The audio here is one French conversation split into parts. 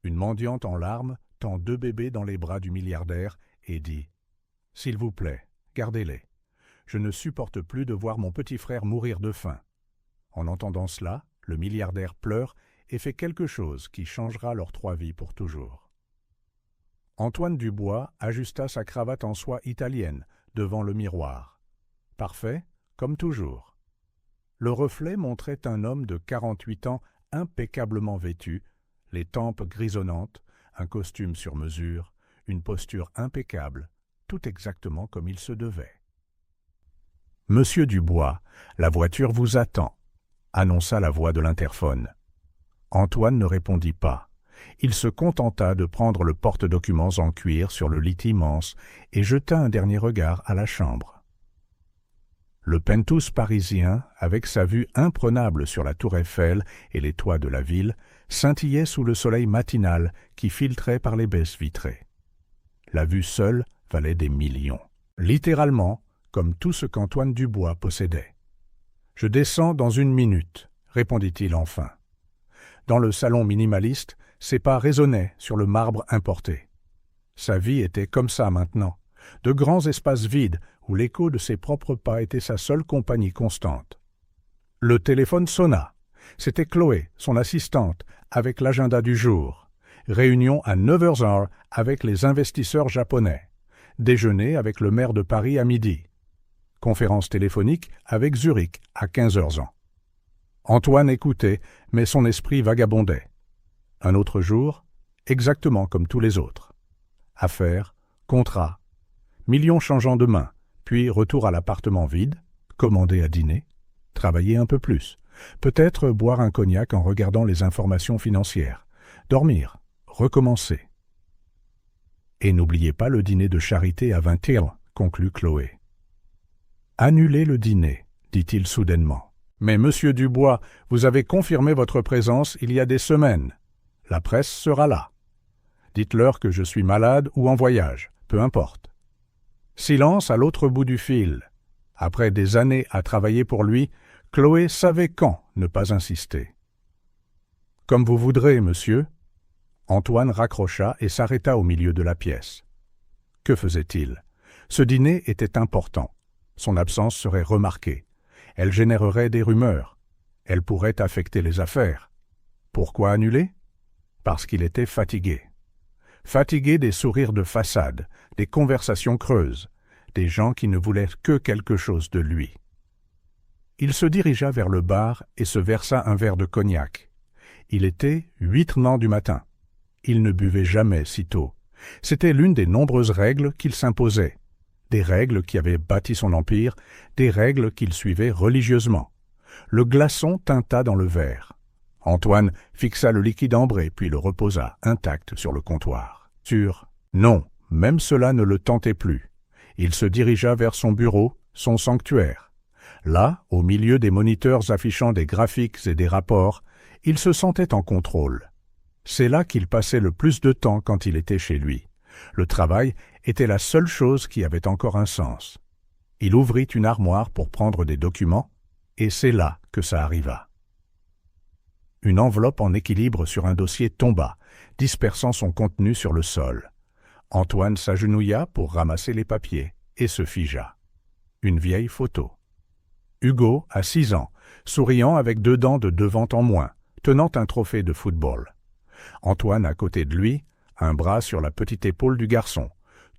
Une mendiante en larmes tend 2 bébés dans les bras du milliardaire et dit « S'il vous plaît, gardez-les. Je ne supporte plus de voir mon petit frère mourir de faim. » En entendant cela, le milliardaire pleure et fait quelque chose qui changera leurs 3 vies pour toujours. Antoine Dubois ajusta sa cravate en soie italienne devant le miroir. Parfait, comme toujours. Le reflet montrait un homme de 48 ans impeccablement vêtu, les tempes grisonnantes, un costume sur mesure, une posture impeccable, tout exactement comme il se devait. « Monsieur Dubois, la voiture vous attend », annonça la voix de l'interphone. Antoine ne répondit pas. Il se contenta de prendre le porte-documents en cuir sur le lit immense et jeta un dernier regard à la chambre. Le penthouse parisien, avec sa vue imprenable sur la tour Eiffel et les toits de la ville, scintillait sous le soleil matinal qui filtrait par les baies vitrées. La vue seule valait des millions. Littéralement, comme tout ce qu'Antoine Dubois possédait. « Je descends dans 1 minute, » répondit-il enfin. Dans le salon minimaliste, ses pas résonnaient sur le marbre importé. Sa vie était comme ça maintenant, de grands espaces vides où l'écho de ses propres pas était sa seule compagnie constante. Le téléphone sonna. C'était Chloé, son assistante, avec l'agenda du jour. Réunion à 9h avec les investisseurs japonais. Déjeuner avec le maire de Paris à midi. Conférence téléphonique avec Zurich à 15h. Antoine écoutait, mais son esprit vagabondait. Un autre jour, exactement comme tous les autres. Affaires, contrats, millions changeant de main, puis retour à l'appartement vide, commander à dîner, travailler un peu plus, peut-être boire un cognac en regardant les informations financières, dormir, recommencer. Et n'oubliez pas le dîner de charité à 20h, conclut Chloé. Annulez le dîner, dit-il soudainement. Mais monsieur Dubois, vous avez confirmé votre présence il y a des semaines. La presse sera là. Dites-leur que je suis malade ou en voyage, peu importe. Silence à l'autre bout du fil. Après des années à travailler pour lui, Chloé savait quand ne pas insister. « Comme vous voudrez, monsieur. » Antoine raccrocha et s'arrêta au milieu de la pièce. Que faisait-il? Ce dîner était important. Son absence serait remarquée. Elle générerait des rumeurs. Elle pourrait affecter les affaires. Pourquoi annuler? Parce qu'il était fatigué. Fatigué des sourires de façade, des conversations creuses, des gens qui ne voulaient que quelque chose de lui. Il se dirigea vers le bar et se versa un verre de cognac. Il était 8h du matin. Il ne buvait jamais si tôt. C'était l'une des nombreuses règles qu'il s'imposait. Des règles qui avaient bâti son empire, des règles qu'il suivait religieusement. Le glaçon tinta dans le verre. Antoine fixa le liquide ambré puis le reposa intact sur le comptoir. Non, même cela ne le tentait plus. Il se dirigea vers son bureau, son sanctuaire. Là, au milieu des moniteurs affichant des graphiques et des rapports, il se sentait en contrôle. C'est là qu'il passait le plus de temps quand il était chez lui. Le travail était la seule chose qui avait encore un sens. Il ouvrit une armoire pour prendre des documents, et c'est là que ça arriva. Une enveloppe en équilibre sur un dossier tomba, dispersant son contenu sur le sol. Antoine s'agenouilla pour ramasser les papiers et se figea. Une vieille photo. Hugo, à 6 ans, souriant avec 2 dents de devant en moins, tenant un trophée de football. Antoine à côté de lui, un bras sur la petite épaule du garçon,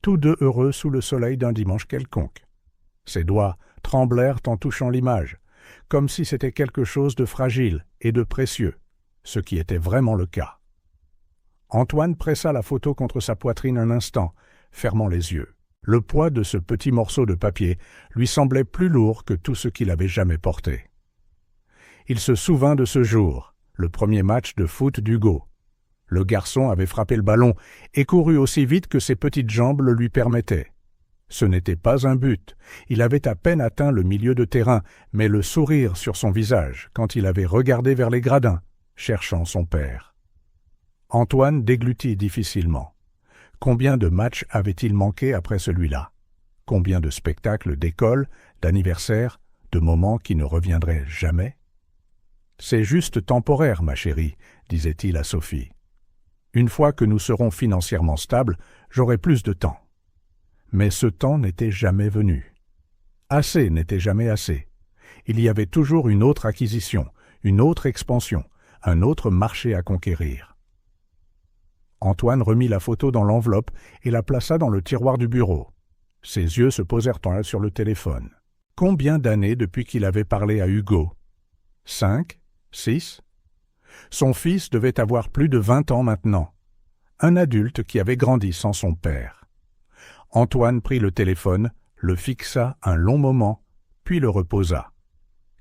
tous deux heureux sous le soleil d'un dimanche quelconque. Ses doigts tremblèrent en touchant l'image, comme si c'était quelque chose de fragile et de précieux, ce qui était vraiment le cas. Antoine pressa la photo contre sa poitrine un instant, fermant les yeux. Le poids de ce petit morceau de papier lui semblait plus lourd que tout ce qu'il avait jamais porté. Il se souvint de ce jour, le premier match de foot d'Hugo. Le garçon avait frappé le ballon et couru aussi vite que ses petites jambes le lui permettaient. Ce n'était pas un but. Il avait à peine atteint le milieu de terrain, mais le sourire sur son visage quand il avait regardé vers les gradins, cherchant son père. Antoine déglutit difficilement. Combien de matchs avait-il manqué après celui-là? Combien de spectacles d'école, d'anniversaires, de moments qui ne reviendraient jamais? « C'est juste temporaire, ma chérie, » disait-il à Sophie. Une fois que nous serons financièrement stables, j'aurai plus de temps. » Mais ce temps n'était jamais venu. Assez n'était jamais assez. Il y avait toujours une autre acquisition, une autre expansion, un autre marché à conquérir. Antoine remit la photo dans l'enveloppe et la plaça dans le tiroir du bureau. Ses yeux se posèrent sur le téléphone. Combien d'années depuis qu'il avait parlé à Hugo? 5? 6? Son fils devait avoir plus de 20 ans maintenant. Un adulte qui avait grandi sans son père. Antoine prit le téléphone, le fixa un long moment, puis le reposa.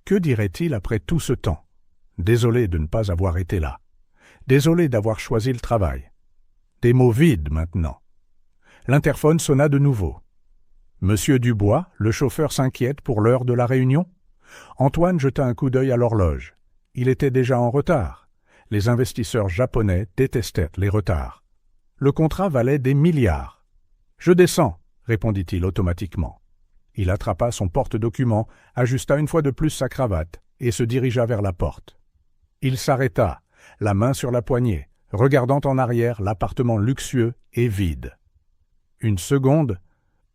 Que dirait-il après tout ce temps? Désolé de ne pas avoir été là. Désolé d'avoir choisi le travail. Des mots vides maintenant. L'interphone sonna de nouveau. Monsieur Dubois, le chauffeur s'inquiète pour l'heure de la réunion? Antoine jeta un coup d'œil à l'horloge. Il était déjà en retard. Les investisseurs japonais détestaient les retards. Le contrat valait des milliards. « Je descends », répondit-il automatiquement. Il attrapa son porte-document, ajusta une fois de plus sa cravate et se dirigea vers la porte. Il s'arrêta, la main sur la poignée, regardant en arrière l'appartement luxueux et vide. Une seconde,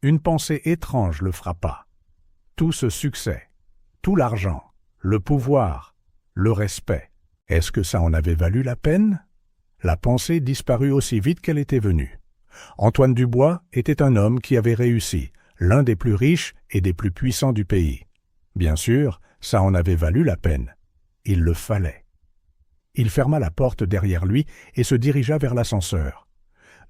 une pensée étrange le frappa. Tout ce succès, tout l'argent, le pouvoir, le respect, est-ce que ça en avait valu la peine? La pensée disparut aussi vite qu'elle était venue. Antoine Dubois était un homme qui avait réussi, l'un des plus riches et des plus puissants du pays. Bien sûr, ça en avait valu la peine. Il le fallait. Il ferma la porte derrière lui et se dirigea vers l'ascenseur.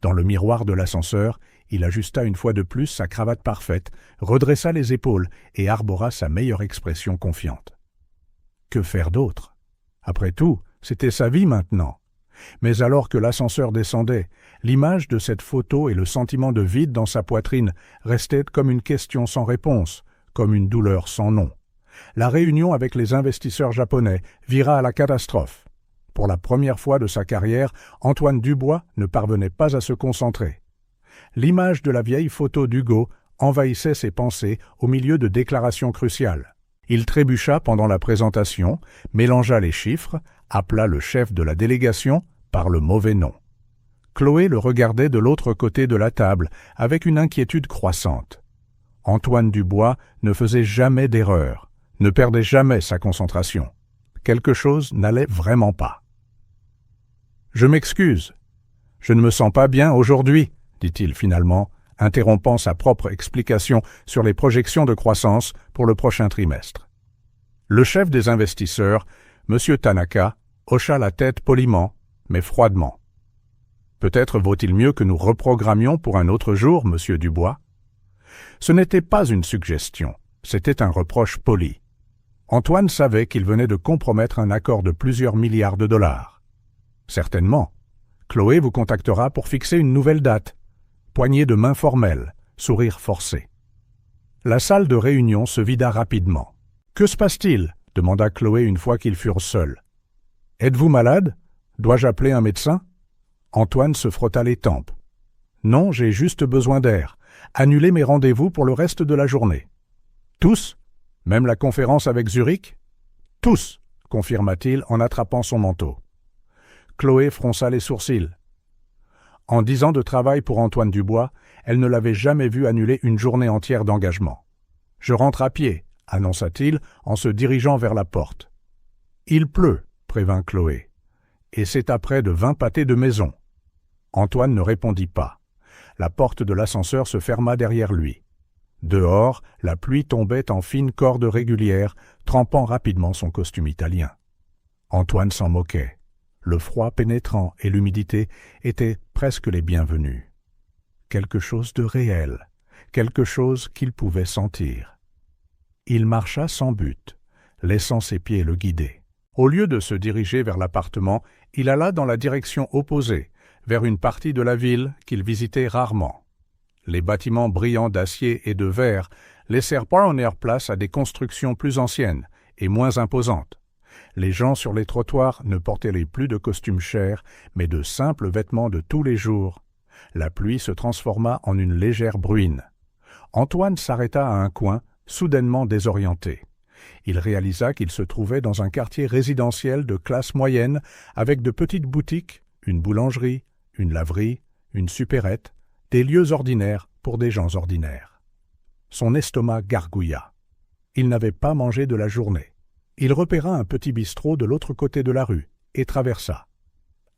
Dans le miroir de l'ascenseur, il ajusta une fois de plus sa cravate parfaite, redressa les épaules et arbora sa meilleure expression confiante. Que faire d'autre? Après tout, c'était sa vie maintenant. Mais alors que l'ascenseur descendait, l'image de cette photo et le sentiment de vide dans sa poitrine restaient comme une question sans réponse, comme une douleur sans nom. La réunion avec les investisseurs japonais vira à la catastrophe. Pour la première fois de sa carrière, Antoine Dubois ne parvenait pas à se concentrer. L'image de la vieille photo d'Hugo envahissait ses pensées au milieu de déclarations cruciales. Il trébucha pendant la présentation, mélangea les chiffres, appela le chef de la délégation par le mauvais nom. Chloé le regardait de l'autre côté de la table avec une inquiétude croissante. Antoine Dubois ne faisait jamais d'erreur, ne perdait jamais sa concentration. Quelque chose n'allait vraiment pas. « Je m'excuse. Je ne me sens pas bien aujourd'hui, » dit-il finalement, interrompant sa propre explication sur les projections de croissance pour le prochain trimestre. Le chef des investisseurs, M. Tanaka, hocha la tête poliment, mais froidement. « Peut-être vaut-il mieux que nous reprogrammions pour un autre jour, M. Dubois ?» Ce n'était pas une suggestion, c'était un reproche poli. Antoine savait qu'il venait de compromettre un accord de plusieurs milliards de dollars. « Certainement. Chloé vous contactera pour fixer une nouvelle date. » Poignée de main formelle, sourire forcé. La salle de réunion se vida rapidement. « Que se passe-t-il » demanda Chloé une fois qu'ils furent seuls. « Êtes-vous malade? Dois-je appeler un médecin ?» Antoine se frotta les tempes. « Non, j'ai juste besoin d'air. Annulez mes rendez-vous pour le reste de la journée. »« Tous? Même la conférence avec Zurich ?»« Tous » confirma-t-il en attrapant son manteau. Chloé fronça les sourcils. En 10 ans de travail pour Antoine Dubois, elle ne l'avait jamais vu annuler une journée entière d'engagement. « Je rentre à pied », annonça-t-il en se dirigeant vers la porte. « Il pleut », prévint Chloé. « Et c'est à près de 20 pâtés de maison. » Antoine ne répondit pas. La porte de l'ascenseur se ferma derrière lui. Dehors, la pluie tombait en fines cordes régulières, trempant rapidement son costume italien. Antoine s'en moquait. Le froid pénétrant et l'humidité étaient presque les bienvenus. Quelque chose de réel, quelque chose qu'il pouvait sentir. Il marcha sans but, laissant ses pieds le guider. Au lieu de se diriger vers l'appartement, il alla dans la direction opposée, vers une partie de la ville qu'il visitait rarement. Les bâtiments brillants d'acier et de verre laissèrent pioneer place à des constructions plus anciennes et moins imposantes. Les gens sur les trottoirs ne portaient plus de costumes chers, mais de simples vêtements de tous les jours. La pluie se transforma en une légère bruine. Antoine s'arrêta à un coin, soudainement désorienté. Il réalisa qu'il se trouvait dans un quartier résidentiel de classe moyenne, avec de petites boutiques, une boulangerie, une laverie, une supérette, des lieux ordinaires pour des gens ordinaires. Son estomac gargouilla. Il n'avait pas mangé de la journée. Il repéra un petit bistrot de l'autre côté de la rue et traversa.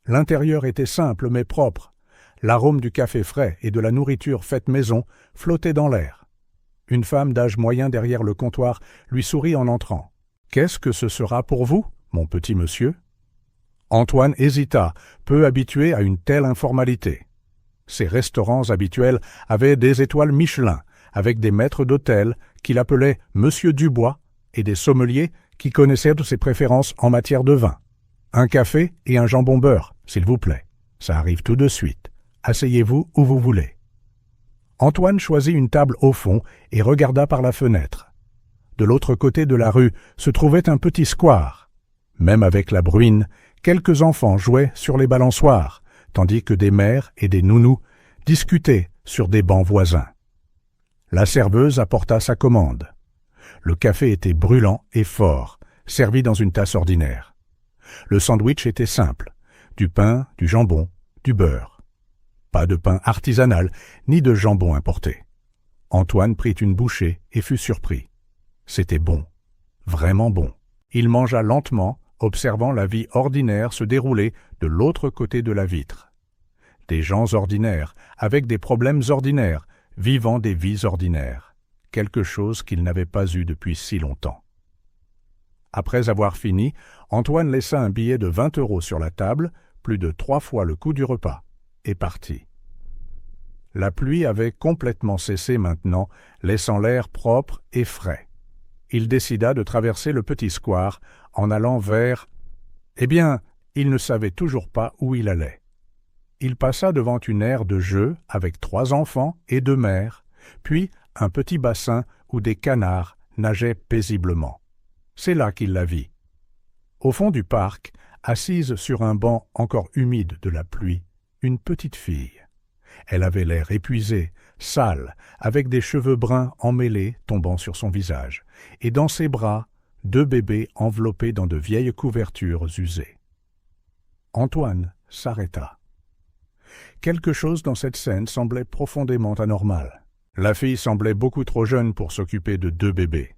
L'intérieur était simple mais propre. L'arôme du café frais et de la nourriture faite maison flottait dans l'air. Une femme d'âge moyen derrière le comptoir lui sourit en entrant. « Qu'est-ce que ce sera pour vous, mon petit monsieur ?» Antoine hésita, peu habitué à une telle informalité. Ses restaurants habituels avaient des étoiles Michelin, avec des maîtres d'hôtel qu'il appelait Monsieur Dubois et des sommeliers qui connaissaient de ses préférences en matière de vin. Un café et un jambon beurre, s'il vous plaît. Ça arrive tout de suite. Asseyez-vous où vous voulez. Antoine choisit une table au fond et regarda par la fenêtre. De l'autre côté de la rue se trouvait un petit square. Même avec la bruine, quelques enfants jouaient sur les balançoires, tandis que des mères et des nounous discutaient sur des bancs voisins. La serveuse apporta sa commande. Le café était brûlant et fort, servi dans une tasse ordinaire. Le sandwich était simple, du pain, du jambon, du beurre. Pas de pain artisanal, ni de jambon importé. Antoine prit une bouchée et fut surpris. C'était bon, vraiment bon. Il mangea lentement, observant la vie ordinaire se dérouler de l'autre côté de la vitre. Des gens ordinaires, avec des problèmes ordinaires, vivant des vies ordinaires, quelque chose qu'il n'avait pas eu depuis si longtemps. Après avoir fini, Antoine laissa un billet de 20 € sur la table, plus de 3 fois le coût du repas, et partit. La pluie avait complètement cessé maintenant, laissant l'air propre et frais. Il décida de traverser le petit square en allant vers... Eh bien, il ne savait toujours pas où il allait. Il passa devant une aire de jeu avec 3 enfants et 2 mères, puis un petit bassin où des canards nageaient paisiblement. C'est là qu'il la vit. Au fond du parc, assise sur un banc encore humide de la pluie, une petite fille. Elle avait l'air épuisée, sale, avec des cheveux bruns emmêlés tombant sur son visage, et dans ses bras, 2 bébés enveloppés dans de vieilles couvertures usées. Antoine s'arrêta. Quelque chose dans cette scène semblait profondément anormal. La fille semblait beaucoup trop jeune pour s'occuper de 2 bébés.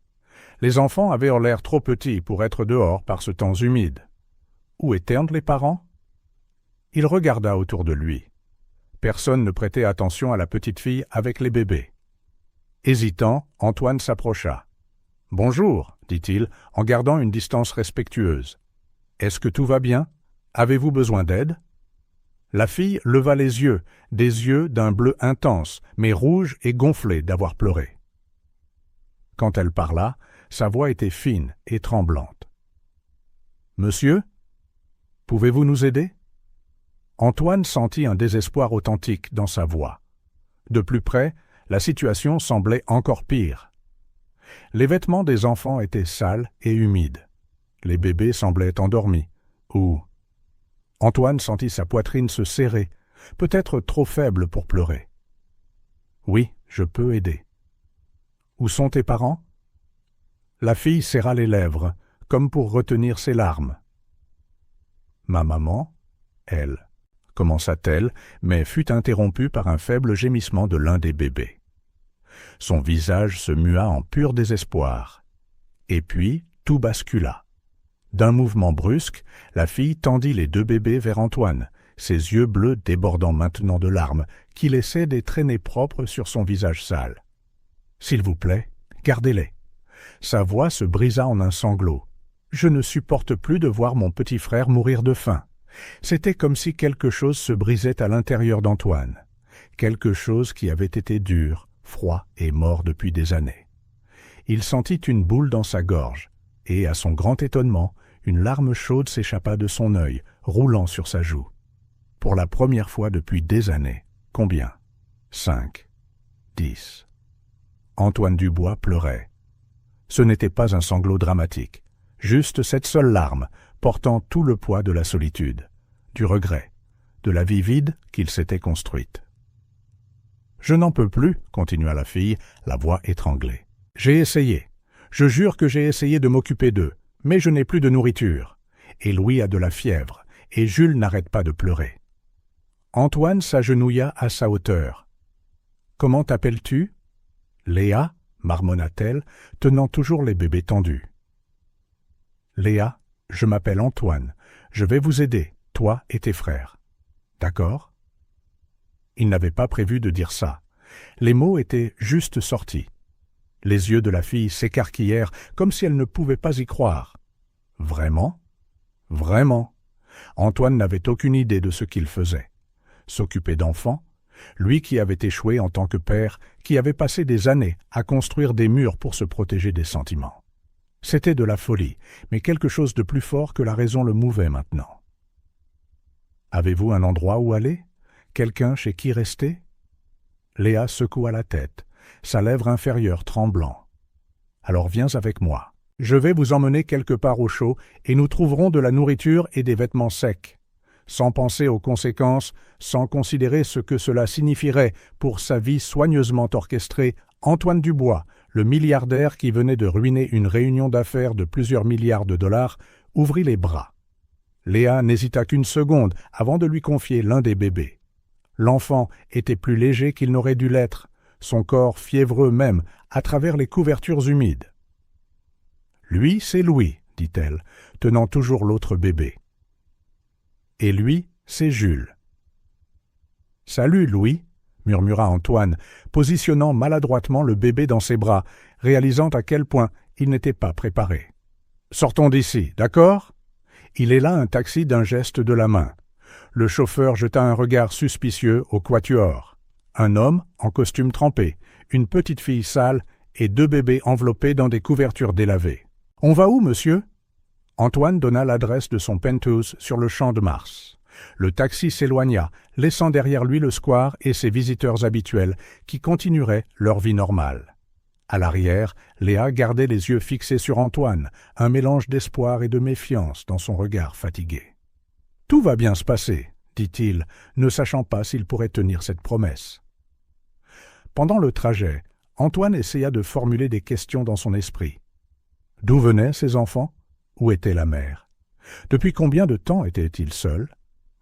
Les enfants avaient l'air trop petits pour être dehors par ce temps humide. Où étaient les parents? Il regarda autour de lui. Personne ne prêtait attention à la petite fille avec les bébés. Hésitant, Antoine s'approcha. « Bonjour, dit-il, en gardant une distance respectueuse. « Est-ce que tout va bien? Avez-vous besoin d'aide ?» La fille leva les yeux, des yeux d'un bleu intense, mais rouges et gonflés d'avoir pleuré. Quand elle parla, sa voix était fine et tremblante. « Monsieur, pouvez-vous nous aider ?» Antoine sentit un désespoir authentique dans sa voix. De plus près, la situation semblait encore pire. Les vêtements des enfants étaient sales et humides. Les bébés semblaient endormis, ou... Antoine sentit sa poitrine se serrer, peut-être trop faible pour pleurer. « Oui, je peux aider. »« Où sont tes parents ?» La fille serra les lèvres, comme pour retenir ses larmes. « Ma maman, elle, » commença-t-elle, mais fut interrompue par un faible gémissement de l'un des bébés. Son visage se mua en pur désespoir. Et puis, tout bascula. D'un mouvement brusque, la fille tendit les 2 bébés vers Antoine, ses yeux bleus débordant maintenant de larmes, qui laissaient des traînées propres sur son visage sale. « S'il vous plaît, gardez-les. » Sa voix se brisa en un sanglot. « Je ne supporte plus de voir mon petit frère mourir de faim. » C'était comme si quelque chose se brisait à l'intérieur d'Antoine, quelque chose qui avait été dur, froid et mort depuis des années. Il sentit une boule dans sa gorge, et, à son grand étonnement, une larme chaude s'échappa de son œil, roulant sur sa joue. Pour la première fois depuis des années. Combien? 5, 10. Antoine Dubois pleurait. Ce n'était pas un sanglot dramatique, juste cette seule larme, portant tout le poids de la solitude, du regret, de la vie vide qu'il s'était construite. « Je n'en peux plus, » continua la fille, la voix étranglée. « J'ai essayé. Je jure que j'ai essayé de m'occuper d'eux, mais je n'ai plus de nourriture. Et Louis a de la fièvre, et Jules n'arrête pas de pleurer. » Antoine s'agenouilla à sa hauteur. « Comment t'appelles-tu » ?»« Léa, » marmonna-t-elle, tenant toujours les bébés tendus. « Léa, je m'appelle Antoine. Je vais vous aider, toi et tes frères. D'accord » Il n'avait pas prévu de dire ça. Les mots étaient juste sortis. Les yeux de la fille s'écarquillèrent comme si elle ne pouvait pas y croire. Vraiment ? Vraiment ? Antoine n'avait aucune idée de ce qu'il faisait. S'occuper d'enfants, lui qui avait échoué en tant que père, qui avait passé des années à construire des murs pour se protéger des sentiments. C'était de la folie, mais quelque chose de plus fort que la raison le mouvait maintenant. « Avez-vous un endroit où aller ? Quelqu'un chez qui rester ?» Léa secoua la tête, sa lèvre inférieure tremblant. « Alors viens avec moi. Je vais vous emmener quelque part au chaud et nous trouverons de la nourriture et des vêtements secs. » Sans penser aux conséquences, sans considérer ce que cela signifierait pour sa vie soigneusement orchestrée, Antoine Dubois, le milliardaire qui venait de ruiner une réunion d'affaires de plusieurs milliards de dollars, ouvrit les bras. Léa n'hésita qu'une seconde avant de lui confier l'un des bébés. L'enfant était plus léger qu'il n'aurait dû l'être, son corps fiévreux même, à travers les couvertures humides. « Lui, c'est Louis, » dit-elle, tenant toujours l'autre bébé. « Et lui, c'est Jules. »« Salut, Louis, » murmura Antoine, positionnant maladroitement le bébé dans ses bras, réalisant à quel point il n'était pas préparé. « Sortons d'ici, d'accord ?» Il héla un taxi d'un geste de la main. Le chauffeur jeta un regard suspicieux au quatuor. Un homme en costume trempé, une petite fille sale et deux bébés enveloppés dans des couvertures délavées. « On va où, monsieur ?» Antoine donna l'adresse de son penthouse sur le champ de Mars. Le taxi s'éloigna, laissant derrière lui le square et ses visiteurs habituels qui continueraient leur vie normale. À l'arrière, Léa gardait les yeux fixés sur Antoine, un mélange d'espoir et de méfiance dans son regard fatigué. « Tout va bien se passer, » dit-il, ne sachant pas s'il pourrait tenir cette promesse. Pendant le trajet, Antoine essaya de formuler des questions dans son esprit. D'où venaient ses enfants ? Où était la mère ? Depuis combien de temps était-il seul ?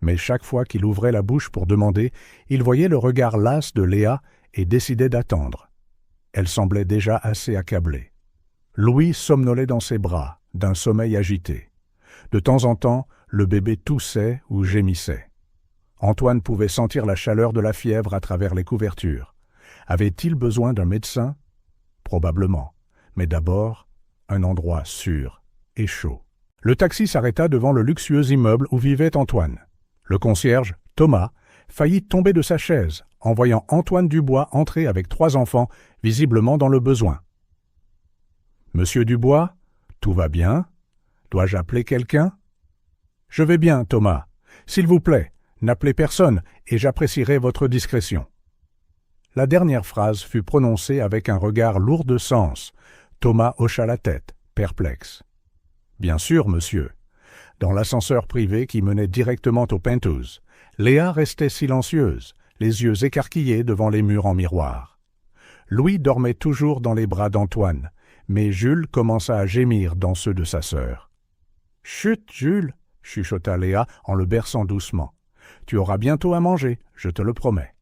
Mais chaque fois qu'il ouvrait la bouche pour demander, il voyait le regard las de Léa et décidait d'attendre. Elle semblait déjà assez accablée. Louis somnolait dans ses bras, d'un sommeil agité. De temps en temps, le bébé toussait ou gémissait. Antoine pouvait sentir la chaleur de la fièvre à travers les couvertures. Avait-il besoin d'un médecin ? Probablement. Mais d'abord, un endroit sûr et chaud. Le taxi s'arrêta devant le luxueux immeuble où vivait Antoine. Le concierge, Thomas, faillit tomber de sa chaise en voyant Antoine Dubois entrer avec 3 enfants, visiblement dans le besoin. « Monsieur Dubois, tout va bien ? Dois-je appeler quelqu'un ? » « Je vais bien, Thomas. S'il vous plaît, n'appelez personne et j'apprécierai votre discrétion. » La dernière phrase fut prononcée avec un regard lourd de sens. Thomas hocha la tête, perplexe. « Bien sûr, monsieur. » Dans l'ascenseur privé qui menait directement au penthouse, Léa restait silencieuse, les yeux écarquillés devant les murs en miroir. Louis dormait toujours dans les bras d'Antoine, mais Jules commença à gémir dans ceux de sa sœur. « Chut, Jules !» chuchota Léa en le berçant doucement. « Tu auras bientôt à manger, je te le promets. »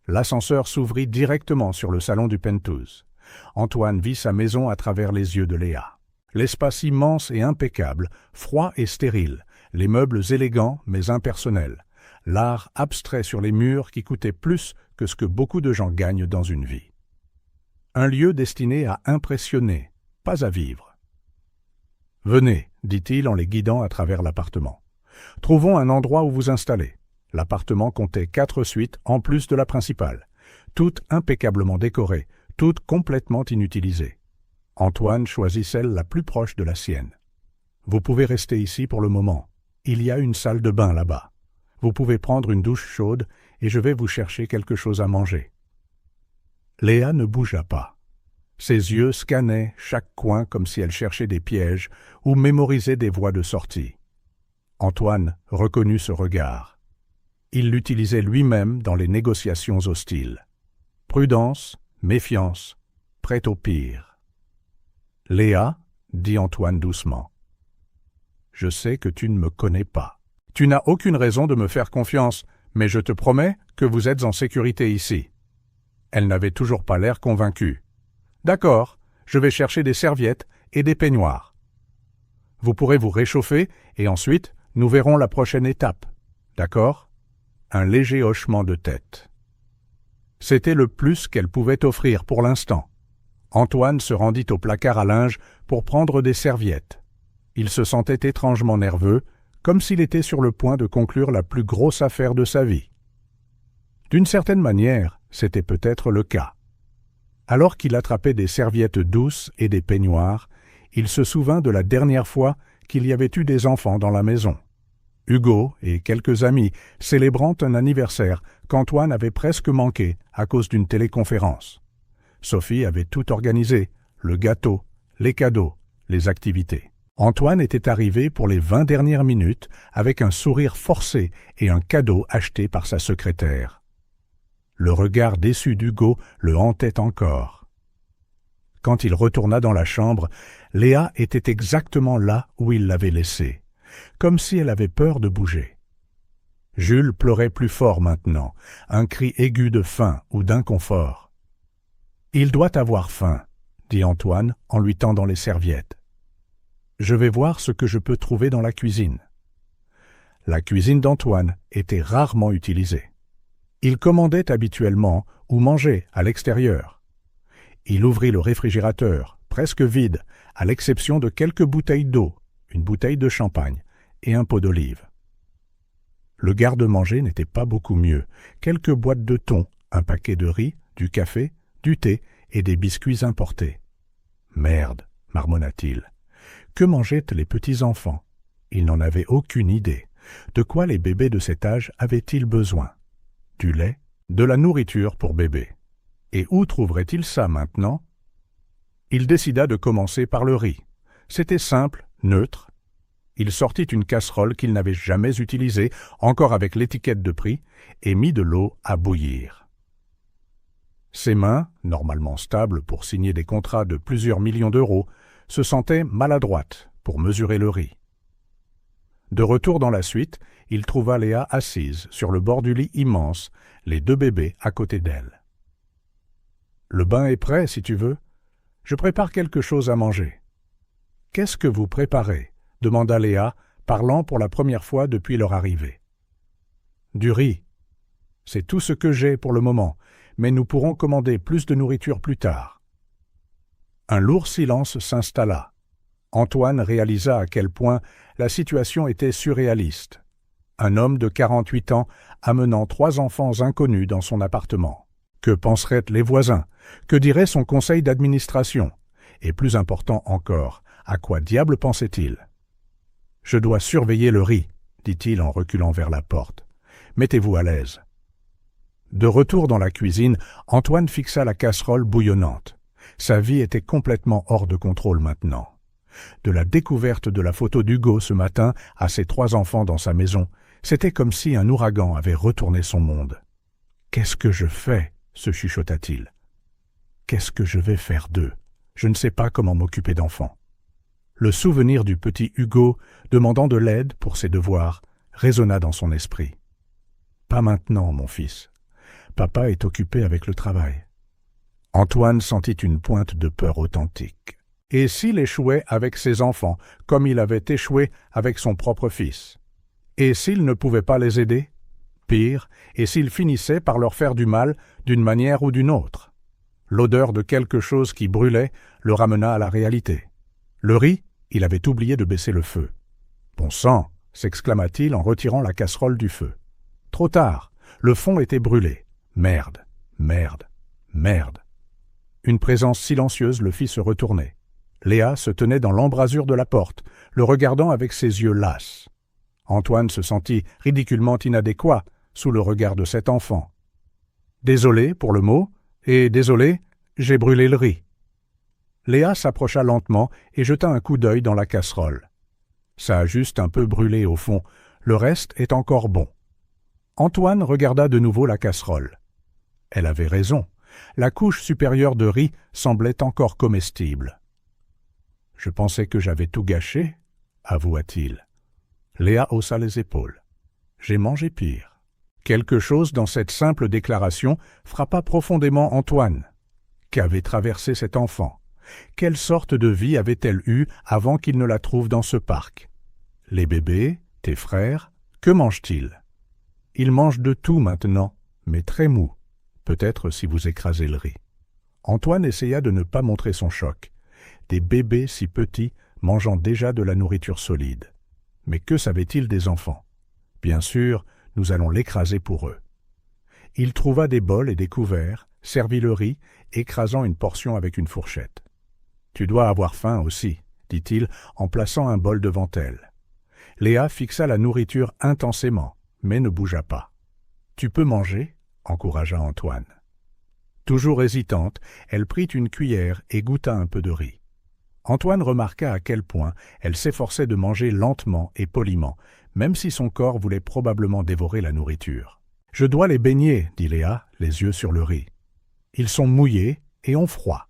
L'ascenseur s'ouvrit directement sur le salon du penthouse. Antoine vit sa maison à travers les yeux de Léa. L'espace immense et impeccable, froid et stérile, les meubles élégants mais impersonnels, l'art abstrait sur les murs qui coûtait plus que ce que beaucoup de gens gagnent dans une vie. Un lieu destiné à impressionner, pas à vivre. « Venez, » dit-il en les guidant à travers l'appartement. « Trouvons un endroit où vous installer. » L'appartement comptait 4 suites en plus de la principale, toutes impeccablement décorées, toutes complètement inutilisées. Antoine choisit celle la plus proche de la sienne. « Vous pouvez rester ici pour le moment. Il y a une salle de bain là-bas. Vous pouvez prendre une douche chaude et je vais vous chercher quelque chose à manger. » Léa ne bougea pas. Ses yeux scannaient chaque coin comme si elle cherchait des pièges ou mémorisait des voies de sortie. Antoine reconnut ce regard. Il l'utilisait lui-même dans les négociations hostiles. Prudence, méfiance, prêt au pire. « Léa, » dit Antoine doucement, « je sais que tu ne me connais pas. Tu n'as aucune raison de me faire confiance, mais je te promets que vous êtes en sécurité ici. » Elle n'avait toujours pas l'air convaincue. « D'accord, je vais chercher des serviettes et des peignoirs. Vous pourrez vous réchauffer et ensuite nous verrons la prochaine étape. D'accord ?» Un léger hochement de tête. C'était le plus qu'elle pouvait offrir pour l'instant. Antoine se rendit au placard à linge pour prendre des serviettes. Il se sentait étrangement nerveux, comme s'il était sur le point de conclure la plus grosse affaire de sa vie. D'une certaine manière, c'était peut-être le cas. Alors qu'il attrapait des serviettes douces et des peignoirs, il se souvint de la dernière fois qu'il y avait eu des enfants dans la maison. Hugo et quelques amis célébrant un anniversaire qu'Antoine avait presque manqué à cause d'une téléconférence. Sophie avait tout organisé, le gâteau, les cadeaux, les activités. Antoine était arrivé pour les 20 dernières minutes avec un sourire forcé et un cadeau acheté par sa secrétaire. Le regard déçu d'Hugo le hantait encore. Quand il retourna dans la chambre, Léa était exactement là où il l'avait laissée, comme si elle avait peur de bouger. Jules pleurait plus fort maintenant, un cri aigu de faim ou d'inconfort. « Il doit avoir faim, » dit Antoine en lui tendant les serviettes. « Je vais voir ce que je peux trouver dans la cuisine. » La cuisine d'Antoine était rarement utilisée. Il commandait habituellement ou mangeait à l'extérieur. Il ouvrit le réfrigérateur, presque vide, à l'exception de quelques bouteilles d'eau, une bouteille de champagne et un pot d'olive. Le garde-manger n'était pas beaucoup mieux. Quelques boîtes de thon, un paquet de riz, du café, du thé et des biscuits importés. « Merde !» marmonna-t-il. « Que mangeaient les petits-enfants ?» Il n'en avait aucune idée. De quoi les bébés de cet âge avaient-ils besoin? Du lait, de la nourriture pour bébé. Et où trouverait-il ça maintenant? Il décida de commencer par le riz. C'était simple, neutre. Il sortit une casserole qu'il n'avait jamais utilisée, encore avec l'étiquette de prix, et mit de l'eau à bouillir. Ses mains, normalement stables pour signer des contrats de plusieurs millions d'euros, se sentaient maladroites pour mesurer le riz. De retour dans la suite, il trouva Léa assise sur le bord du lit immense, les deux bébés à côté d'elle. « Le bain est prêt, si tu veux. Je prépare quelque chose à manger. »« Qu'est-ce que vous préparez ?» demanda Léa, parlant pour la première fois depuis leur arrivée. « Du riz. C'est tout ce que j'ai pour le moment, mais nous pourrons commander plus de nourriture plus tard. » Un lourd silence s'installa. Antoine réalisa à quel point la situation était surréaliste. Un homme de 48 ans amenant 3 enfants inconnus dans son appartement. Que penseraient les voisins? Que dirait son conseil d'administration? Et plus important encore, à quoi diable pensait-il? « Je dois surveiller le riz, » dit-il en reculant vers la porte. « Mettez-vous à l'aise. » De retour dans la cuisine, Antoine fixa la casserole bouillonnante. Sa vie était complètement hors de contrôle maintenant. De la découverte de la photo d'Hugo ce matin à ses 3 enfants dans sa maison, c'était comme si un ouragan avait retourné son monde. « Qu'est-ce que je fais ?» se chuchota-t-il. « Qu'est-ce que je vais faire d'eux? Je ne sais pas comment m'occuper d'enfants. » Le souvenir du petit Hugo, demandant de l'aide pour ses devoirs, résonna dans son esprit. « Pas maintenant, mon fils. Papa est occupé avec le travail. » Antoine sentit une pointe de peur authentique. Et s'il échouait avec ses enfants, comme il avait échoué avec son propre fils? Et s'il ne pouvait pas les aider? Pire, et s'il finissait par leur faire du mal d'une manière ou d'une autre? L'odeur de quelque chose qui brûlait le ramena à la réalité. Le riz, il avait oublié de baisser le feu. « Bon sang !» s'exclama-t-il en retirant la casserole du feu. Trop tard, le fond était brûlé. Merde, merde, merde. Une présence silencieuse le fit se retourner. Léa se tenait dans l'embrasure de la porte, le regardant avec ses yeux lasses. Antoine se sentit ridiculement inadéquat sous le regard de cet enfant. « Désolé pour le mot, et désolé, j'ai brûlé le riz. » Léa s'approcha lentement et jeta un coup d'œil dans la casserole. Ça a juste un peu brûlé au fond, le reste est encore bon. Antoine regarda de nouveau la casserole. Elle avait raison, la couche supérieure de riz semblait encore comestible. « Je pensais que j'avais tout gâché, » avoua-t-il. Léa haussa les épaules. J'ai mangé pire. Quelque chose dans cette simple déclaration frappa profondément Antoine. Qu'avait traversé cet enfant? Quelle sorte de vie avait-elle eue avant qu'il ne la trouve dans ce parc? Les bébés, tes frères, que mangent-ils? Ils mangent de tout maintenant, mais très mou, peut-être si vous écrasez le riz. Antoine essaya de ne pas montrer son choc. Des bébés si petits mangeant déjà de la nourriture solide. Mais que savait-il des enfants? Bien sûr, nous allons l'écraser pour eux. Il trouva des bols et des couverts, servit le riz, écrasant une portion avec une fourchette. « Tu dois avoir faim aussi, » dit-il en plaçant un bol devant elle. Léa fixa la nourriture intensément, mais ne bougea pas. « Tu peux manger ?» encouragea Antoine. Toujours hésitante, elle prit une cuillère et goûta un peu de riz. Antoine remarqua à quel point elle s'efforçait de manger lentement et poliment, même si son corps voulait probablement dévorer la nourriture. « Je dois les baigner, » dit Léa, les yeux sur le riz. « Ils sont mouillés et ont froid. »«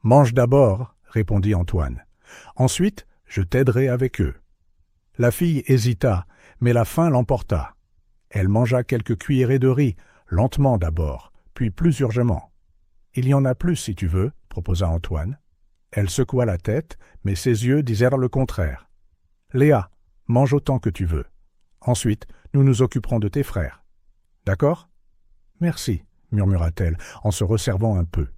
Mange d'abord, » répondit Antoine. « Ensuite, je t'aiderai avec eux. » La fille hésita, mais la faim l'emporta. Elle mangea quelques cuillerées de riz, lentement d'abord, puis plus urgemment. « Il y en a plus si tu veux, » proposa Antoine. Elle secoua la tête, mais ses yeux disèrent le contraire. « Léa, mange autant que tu veux. Ensuite, nous nous occuperons de tes frères. D'accord ? » « Merci, » murmura-t-elle, en se resservant un peu.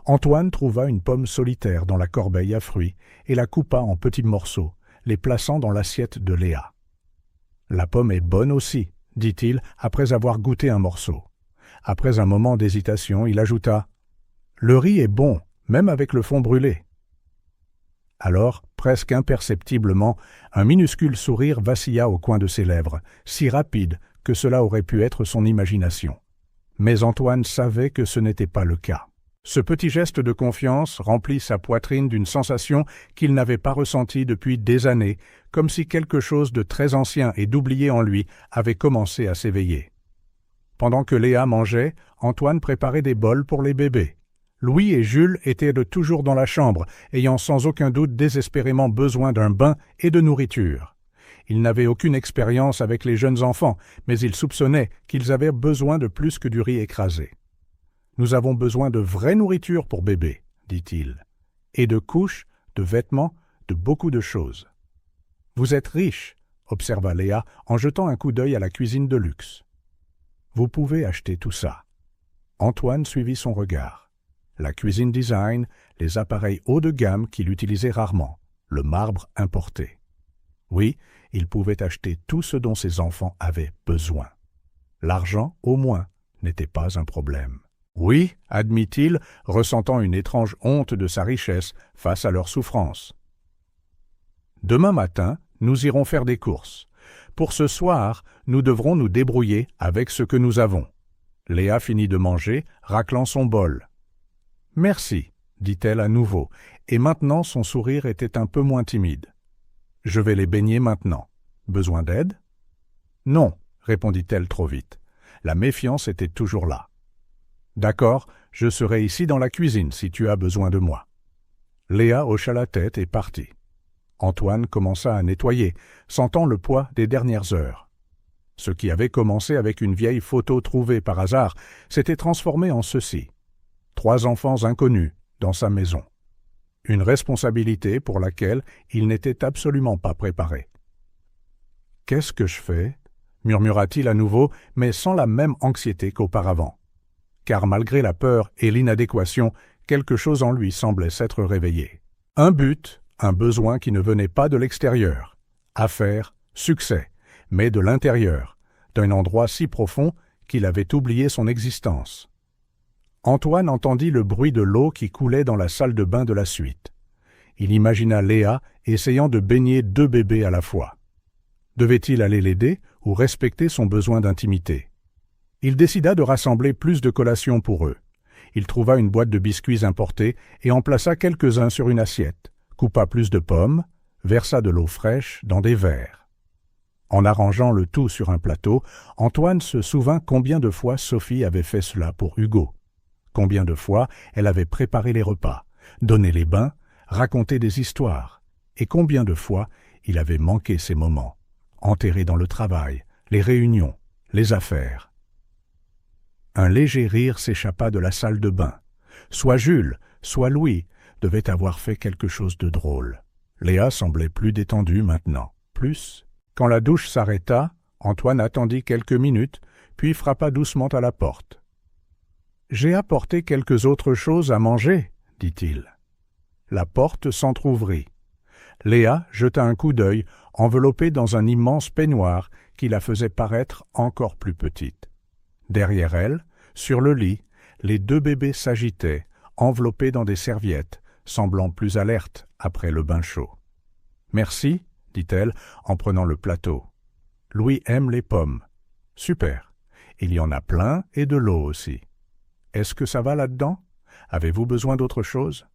Antoine trouva une pomme solitaire dans la corbeille à fruits et la coupa en petits morceaux, les plaçant dans l'assiette de Léa. « La pomme est bonne aussi, » dit-il après avoir goûté un morceau. Après un moment d'hésitation, il ajouta « Le riz est bon, même avec le fond brûlé. » Alors, presque imperceptiblement, un minuscule sourire vacilla au coin de ses lèvres, si rapide que cela aurait pu être son imagination. Mais Antoine savait que ce n'était pas le cas. Ce petit geste de confiance remplit sa poitrine d'une sensation qu'il n'avait pas ressentie depuis des années, comme si quelque chose de très ancien et d'oublié en lui avait commencé à s'éveiller. Pendant que Léa mangeait, Antoine préparait des bols pour les bébés. Louis et Jules étaient de toujours dans la chambre, ayant sans aucun doute désespérément besoin d'un bain et de nourriture. Ils n'avaient aucune expérience avec les jeunes enfants, mais ils soupçonnaient qu'ils avaient besoin de plus que du riz écrasé. « Nous avons besoin de vraie nourriture pour bébé, » dit-il, « et de couches, de vêtements, de beaucoup de choses. »« Vous êtes riche, » observa Léa en jetant un coup d'œil à la cuisine de luxe. « Vous pouvez acheter tout ça. » Antoine suivit son regard. La cuisine design, les appareils haut de gamme qu'il utilisait rarement, le marbre importé. Oui, il pouvait acheter tout ce dont ses enfants avaient besoin. L'argent, au moins, n'était pas un problème. Oui, admit-il, ressentant une étrange honte de sa richesse face à leur souffrance. Demain matin, nous irons faire des courses. Pour ce soir, nous devrons nous débrouiller avec ce que nous avons. Léa finit de manger, raclant son bol. « Merci, » dit-elle à nouveau, et maintenant son sourire était un peu moins timide. « Je vais les baigner maintenant. Besoin d'aide ?»« Non, » répondit-elle trop vite. La méfiance était toujours là. « D'accord, je serai ici dans la cuisine si tu as besoin de moi. » Léa hocha la tête et partit. Antoine commença à nettoyer, sentant le poids des dernières heures. Ce qui avait commencé avec une vieille photo trouvée par hasard s'était transformé en ceci. 3 enfants inconnus dans sa maison. Une responsabilité pour laquelle il n'était absolument pas préparé. « Qu'est-ce que je fais ?» murmura-t-il à nouveau, mais sans la même anxiété qu'auparavant. Car malgré la peur et l'inadéquation, quelque chose en lui semblait s'être réveillé. Un but, un besoin qui ne venait pas de l'extérieur. Affaire, succès, mais de l'intérieur, d'un endroit si profond qu'il avait oublié son existence. Antoine entendit le bruit de l'eau qui coulait dans la salle de bain de la suite. Il imagina Léa essayant de baigner 2 bébés à la fois. Devait-il aller l'aider ou respecter son besoin d'intimité? Il décida de rassembler plus de collations pour eux. Il trouva une boîte de biscuits importés et en plaça quelques-uns sur une assiette, coupa plus de pommes, versa de l'eau fraîche dans des verres. En arrangeant le tout sur un plateau, Antoine se souvint combien de fois Sophie avait fait cela pour Hugo. Combien de fois elle avait préparé les repas, donné les bains, raconté des histoires, et combien de fois il avait manqué ces moments, enterré dans le travail, les réunions, les affaires. Un léger rire s'échappa de la salle de bain. Soit Jules, soit Louis devaient avoir fait quelque chose de drôle. Léa semblait plus détendue maintenant. Plus. Quand la douche s'arrêta, Antoine attendit quelques minutes, puis frappa doucement à la porte. « J'ai apporté quelques autres choses à manger, » dit-il. La porte s'entr'ouvrit. Léa jeta un coup d'œil, enveloppée dans un immense peignoir qui la faisait paraître encore plus petite. Derrière elle, sur le lit, les 2 bébés s'agitaient, enveloppés dans des serviettes, semblant plus alertes après le bain chaud. « Merci, » dit-elle en prenant le plateau. « Louis aime les pommes. »« Super. Il y en a plein et de l'eau aussi. »« Est-ce que ça va là-dedans? Avez-vous besoin d'autre chose ?»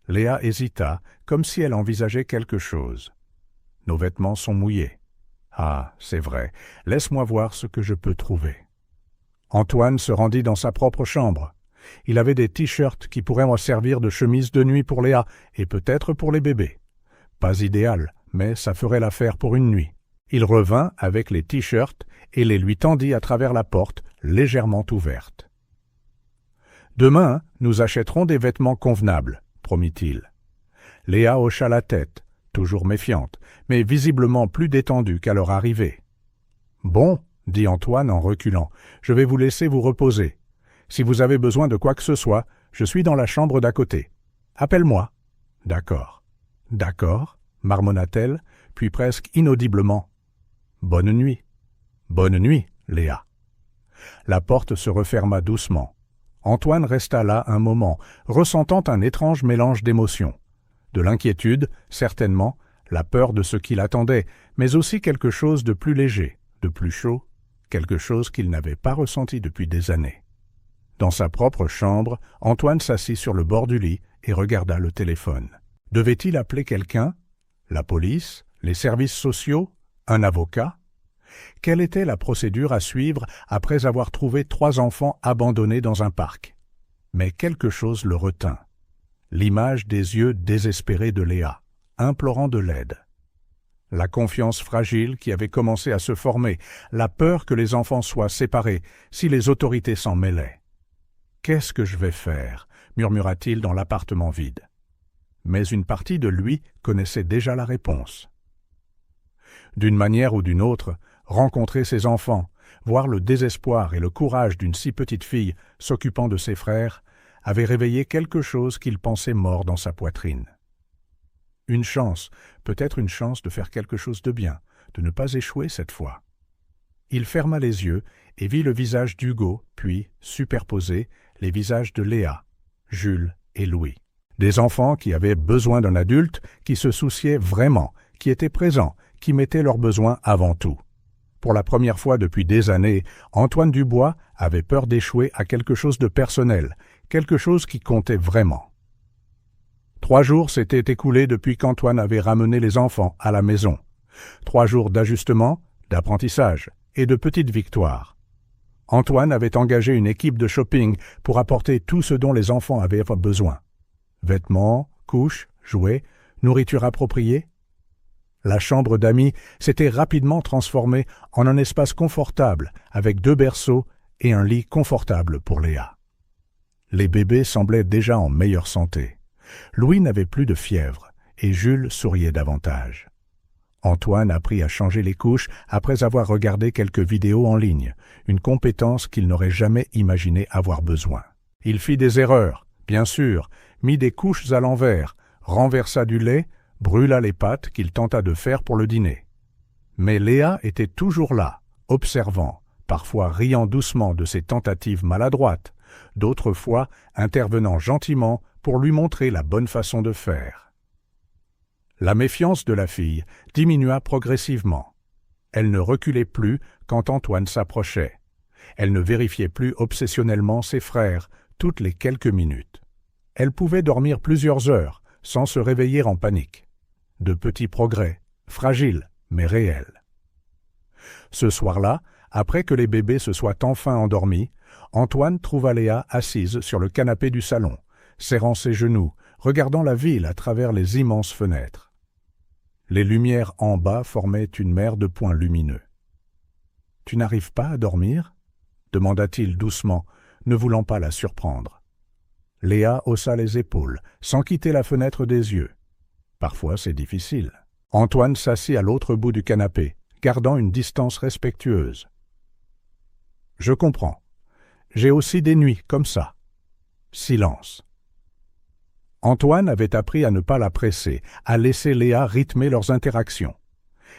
Léa hésita, comme si elle envisageait quelque chose. « Nos vêtements sont mouillés. »« Ah, c'est vrai. Laisse-moi voir ce que je peux trouver. » Antoine se rendit dans sa propre chambre. Il avait des t-shirts qui pourraient servir de chemise de nuit pour Léa et peut-être pour les bébés. Pas idéal, mais ça ferait l'affaire pour une nuit. Il revint avec les t-shirts et les lui tendit à travers la porte, légèrement ouverte. « Demain, nous achèterons des vêtements convenables, » promit-il. Léa hocha la tête, toujours méfiante, mais visiblement plus détendue qu'à leur arrivée. « Bon, » dit Antoine en reculant, « je vais vous laisser vous reposer. Si vous avez besoin de quoi que ce soit, je suis dans la chambre d'à côté. Appelle-moi. »« D'accord. »« D'accord, » marmonna-t-elle, puis presque inaudiblement. « Bonne nuit. »« Bonne nuit, Léa. » La porte se referma doucement. Antoine resta là un moment, ressentant un étrange mélange d'émotions. De l'inquiétude, certainement, la peur de ce qui l'attendait, mais aussi quelque chose de plus léger, de plus chaud, quelque chose qu'il n'avait pas ressenti depuis des années. Dans sa propre chambre, Antoine s'assit sur le bord du lit et regarda le téléphone. Devait-il appeler quelqu'un? La police? Les services sociaux? Un avocat? Quelle était la procédure à suivre après avoir trouvé 3 enfants abandonnés dans un parc? Mais quelque chose le retint. L'image des yeux désespérés de Léa, implorant de l'aide. La confiance fragile qui avait commencé à se former, la peur que les enfants soient séparés si les autorités s'en mêlaient. « Qu'est-ce que je vais faire ?» murmura-t-il dans l'appartement vide. Mais une partie de lui connaissait déjà la réponse. D'une manière ou d'une autre, rencontrer ses enfants, voir le désespoir et le courage d'une si petite fille s'occupant de ses frères, avait réveillé quelque chose qu'il pensait mort dans sa poitrine. Une chance, peut-être une chance de faire quelque chose de bien, de ne pas échouer cette fois. Il ferma les yeux et vit le visage d'Hugo, puis, superposé, les visages de Léa, Jules et Louis. Des enfants qui avaient besoin d'un adulte, qui se souciait vraiment, qui était présent, qui mettait leurs besoins avant tout. Pour la première fois depuis des années, Antoine Dubois avait peur d'échouer à quelque chose de personnel, quelque chose qui comptait vraiment. 3 jours s'étaient écoulés depuis qu'Antoine avait ramené les enfants à la maison. 3 jours d'ajustement, d'apprentissage et de petites victoires. Antoine avait engagé une équipe de shopping pour apporter tout ce dont les enfants avaient besoin. Vêtements, couches, jouets, nourriture appropriée. La chambre d'amis s'était rapidement transformée en un espace confortable avec 2 berceaux et un lit confortable pour Léa. Les bébés semblaient déjà en meilleure santé. Louis n'avait plus de fièvre et Jules souriait davantage. Antoine apprit à changer les couches après avoir regardé quelques vidéos en ligne, une compétence qu'il n'aurait jamais imaginé avoir besoin. Il fit des erreurs, bien sûr, mit des couches à l'envers, renversa du lait, brûla les pâtes qu'il tenta de faire pour le dîner. Mais Léa était toujours là, observant, parfois riant doucement de ses tentatives maladroites, d'autres fois intervenant gentiment pour lui montrer la bonne façon de faire. La méfiance de la fille diminua progressivement. Elle ne reculait plus quand Antoine s'approchait. Elle ne vérifiait plus obsessionnellement ses frères toutes les quelques minutes. Elle pouvait dormir plusieurs heures sans se réveiller en panique. De petits progrès, fragiles mais réels. Ce soir-là, après que les bébés se soient enfin endormis, Antoine trouva Léa assise sur le canapé du salon, serrant ses genoux, regardant la ville à travers les immenses fenêtres. Les lumières en bas formaient une mer de points lumineux. Tu n'arrives pas à dormir » demanda-t-il doucement, ne voulant pas la surprendre. Léa haussa les épaules, sans quitter la fenêtre des yeux. Parfois, c'est difficile. Antoine s'assit à l'autre bout du canapé, gardant une distance respectueuse. « Je comprends. J'ai aussi des nuits comme ça. » Silence. Antoine avait appris à ne pas la presser, à laisser Léa rythmer leurs interactions.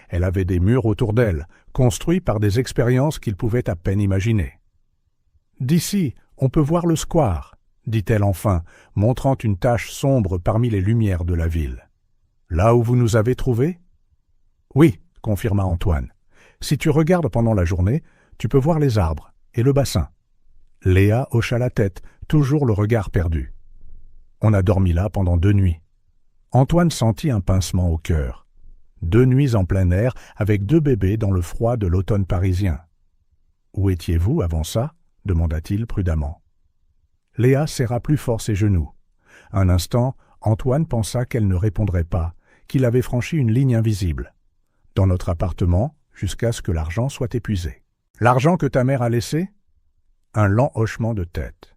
Elle avait des murs autour d'elle, construits par des expériences qu'il pouvait à peine imaginer. « D'ici, on peut voir le square, » dit-elle enfin, montrant une tache sombre parmi les lumières de la ville. « Là où vous nous avez trouvés ?»« Oui, » confirma Antoine. « Si tu regardes pendant la journée, tu peux voir les arbres et le bassin. » Léa hocha la tête, toujours le regard perdu. On a dormi là pendant 2 nuits. Antoine sentit un pincement au cœur. 2 nuits en plein air, avec 2 bébés dans le froid de l'automne parisien. « Où étiez-vous avant ça ?» demanda-t-il prudemment. Léa serra plus fort ses genoux. Un instant, Antoine pensa qu'elle ne répondrait pas, qu'il avait franchi une ligne invisible. « Dans notre appartement, jusqu'à ce que l'argent soit épuisé. »« L'argent que ta mère a laissé ?» Un lent hochement de tête.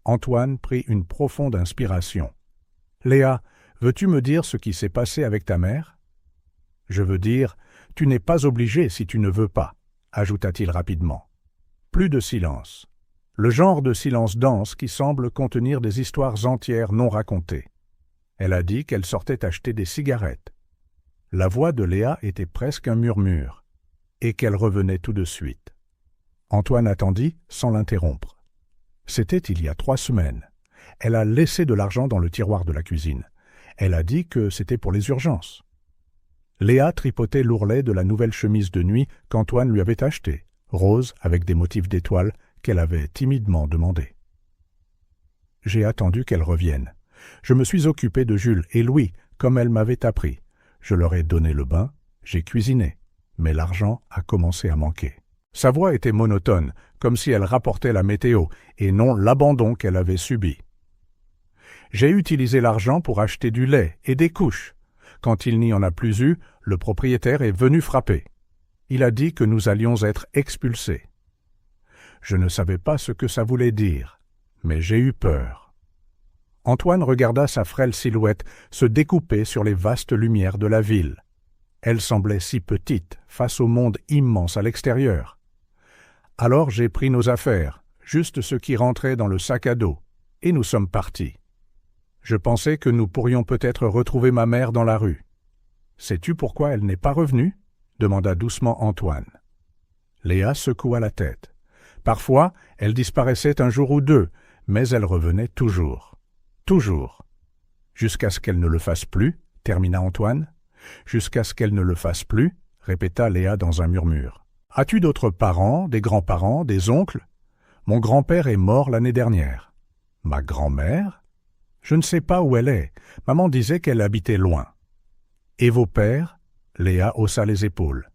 Antoine prit une profonde inspiration. « Léa, veux-tu me dire ce qui s'est passé avec ta mère ?»« Je veux dire, tu n'es pas obligée si tu ne veux pas, » ajouta-t-il rapidement. Plus de silence. Le genre de silence dense qui semble contenir des histoires entières non racontées. Elle a dit qu'elle sortait acheter des cigarettes. La voix de Léa était presque un murmure, et qu'elle revenait tout de suite. Antoine attendit sans l'interrompre. C'était il y a 3 semaines. Elle a laissé de l'argent dans le tiroir de la cuisine. Elle a dit que c'était pour les urgences. Léa tripotait l'ourlet de la nouvelle chemise de nuit qu'Antoine lui avait achetée, rose avec des motifs d'étoiles qu'elle avait timidement demandé. J'ai attendu qu'elle revienne. Je me suis occupé de Jules et Louis, comme elle m'avait appris. Je leur ai donné le bain, j'ai cuisiné, mais l'argent a commencé à manquer. Sa voix était monotone, comme si elle rapportait la météo, et non l'abandon qu'elle avait subi. J'ai utilisé l'argent pour acheter du lait et des couches. Quand il n'y en a plus eu, le propriétaire est venu frapper. Il a dit que nous allions être expulsés. Je ne savais pas ce que ça voulait dire, mais j'ai eu peur. Antoine regarda sa frêle silhouette se découper sur les vastes lumières de la ville. Elle semblait si petite face au monde immense à l'extérieur. Alors j'ai pris nos affaires, juste ce qui rentrait dans le sac à dos, et nous sommes partis. Je pensais que nous pourrions peut-être retrouver ma mère dans la rue. Sais-tu pourquoi elle n'est pas revenue ? Demanda doucement Antoine. Léa secoua la tête. Parfois, elle disparaissait un jour ou 2, mais elle revenait toujours. Toujours. Jusqu'à ce qu'elle ne le fasse plus, termina Antoine. Jusqu'à ce qu'elle ne le fasse plus, répéta Léa dans un murmure. As-tu d'autres parents, des grands-parents, des oncles ? Mon grand-père est mort l'année dernière. Ma grand-mère ? Je ne sais pas où elle est. Maman disait qu'elle habitait loin. Et vos pères ? Léa haussa les épaules.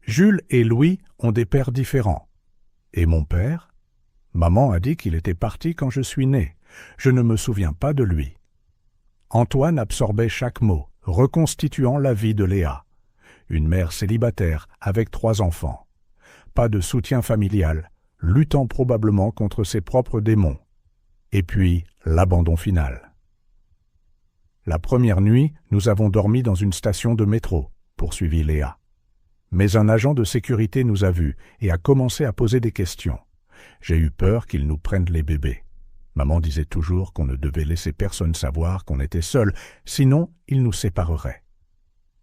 Jules et Louis ont des pères différents. Et mon père ? Maman a dit qu'il était parti quand je suis né. Je ne me souviens pas de lui. Antoine absorbait chaque mot, reconstituant la vie de Léa. Une mère célibataire avec 3 enfants. Pas de soutien familial, luttant probablement contre ses propres démons. Et puis, l'abandon final. La première nuit, nous avons dormi dans une station de métro, poursuivit Léa. Mais un agent de sécurité nous a vus et a commencé à poser des questions. J'ai eu peur qu'il nous prenne les bébés. Maman disait toujours qu'on ne devait laisser personne savoir qu'on était seuls, sinon il nous séparerait.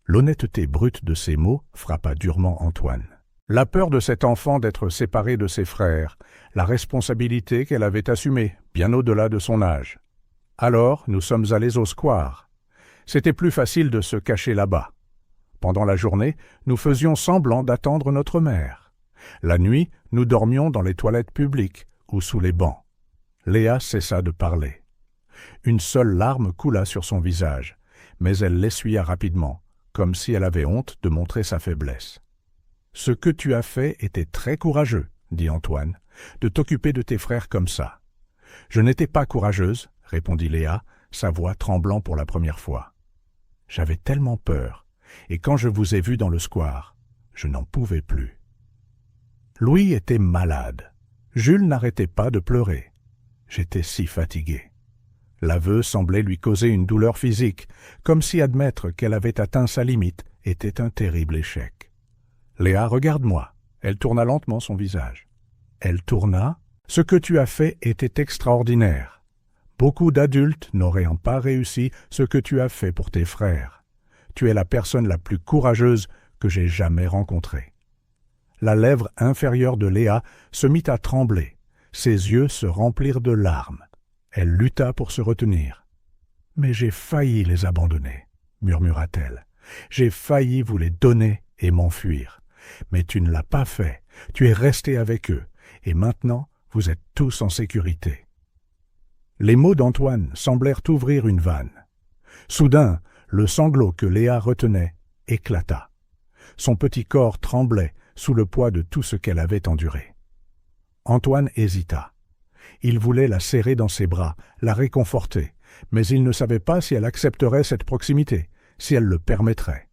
L'honnêteté brute de ces mots frappa durement Antoine. La peur de cet enfant d'être séparé de ses frères, la responsabilité qu'elle avait assumée, bien au-delà de son âge. Alors, nous sommes allés au square. C'était plus facile de se cacher là-bas. Pendant la journée, nous faisions semblant d'attendre notre mère. La nuit, nous dormions dans les toilettes publiques ou sous les bancs. Léa cessa de parler. Une seule larme coula sur son visage, mais elle l'essuya rapidement, comme si elle avait honte de montrer sa faiblesse. « Ce que tu as fait était très courageux, » dit Antoine, « de t'occuper de tes frères comme ça. »« Je n'étais pas courageuse, » répondit Léa, sa voix tremblant pour la première fois. « J'avais tellement peur, et quand je vous ai vu dans le square, je n'en pouvais plus. » Louis était malade. Jules n'arrêtait pas de pleurer. J'étais si fatigué. L'aveu semblait lui causer une douleur physique, comme si admettre qu'elle avait atteint sa limite était un terrible échec. « Léa, regarde-moi. » Elle tourna lentement son visage. Elle tourna. « Ce que tu as fait était extraordinaire. Beaucoup d'adultes n'auraient pas réussi ce que tu as fait pour tes frères. Tu es la personne la plus courageuse que j'ai jamais rencontrée. » La lèvre inférieure de Léa se mit à trembler. Ses yeux se remplirent de larmes. Elle lutta pour se retenir. « Mais j'ai failli les abandonner, » murmura-t-elle. « J'ai failli vous les donner et m'enfuir. Mais tu ne l'as pas fait. Tu es resté avec eux. Et maintenant, vous êtes tous en sécurité. » Les mots d'Antoine semblèrent ouvrir une vanne. Soudain, le sanglot que Léa retenait éclata. Son petit corps tremblait sous le poids de tout ce qu'elle avait enduré. Antoine hésita. Il voulait la serrer dans ses bras, la réconforter, mais il ne savait pas si elle accepterait cette proximité, si elle le permettrait.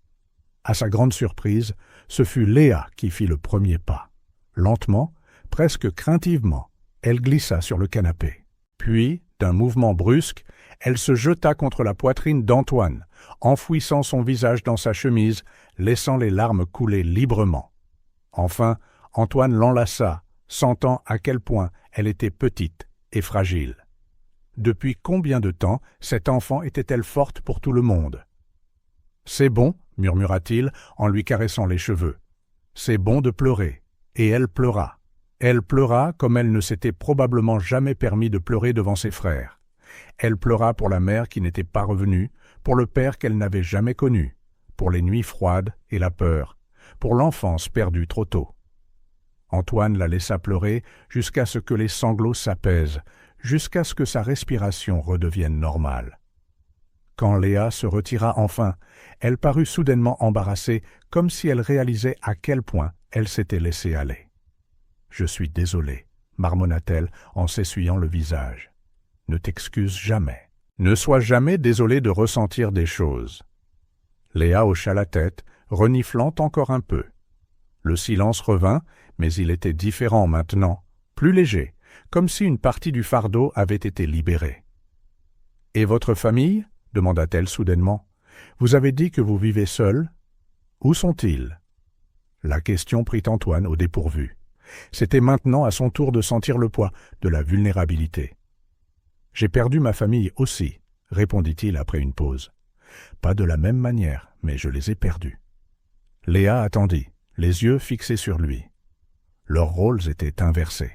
À sa grande surprise, ce fut Léa qui fit le premier pas. Lentement, presque craintivement, elle glissa sur le canapé. Puis, d'un mouvement brusque, elle se jeta contre la poitrine d'Antoine, enfouissant son visage dans sa chemise, laissant les larmes couler librement. Enfin, Antoine l'enlaça, sentant à quel point elle était petite et fragile. Depuis combien de temps cette enfant était-elle forte pour tout le monde? « C'est bon, » murmura-t-il en lui caressant les cheveux. « C'est bon de pleurer. » Et elle pleura. Elle pleura comme elle ne s'était probablement jamais permis de pleurer devant ses frères. Elle pleura pour la mère qui n'était pas revenue, pour le père qu'elle n'avait jamais connu, pour les nuits froides et la peur, pour l'enfance perdue trop tôt. Antoine la laissa pleurer jusqu'à ce que les sanglots s'apaisent, jusqu'à ce que sa respiration redevienne normale. Quand Léa se retira enfin, elle parut soudainement embarrassée, comme si elle réalisait à quel point elle s'était laissée aller. « Je suis désolée, » marmonna-t-elle en s'essuyant le visage. « Ne t'excuse jamais. Ne sois jamais désolée de ressentir des choses. » Léa hocha la tête, reniflant encore un peu. Le silence revint, mais il était différent maintenant, plus léger, comme si une partie du fardeau avait été libérée. « Et votre famille ?» demanda-t-elle soudainement. « Vous avez dit que vous vivez seul. Où sont-ils » La question prit Antoine au dépourvu. C'était maintenant à son tour de sentir le poids de la vulnérabilité. « J'ai perdu ma famille aussi, » répondit-il après une pause. « Pas de la même manière, mais je les ai perdus. » Léa attendit, les yeux fixés sur lui. Leurs rôles étaient inversés.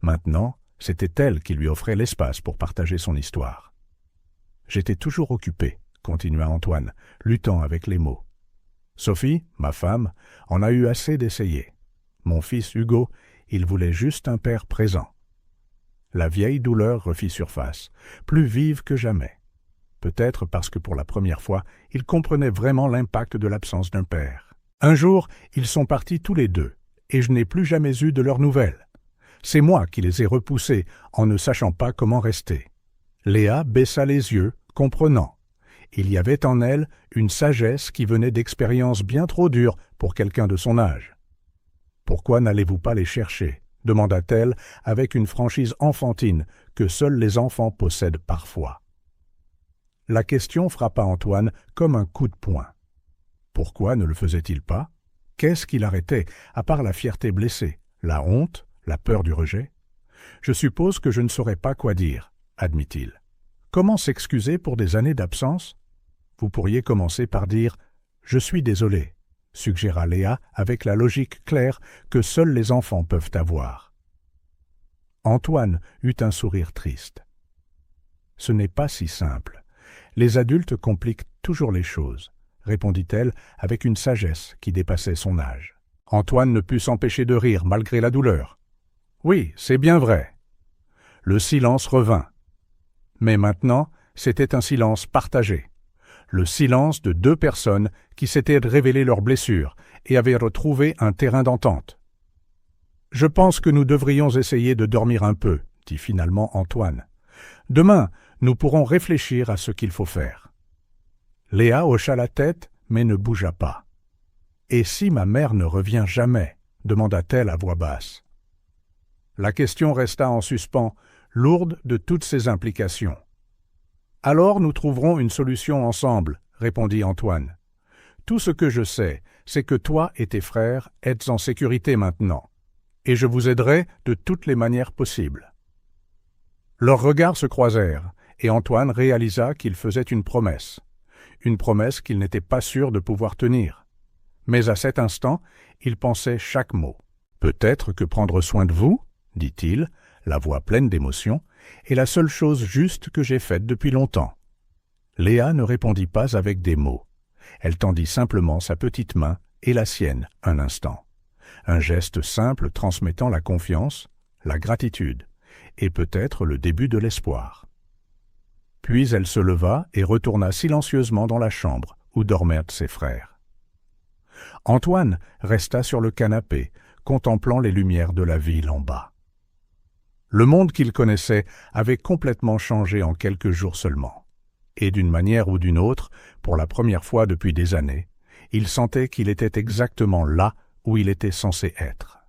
Maintenant, c'était elle qui lui offrait l'espace pour partager son histoire. « J'étais toujours occupé, » continua Antoine, luttant avec les mots. « Sophie, ma femme, en a eu assez d'essayer. Mon fils Hugo, il voulait juste un père présent. » La vieille douleur refit surface, plus vive que jamais. Peut-être parce que pour la première fois, il comprenait vraiment l'impact de l'absence d'un père. Un jour, ils sont partis tous les deux, et je n'ai plus jamais eu de leurs nouvelles. C'est moi qui les ai repoussés en ne sachant pas comment rester. Léa baissa les yeux, comprenant. Il y avait en elle une sagesse qui venait d'expériences bien trop dures pour quelqu'un de son âge. « Pourquoi n'allez-vous pas les chercher ?» demanda-t-elle avec une franchise enfantine que seuls les enfants possèdent parfois. La question frappa Antoine comme un coup de poing. Pourquoi ne le faisait-il pas? Qu'est-ce qui l'arrêtait, à part la fierté blessée, la honte, la peur du rejet? Je suppose que je ne saurais pas quoi dire, admit-il. Comment s'excuser pour des années d'absence? Vous pourriez commencer par dire « Je suis désolé », suggéra Léa avec la logique claire que seuls les enfants peuvent avoir. Antoine eut un sourire triste. Ce n'est pas si simple. Les adultes compliquent toujours les choses, répondit-elle avec une sagesse qui dépassait son âge. Antoine ne put s'empêcher de rire malgré la douleur. Oui, c'est bien vrai. Le silence revint. Mais maintenant, c'était un silence partagé. Le silence de deux personnes qui s'étaient révélé leurs blessures et avaient retrouvé un terrain d'entente. « Je pense que nous devrions essayer de dormir un peu, » dit finalement Antoine. « Demain, nous pourrons réfléchir à ce qu'il faut faire. » Léa hocha la tête, mais ne bougea pas. « Et si ma mère ne revient jamais » demanda-t-elle à voix basse. La question resta en suspens, lourde de toutes ses implications. « Alors nous trouverons une solution ensemble, » répondit Antoine. « Tout ce que je sais, c'est que toi et tes frères êtes en sécurité maintenant, et je vous aiderai de toutes les manières possibles. » Leurs regards se croisèrent, et Antoine réalisa qu'il faisait une promesse qu'il n'était pas sûr de pouvoir tenir. Mais à cet instant, il pensait chaque mot. « Peut-être que prendre soin de vous, dit-il, la voix pleine d'émotion, est la seule chose juste que j'ai faite depuis longtemps. » Léa ne répondit pas avec des mots. Elle tendit simplement sa petite main et la sienne un instant. Un geste simple transmettant la confiance, la gratitude, et peut-être le début de l'espoir. Puis elle se leva et retourna silencieusement dans la chambre où dormaient ses frères. Antoine resta sur le canapé, contemplant les lumières de la ville en bas. Le monde qu'il connaissait avait complètement changé en quelques jours seulement. Et d'une manière ou d'une autre, pour la première fois depuis des années, il sentait qu'il était exactement là où il était censé être.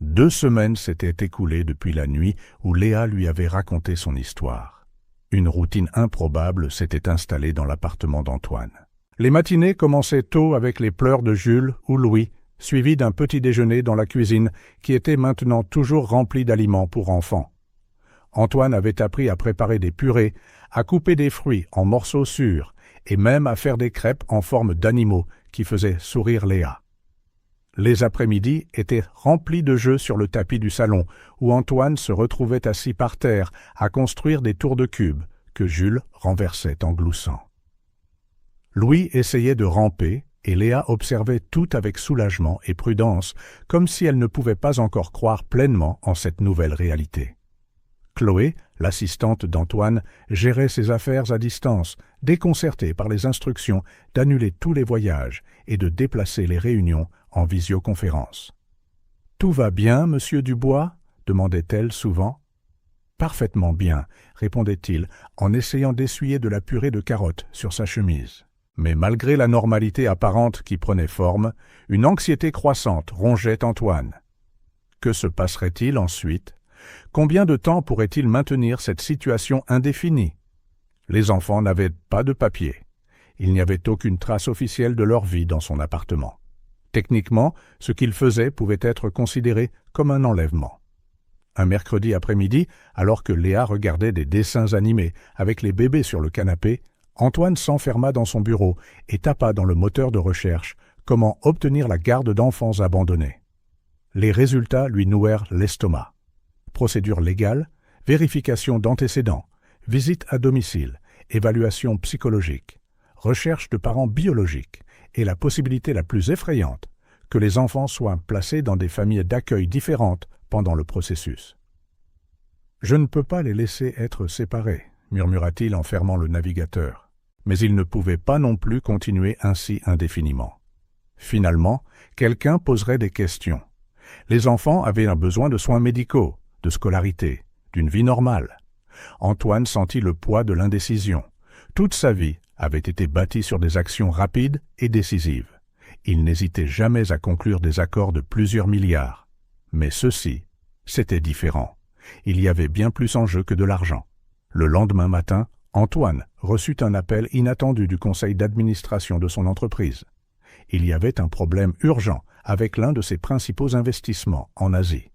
2 semaines s'étaient écoulées depuis la nuit où Léa lui avait raconté son histoire. Une routine improbable s'était installée dans l'appartement d'Antoine. Les matinées commençaient tôt avec les pleurs de Jules ou Louis, suivis d'un petit déjeuner dans la cuisine qui était maintenant toujours remplie d'aliments pour enfants. Antoine avait appris à préparer des purées, à couper des fruits en morceaux sûrs et même à faire des crêpes en forme d'animaux qui faisaient sourire Léa. Les après-midi étaient remplis de jeux sur le tapis du salon où Antoine se retrouvait assis par terre à construire des tours de cubes que Jules renversait en gloussant. Louis essayait de ramper et Léa observait tout avec soulagement et prudence, comme si elle ne pouvait pas encore croire pleinement en cette nouvelle réalité. Chloé, l'assistante d'Antoine, gérait ses affaires à distance, déconcertée par les instructions d'annuler tous les voyages et de déplacer les réunions en visioconférence. « Tout va bien, monsieur Dubois ?» demandait-elle souvent. « Parfaitement bien », répondait-il en essayant d'essuyer de la purée de carottes sur sa chemise. Mais malgré la normalité apparente qui prenait forme, une anxiété croissante rongeait Antoine. Que se passerait-il ensuite? Combien de temps pourrait-il maintenir cette situation indéfinie? Les enfants n'avaient pas de papier. Il n'y avait aucune trace officielle de leur vie dans son appartement. Techniquement, ce qu'il faisait pouvait être considéré comme un enlèvement. Un mercredi après-midi, alors que Léa regardait des dessins animés avec les bébés sur le canapé, Antoine s'enferma dans son bureau et tapa dans le moteur de recherche « Comment obtenir la garde d'enfants abandonnés ». Les résultats lui nouèrent l'estomac. Procédure légale, vérification d'antécédents, visite à domicile, évaluation psychologique, recherche de parents biologiques et la possibilité la plus effrayante que les enfants soient placés dans des familles d'accueil différentes pendant le processus. « Je ne peux pas les laisser être séparés », murmura-t-il en fermant le navigateur. Mais il ne pouvait pas non plus continuer ainsi indéfiniment. Finalement, quelqu'un poserait des questions. Les enfants avaient un besoin de soins médicaux, de scolarité, d'une vie normale. Antoine sentit le poids de l'indécision. Toute sa vie avait été bâtie sur des actions rapides et décisives. Il n'hésitait jamais à conclure des accords de plusieurs milliards. Mais ceci, c'était différent. Il y avait bien plus en jeu que de l'argent. Le lendemain matin, Antoine reçut un appel inattendu du conseil d'administration de son entreprise. Il y avait un problème urgent avec l'un de ses principaux investissements en Asie.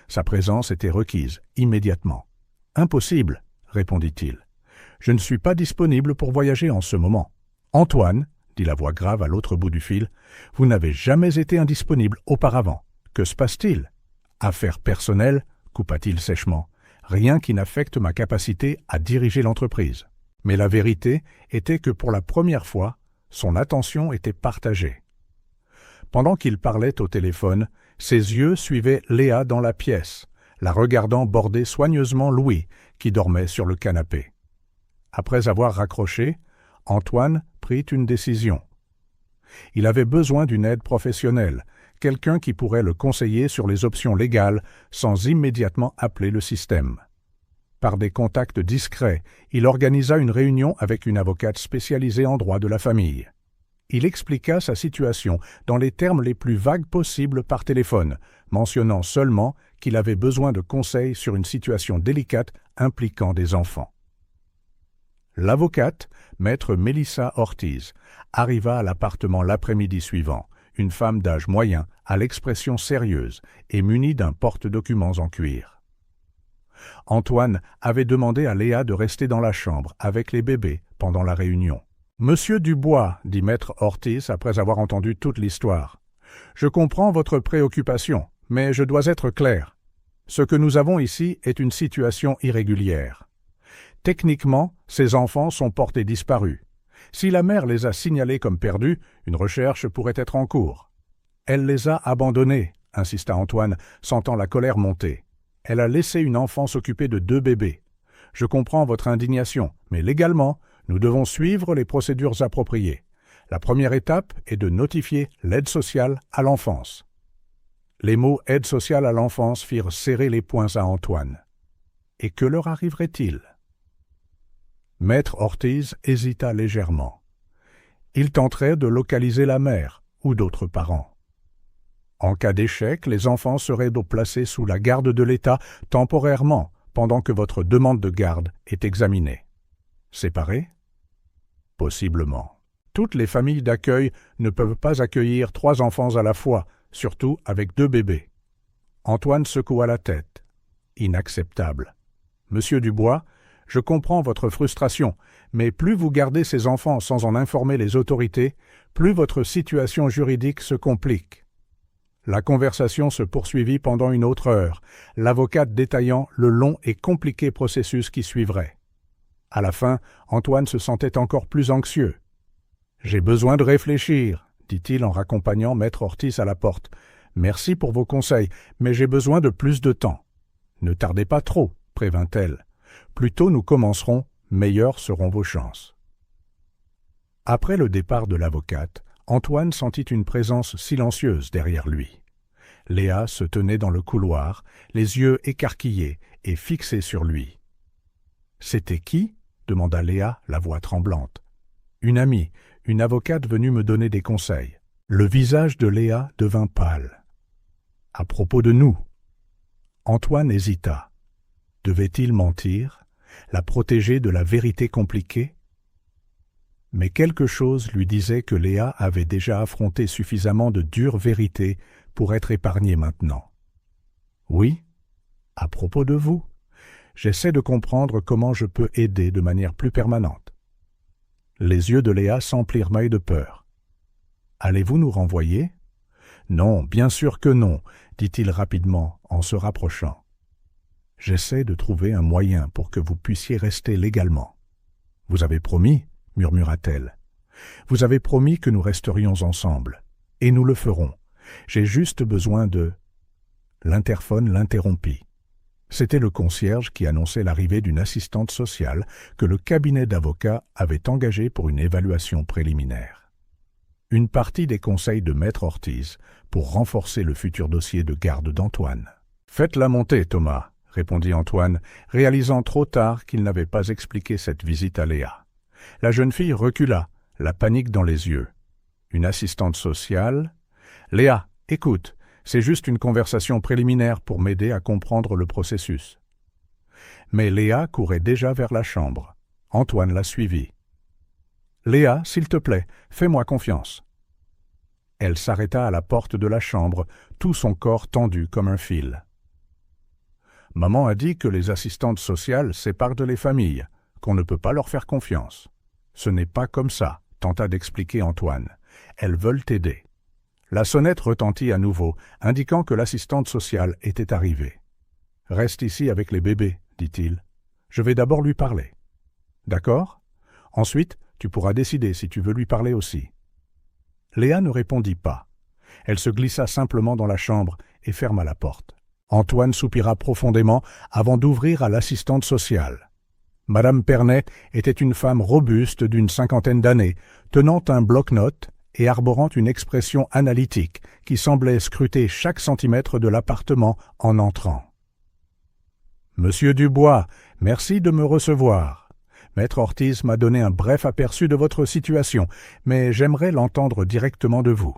Sa présence était requise immédiatement. « Impossible, » répondit-il. « Je ne suis pas disponible pour voyager en ce moment. »« Antoine, » dit la voix grave à l'autre bout du fil, « vous n'avez jamais été indisponible auparavant. Que se passe-t-il ?»« Affaires personnelles, » coupa-t-il sèchement. Rien qui n'affecte ma capacité à diriger l'entreprise. Mais la vérité était que pour la première fois, son attention était partagée. Pendant qu'il parlait au téléphone, ses yeux suivaient Léa dans la pièce, la regardant border soigneusement Louis, qui dormait sur le canapé. Après avoir raccroché, Antoine prit une décision. Il avait besoin d'une aide professionnelle, quelqu'un qui pourrait le conseiller sur les options légales sans immédiatement appeler le système. Par des contacts discrets, il organisa une réunion avec une avocate spécialisée en droit de la famille. Il expliqua sa situation dans les termes les plus vagues possibles par téléphone, mentionnant seulement qu'il avait besoin de conseils sur une situation délicate impliquant des enfants. L'avocate, maître Mélissa Ortiz, arriva à l'appartement l'après-midi suivant, une femme d'âge moyen, à l'expression sérieuse et munie d'un porte-documents en cuir. Antoine avait demandé à Léa de rester dans la chambre avec les bébés pendant la réunion. « Monsieur Dubois, dit maître Ortiz après avoir entendu toute l'histoire, je comprends votre préoccupation, mais je dois être clair. Ce que nous avons ici est une situation irrégulière. Techniquement, ces enfants sont portés disparus. Si la mère les a signalés comme perdus, une recherche pourrait être en cours. Elle les a abandonnés, insista Antoine, sentant la colère monter. Elle a laissé une enfant s'occuper de 2 bébés. Je comprends votre indignation, mais légalement, nous devons suivre les procédures appropriées. La première étape est de notifier l'aide sociale à l'enfance. Les mots « aide sociale à l'enfance » firent serrer les poings à Antoine. Et que leur arriverait-il? Maître Ortiz hésita légèrement. Il tenterait de localiser la mère ou d'autres parents. En cas d'échec, les enfants seraient donc placés sous la garde de l'État temporairement pendant que votre demande de garde est examinée. Séparés? Possiblement. Toutes les familles d'accueil ne peuvent pas accueillir 3 enfants à la fois, surtout avec 2 bébés. Antoine secoua la tête. Inacceptable. Monsieur Dubois, je comprends votre frustration, mais plus vous gardez ces enfants sans en informer les autorités, plus votre situation juridique se complique. La conversation se poursuivit pendant une autre heure, l'avocate détaillant le long et compliqué processus qui suivrait. À la fin, Antoine se sentait encore plus anxieux. « J'ai besoin de réfléchir, » dit-il en raccompagnant maître Ortiz à la porte. « Merci pour vos conseils, mais j'ai besoin de plus de temps. »« Ne tardez pas trop, » prévint-elle. « Plus tôt nous commencerons, meilleures seront vos chances. » Après le départ de l'avocate, Antoine sentit une présence silencieuse derrière lui. Léa se tenait dans le couloir, les yeux écarquillés et fixés sur lui. « C'était qui ?» demanda Léa, la voix tremblante. « Une amie, une avocate venue me donner des conseils. » Le visage de Léa devint pâle. « À propos de nous ?» Antoine hésita. Devait-il mentir, la protéger de la vérité compliquée? Mais quelque chose lui disait que Léa avait déjà affronté suffisamment de dures vérités pour être épargnée maintenant. « Oui, à propos de vous, j'essaie de comprendre comment je peux aider de manière plus permanente. » Les yeux de Léa s'emplirent de peur. « Allez-vous nous renvoyer ?»« Non, bien sûr que non, » dit-il rapidement en se rapprochant. « J'essaie de trouver un moyen pour que vous puissiez rester légalement. »« Vous avez promis ?» murmura-t-elle. « Vous avez promis que nous resterions ensemble, et nous le ferons. J'ai juste besoin de... » L'interphone l'interrompit. C'était le concierge qui annonçait l'arrivée d'une assistante sociale que le cabinet d'avocats avait engagée pour une évaluation préliminaire. Une partie des conseils de maître Ortiz pour renforcer le futur dossier de garde d'Antoine. « Faites-la monter, Thomas, » répondit Antoine, réalisant trop tard qu'il n'avait pas expliqué cette visite à Léa. La jeune fille recula, la panique dans les yeux. Une assistante sociale. « Léa, écoute, c'est juste une conversation préliminaire pour m'aider à comprendre le processus. » Mais Léa courait déjà vers la chambre. Antoine la suivit. « Léa, s'il te plaît, fais-moi confiance. » Elle s'arrêta à la porte de la chambre, tout son corps tendu comme un fil. « Maman a dit que les assistantes sociales séparent de les familles, qu'on ne peut pas leur faire confiance. Ce n'est pas comme ça, tenta d'expliquer Antoine. Elles veulent t'aider. » La sonnette retentit à nouveau, indiquant que l'assistante sociale était arrivée. « Reste ici avec les bébés, » dit-il. « Je vais d'abord lui parler. »« D'accord ? Ensuite, tu pourras décider si tu veux lui parler aussi. » Léa ne répondit pas. Elle se glissa simplement dans la chambre et ferma la porte. Antoine soupira profondément avant d'ouvrir à l'assistante sociale. Madame Pernet était une femme robuste d'une 50aine d'années, tenant un bloc-notes et arborant une expression analytique qui semblait scruter chaque centimètre de l'appartement en entrant. « Monsieur Dubois, merci de me recevoir. Maître Ortiz m'a donné un bref aperçu de votre situation, mais j'aimerais l'entendre directement de vous. »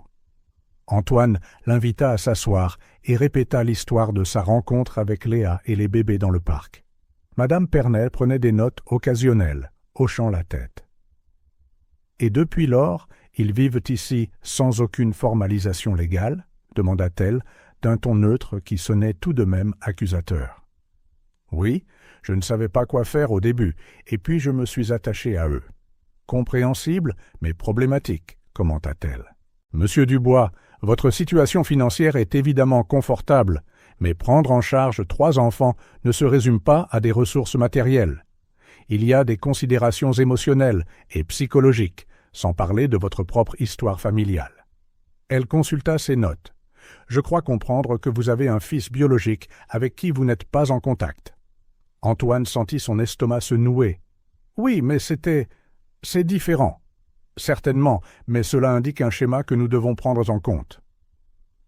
Antoine l'invita à s'asseoir et répéta l'histoire de sa rencontre avec Léa et les bébés dans le parc. Madame Pernay prenait des notes occasionnelles, hochant la tête. « Et depuis lors, ils vivent ici sans aucune formalisation légale ?» demanda-t-elle, d'un ton neutre qui sonnait tout de même accusateur. « Oui, je ne savais pas quoi faire au début, et puis je me suis attaché à eux. Compréhensible, mais problématique, commenta-t-elle. Monsieur Dubois, votre situation financière est évidemment confortable, mais prendre en charge 3 enfants ne se résume pas à des ressources matérielles. Il y a des considérations émotionnelles et psychologiques, sans parler de votre propre histoire familiale. » Elle consulta ses notes. « Je crois comprendre que vous avez un fils biologique avec qui vous n'êtes pas en contact. » Antoine sentit son estomac se nouer. « Oui, mais c'est différent. » « Certainement, mais cela indique un schéma que nous devons prendre en compte. »«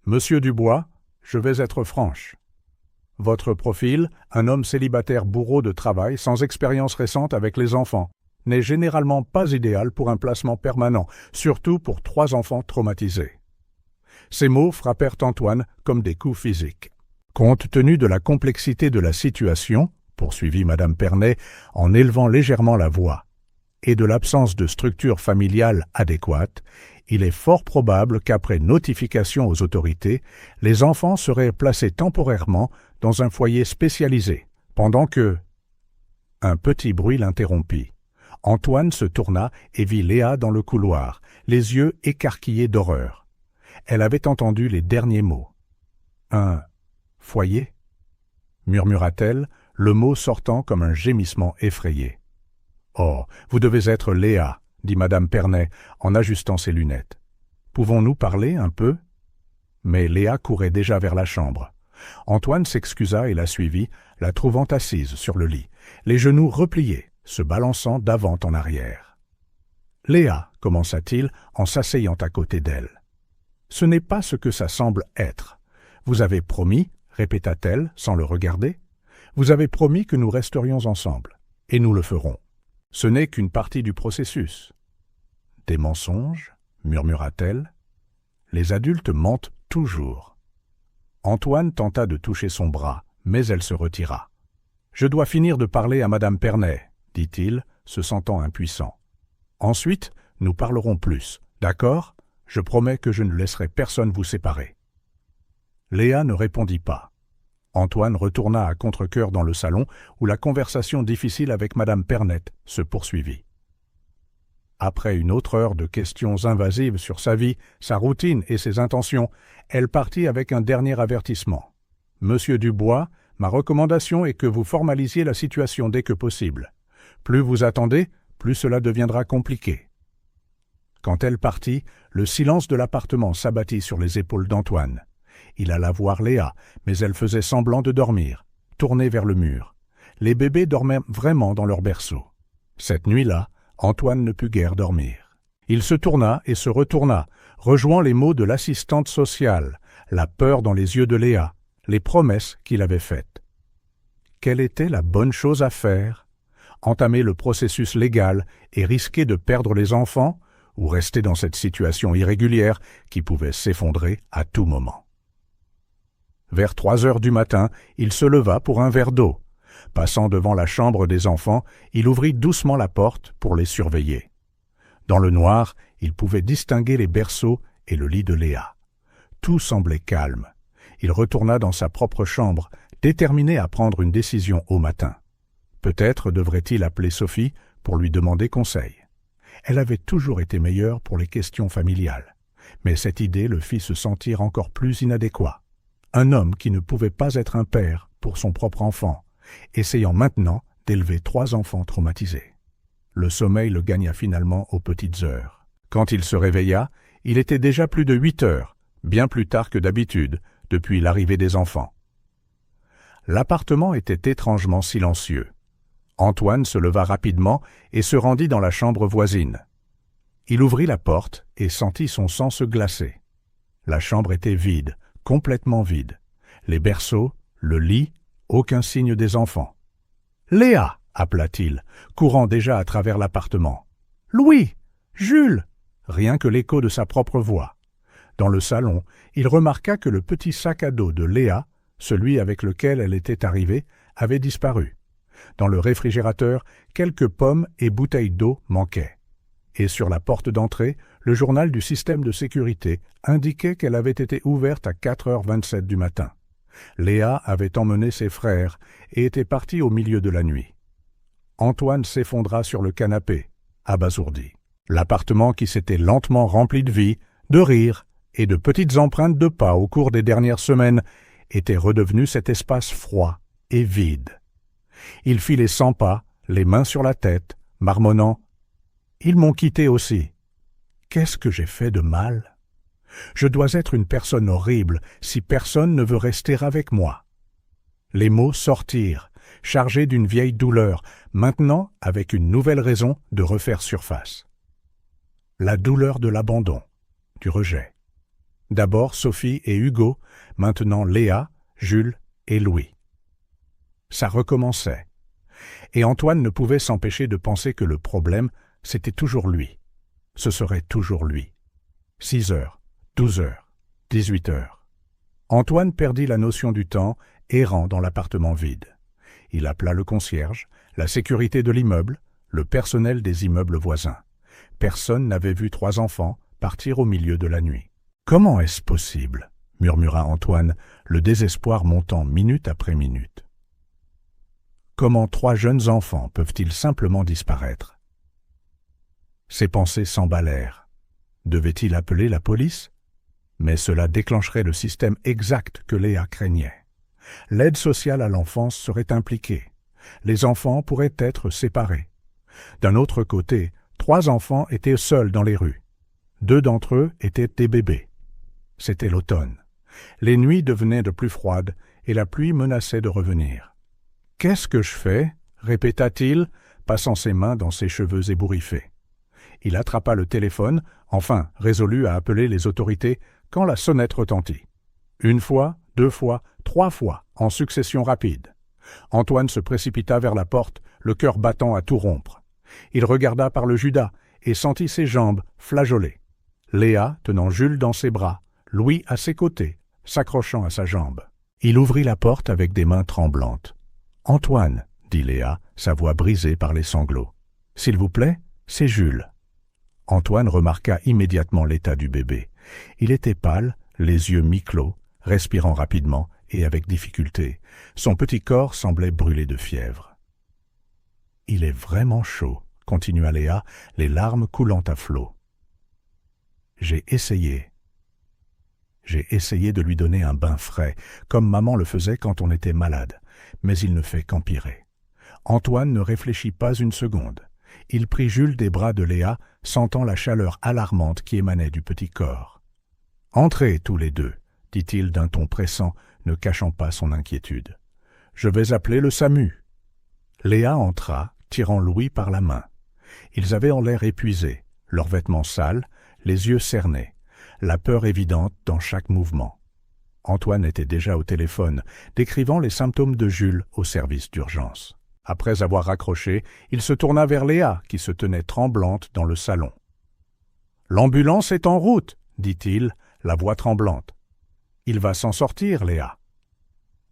Monsieur Dubois, je vais être franche. Votre profil, un homme célibataire bourreau de travail sans expérience récente avec les enfants, n'est généralement pas idéal pour un placement permanent, surtout pour 3 enfants traumatisés. » Ces mots frappèrent Antoine comme des coups physiques. « Compte tenu de la complexité de la situation, poursuivit Madame Pernay en élevant légèrement la voix, et de l'absence de structure familiale adéquate, il est fort probable qu'après notification aux autorités, les enfants seraient placés temporairement dans un foyer spécialisé, pendant que... » Un petit bruit l'interrompit. Antoine se tourna et vit Léa dans le couloir, les yeux écarquillés d'horreur. Elle avait entendu les derniers mots. « Un foyer ?» murmura-t-elle, le mot sortant comme un gémissement effrayé. « Oh, vous devez être Léa, » dit Madame Pernay en ajustant ses lunettes. « Pouvons-nous parler un peu ?» Mais Léa courait déjà vers la chambre. Antoine s'excusa et la suivit, la trouvant assise sur le lit, les genoux repliés, se balançant d'avant en arrière. « Léa, » commença-t-il en s'asseyant à côté d'elle. « Ce n'est pas ce que ça semble être. Vous avez promis, » répéta-t-elle sans le regarder, « vous avez promis que nous resterions ensemble, et nous le ferons. Ce n'est qu'une partie du processus. »« Des mensonges » murmura-t-elle. « Les adultes mentent toujours. » Antoine tenta de toucher son bras, mais elle se retira. « Je dois finir de parler à Madame Pernay, » dit-il, se sentant impuissant. « Ensuite, nous parlerons plus, d'accord ? Je promets que je ne laisserai personne vous séparer. » Léa ne répondit pas. Antoine retourna à contre-cœur dans le salon où la conversation difficile avec Madame Pernay se poursuivit. Après une autre heure de questions invasives sur sa vie, sa routine et ses intentions, elle partit avec un dernier avertissement. « Monsieur Dubois, ma recommandation est que vous formalisiez la situation dès que possible. Plus vous attendez, plus cela deviendra compliqué. » Quand elle partit, le silence de l'appartement s'abattit sur les épaules d'Antoine. Il alla voir Léa, mais elle faisait semblant de dormir, tournée vers le mur. Les bébés dormaient vraiment dans leur berceau. Cette nuit-là, Antoine ne put guère dormir. Il se tourna et se retourna, rejoignant les mots de l'assistante sociale, la peur dans les yeux de Léa, les promesses qu'il avait faites. Quelle était la bonne chose à faire? Entamer le processus légal et risquer de perdre les enfants, ou rester dans cette situation irrégulière qui pouvait s'effondrer à tout moment? Vers 3 heures du matin, il se leva pour un verre d'eau. Passant devant la chambre des enfants, il ouvrit doucement la porte pour les surveiller. Dans le noir, il pouvait distinguer les berceaux et le lit de Léa. Tout semblait calme. Il retourna dans sa propre chambre, déterminé à prendre une décision au matin. Peut-être devrait-il appeler Sophie pour lui demander conseil. Elle avait toujours été meilleure pour les questions familiales, mais cette idée le fit se sentir encore plus inadéquat. Un homme qui ne pouvait pas être un père pour son propre enfant, essayant maintenant d'élever 3 enfants traumatisés. Le sommeil le gagna finalement aux petites heures. Quand il se réveilla, il était déjà plus de 8 heures, bien plus tard que d'habitude, depuis l'arrivée des enfants. L'appartement était étrangement silencieux. Antoine se leva rapidement et se rendit dans la chambre voisine. Il ouvrit la porte et sentit son sang se glacer. La chambre était vide, complètement vide. Les berceaux, le lit, aucun signe des enfants. « Léa !» appela-t-il, courant déjà à travers l'appartement. « Louis! Jules !» Rien que l'écho de sa propre voix. Dans le salon, il remarqua que le petit sac à dos de Léa, celui avec lequel elle était arrivée, avait disparu. Dans le réfrigérateur, quelques pommes et bouteilles d'eau manquaient. Et sur la porte d'entrée, le journal du système de sécurité indiquait qu'elle avait été ouverte à 4h27 du matin. Léa avait emmené ses frères et était partie au milieu de la nuit. Antoine s'effondra sur le canapé, abasourdi. L'appartement qui s'était lentement rempli de vie, de rires et de petites empreintes de pas au cours des dernières semaines était redevenu cet espace froid et vide. Il fit les 100 pas, les mains sur la tête, marmonnant « Ils m'ont quitté aussi. Qu'est-ce que j'ai fait de mal? Je dois être une personne horrible si personne ne veut rester avec moi. » Les mots sortirent, chargés d'une vieille douleur, maintenant avec une nouvelle raison de refaire surface. La douleur de l'abandon, du rejet. D'abord Sophie et Hugo, maintenant Léa, Jules et Louis. Ça recommençait. Et Antoine ne pouvait s'empêcher de penser que le problème, c'était toujours lui. Ce serait toujours lui. 6 heures, 12 heures, 18 heures. Antoine perdit la notion du temps, errant dans l'appartement vide. Il appela le concierge, la sécurité de l'immeuble, le personnel des immeubles voisins. Personne n'avait vu 3 enfants partir au milieu de la nuit. « Comment est-ce possible ?» murmura Antoine, le désespoir montant minute après minute. Comment 3 jeunes enfants peuvent-ils simplement disparaître? Ses pensées s'emballèrent. Devait-il appeler la police? Mais cela déclencherait le système exact que Léa craignait. L'aide sociale à l'enfance serait impliquée. Les enfants pourraient être séparés. D'un autre côté, 3 enfants étaient seuls dans les rues. 2 d'entre eux étaient des bébés. C'était l'automne. Les nuits devenaient de plus froides et la pluie menaçait de revenir. « Qu'est-ce que je fais ?» répéta-t-il, passant ses mains dans ses cheveux ébouriffés. Il attrapa le téléphone, enfin résolu à appeler les autorités, quand la sonnette retentit. 1 fois, 2 fois, 3 fois, en succession rapide. Antoine se précipita vers la porte, le cœur battant à tout rompre. Il regarda par le judas et sentit ses jambes flageoler. Léa, tenant Jules dans ses bras, Louis à ses côtés, s'accrochant à sa jambe. Il ouvrit la porte avec des mains tremblantes. « Antoine, » dit Léa, sa voix brisée par les sanglots. « S'il vous plaît, c'est Jules. » Antoine remarqua immédiatement l'état du bébé. Il était pâle, les yeux mi-clos, respirant rapidement et avec difficulté. Son petit corps semblait brûler de fièvre. « Il est vraiment chaud, » continua Léa, les larmes coulant à flots. J'ai essayé de lui donner un bain frais, comme maman le faisait quand on était malade, mais il ne fait qu'empirer. Antoine ne réfléchit pas une seconde. Il prit Jules des bras de Léa, sentant la chaleur alarmante qui émanait du petit corps. « Entrez tous les deux, » dit-il d'un ton pressant, ne cachant pas son inquiétude. « Je vais appeler le SAMU. » Léa entra, tirant Louis par la main. Ils avaient en l'air épuisés, leurs vêtements sales, les yeux cernés, la peur évidente dans chaque mouvement. Antoine était déjà au téléphone, décrivant les symptômes de Jules au service d'urgence. Après avoir raccroché, il se tourna vers Léa, qui se tenait tremblante dans le salon. « L'ambulance est en route, » dit-il, la voix tremblante. « Il va s'en sortir, Léa. »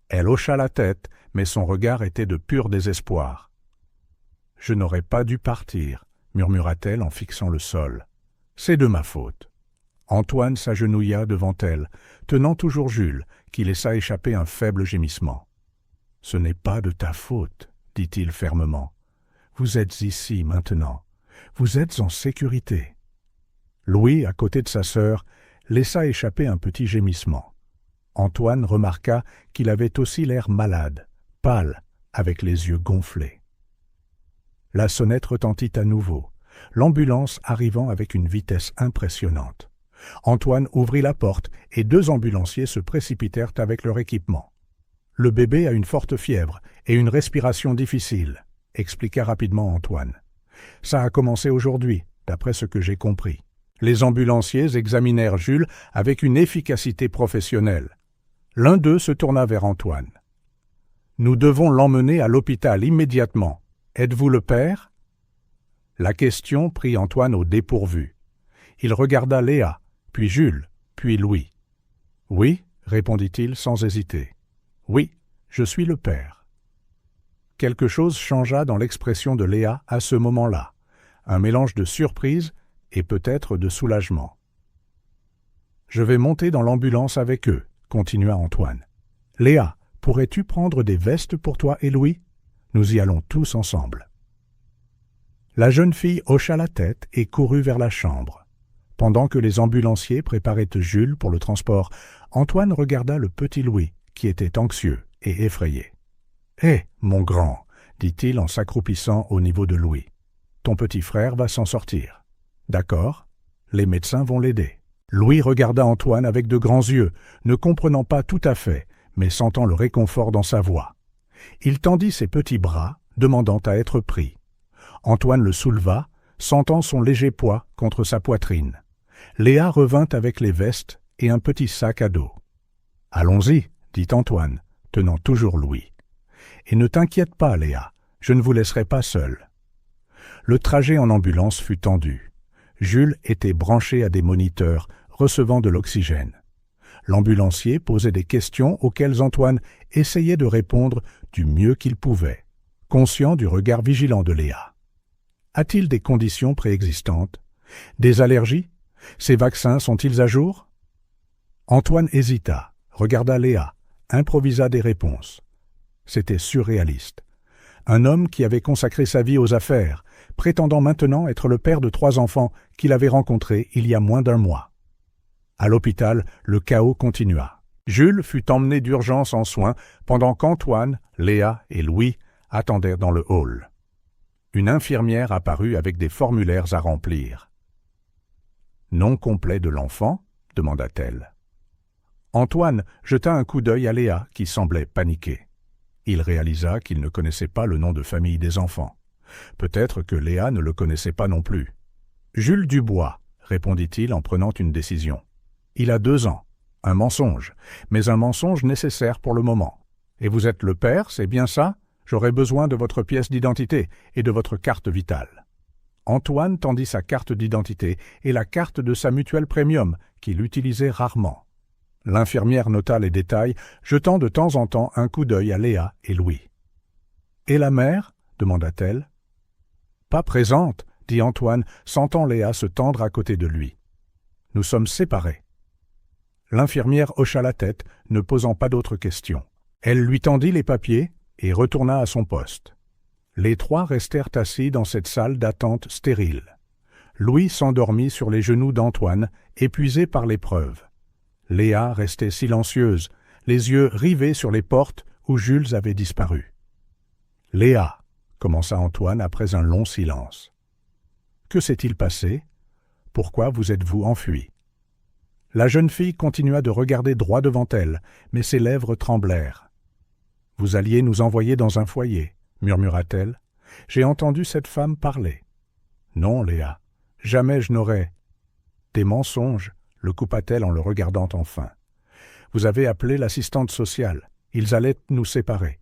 Elle hocha la tête, mais son regard était de pur désespoir. « Je n'aurais pas dû partir, » murmura-t-elle en fixant le sol. « C'est de ma faute. » Antoine s'agenouilla devant elle, tenant toujours Jules, qui laissa échapper un faible gémissement. « Ce n'est pas de ta faute, » dit-il fermement. « Vous êtes ici maintenant. Vous êtes en sécurité. » Louis, à côté de sa sœur, laissa échapper un petit gémissement. Antoine remarqua qu'il avait aussi l'air malade, pâle, avec les yeux gonflés. La sonnette retentit à nouveau, l'ambulance arrivant avec une vitesse impressionnante. Antoine ouvrit la porte et 2 ambulanciers se précipitèrent avec leur équipement. « Le bébé a une forte fièvre et une respiration difficile », expliqua rapidement Antoine. « Ça a commencé aujourd'hui, d'après ce que j'ai compris. » Les ambulanciers examinèrent Jules avec une efficacité professionnelle. L'un d'eux se tourna vers Antoine. « Nous devons l'emmener à l'hôpital immédiatement. Êtes-vous le père » La question prit Antoine au dépourvu. Il regarda Léa, puis Jules, puis Louis. « Oui, » répondit-il sans hésiter. « Oui, je suis le père. » Quelque chose changea dans l'expression de Léa à ce moment-là, un mélange de surprise et peut-être de soulagement. « Je vais monter dans l'ambulance avec eux, » continua Antoine. « Léa, pourrais-tu prendre des vestes pour toi et Louis ? Nous y allons tous ensemble. » La jeune fille hocha la tête et courut vers la chambre. Pendant que les ambulanciers préparaient Jules pour le transport, Antoine regarda le petit Louis, qui était anxieux et effrayé. « Hé, mon grand !» dit-il en s'accroupissant au niveau de Louis. « Ton petit frère va s'en sortir. D'accord ? Les médecins vont l'aider. » Louis regarda Antoine avec de grands yeux, ne comprenant pas tout à fait, mais sentant le réconfort dans sa voix. Il tendit ses petits bras, demandant à être pris. Antoine le souleva, sentant son léger poids contre sa poitrine. Léa revint avec les vestes et un petit sac à dos. « Allons-y, » dit Antoine, tenant toujours Louis. « Et ne t'inquiète pas, Léa, je ne vous laisserai pas seul. » Le trajet en ambulance fut tendu. Jules était branché à des moniteurs, recevant de l'oxygène. L'ambulancier posait des questions auxquelles Antoine essayait de répondre du mieux qu'il pouvait, conscient du regard vigilant de Léa. A-t-il des conditions préexistantes? Des allergies? Ses vaccins sont-ils à jour? Antoine hésita, regarda Léa, improvisa des réponses. C'était surréaliste. Un homme qui avait consacré sa vie aux affaires, prétendant maintenant être le père de 3 enfants qu'il avait rencontrés il y a moins d'1 mois. À l'hôpital, le chaos continua. Jules fut emmené d'urgence en soins pendant qu'Antoine, Léa et Louis attendaient dans le hall. Une infirmière apparut avec des formulaires à remplir. « Nom complet de l'enfant » demanda-t-elle. Antoine jeta un coup d'œil à Léa qui semblait paniquée. Il réalisa qu'il ne connaissait pas le nom de famille des enfants. Peut-être que Léa ne le connaissait pas non plus. « Jules Dubois » répondit-il en prenant une décision. « Il a 2 ans. Un mensonge, mais un mensonge nécessaire pour le moment. Et vous êtes le père, c'est bien ça ? J'aurai besoin de votre pièce d'identité et de votre carte vitale. » Antoine tendit sa carte d'identité et la carte de sa mutuelle premium, qu'il utilisait rarement. L'infirmière nota les détails, jetant de temps en temps un coup d'œil à Léa et Louis. « Et la mère » demanda-t-elle. « Pas présente, » dit Antoine, sentant Léa se tendre à côté de lui. « Nous sommes séparés. » L'infirmière hocha la tête, ne posant pas d'autres questions. Elle lui tendit les papiers et retourna à son poste. Les 3 restèrent assis dans cette salle d'attente stérile. Louis s'endormit sur les genoux d'Antoine, épuisé par l'épreuve. Léa restait silencieuse, les yeux rivés sur les portes où Jules avait disparu. « Léa » commença Antoine après un long silence. « Que s'est-il passé? Pourquoi vous êtes-vous enfui » La jeune fille continua de regarder droit devant elle, mais ses lèvres tremblèrent. « Vous alliez nous envoyer dans un foyer » murmura-t-elle. « J'ai entendu cette femme parler. »« Non, Léa, jamais je n'aurais... »« Des mensonges » le coupa-t-elle en le regardant enfin. « Vous avez appelé l'assistante sociale. Ils allaient nous séparer. »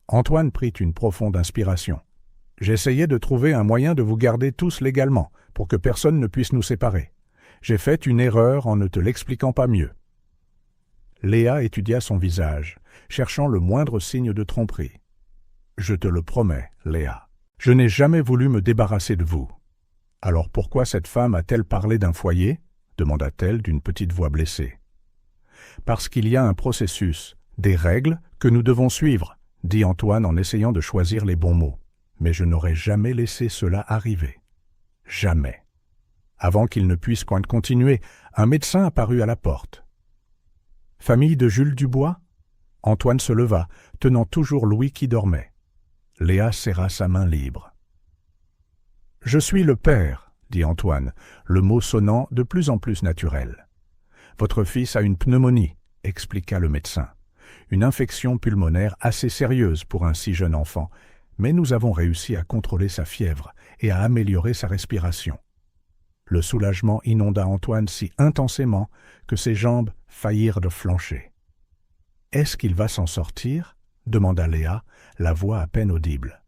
Antoine prit une profonde inspiration. « J'essayais de trouver un moyen de vous garder tous légalement, pour que personne ne puisse nous séparer. J'ai fait une erreur en ne te l'expliquant pas mieux. » Léa étudia son visage, cherchant le moindre signe de tromperie. « Je te le promets, Léa, je n'ai jamais voulu me débarrasser de vous. »« Alors pourquoi cette femme a-t-elle parlé d'un foyer ?» demanda-t-elle d'une petite voix blessée. « Parce qu'il y a un processus, des règles que nous devons suivre, » dit Antoine en essayant de choisir les bons mots. « Mais je n'aurais jamais laissé cela arriver. Jamais. » Avant qu'il ne puisse continuer, un médecin apparut à la porte. « Famille de Jules Dubois ?» Antoine se leva, tenant toujours Louis qui dormait. Léa serra sa main libre. « Je suis le père, » dit Antoine, le mot sonnant de plus en plus naturel. « Votre fils a une pneumonie, » expliqua le médecin. « Une infection pulmonaire assez sérieuse pour un si jeune enfant, mais nous avons réussi à contrôler sa fièvre et à améliorer sa respiration. » Le soulagement inonda Antoine si intensément que ses jambes faillirent de flancher. « Est-ce qu'il va s'en sortir ?» demanda Léa, la voix à peine audible.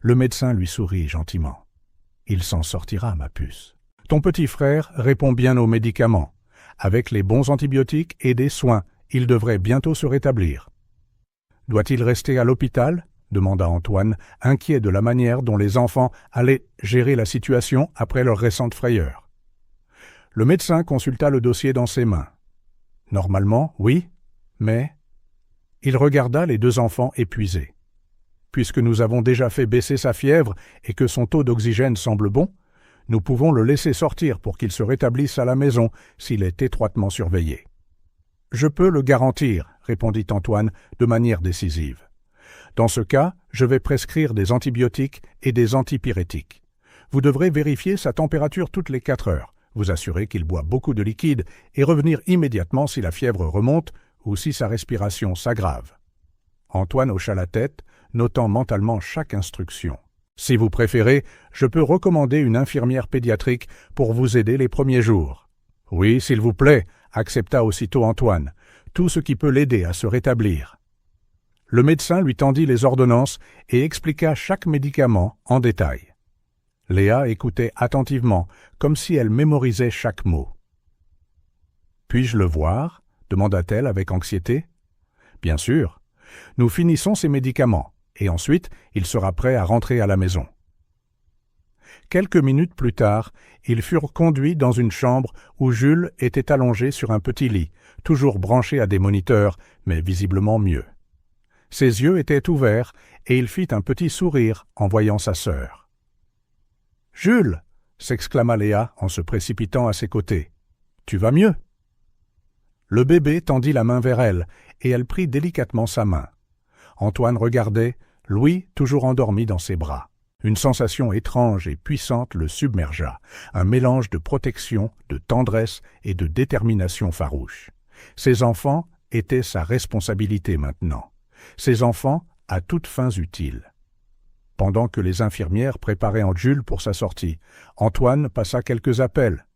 Le médecin lui sourit gentiment. « Il s'en sortira, ma puce. Ton petit frère répond bien aux médicaments. Avec les bons antibiotiques et des soins, il devrait bientôt se rétablir. »« Doit-il rester à l'hôpital ?» demanda Antoine, inquiet de la manière dont les enfants allaient gérer la situation après leur récente frayeur. Le médecin consulta le dossier dans ses mains. « Normalement, oui, mais... » Il regarda les deux enfants épuisés. « Puisque nous avons déjà fait baisser sa fièvre et que son taux d'oxygène semble bon, nous pouvons le laisser sortir pour qu'il se rétablisse à la maison s'il est étroitement surveillé. »« Je peux le garantir, » répondit Antoine de manière décisive. « Dans ce cas, je vais prescrire des antibiotiques et des antipyrétiques. Vous devrez vérifier sa température toutes les 4 heures, vous assurer qu'il boit beaucoup de liquide et revenir immédiatement si la fièvre remonte ou si sa respiration s'aggrave. » Antoine hocha la tête, notant mentalement chaque instruction. « Si vous préférez, je peux recommander une infirmière pédiatrique pour vous aider les premiers jours. »« Oui, s'il vous plaît, » accepta aussitôt Antoine, « tout ce qui peut l'aider à se rétablir. » Le médecin lui tendit les ordonnances et expliqua chaque médicament en détail. Léa écoutait attentivement, comme si elle mémorisait chaque mot. « Puis-je le voir ?» demanda-t-elle avec anxiété. « Bien sûr. Nous finissons ces médicaments, et ensuite il sera prêt à rentrer à la maison. » Quelques minutes plus tard, ils furent conduits dans une chambre où Jules était allongé sur un petit lit, toujours branché à des moniteurs, mais visiblement mieux. Ses yeux étaient ouverts et il fit un petit sourire en voyant sa sœur. « Jules !» s'exclama Léa en se précipitant à ses côtés. « Tu vas mieux ?» Le bébé tendit la main vers elle et elle prit délicatement sa main. Antoine regardait, Louis toujours endormi dans ses bras. Une sensation étrange et puissante le submergea, un mélange de protection, de tendresse et de détermination farouche. Ses enfants étaient sa responsabilité maintenant. Ses enfants à toutes fins utiles. Pendant que les infirmières préparaient Jules pour sa sortie, Antoine passa quelques appels.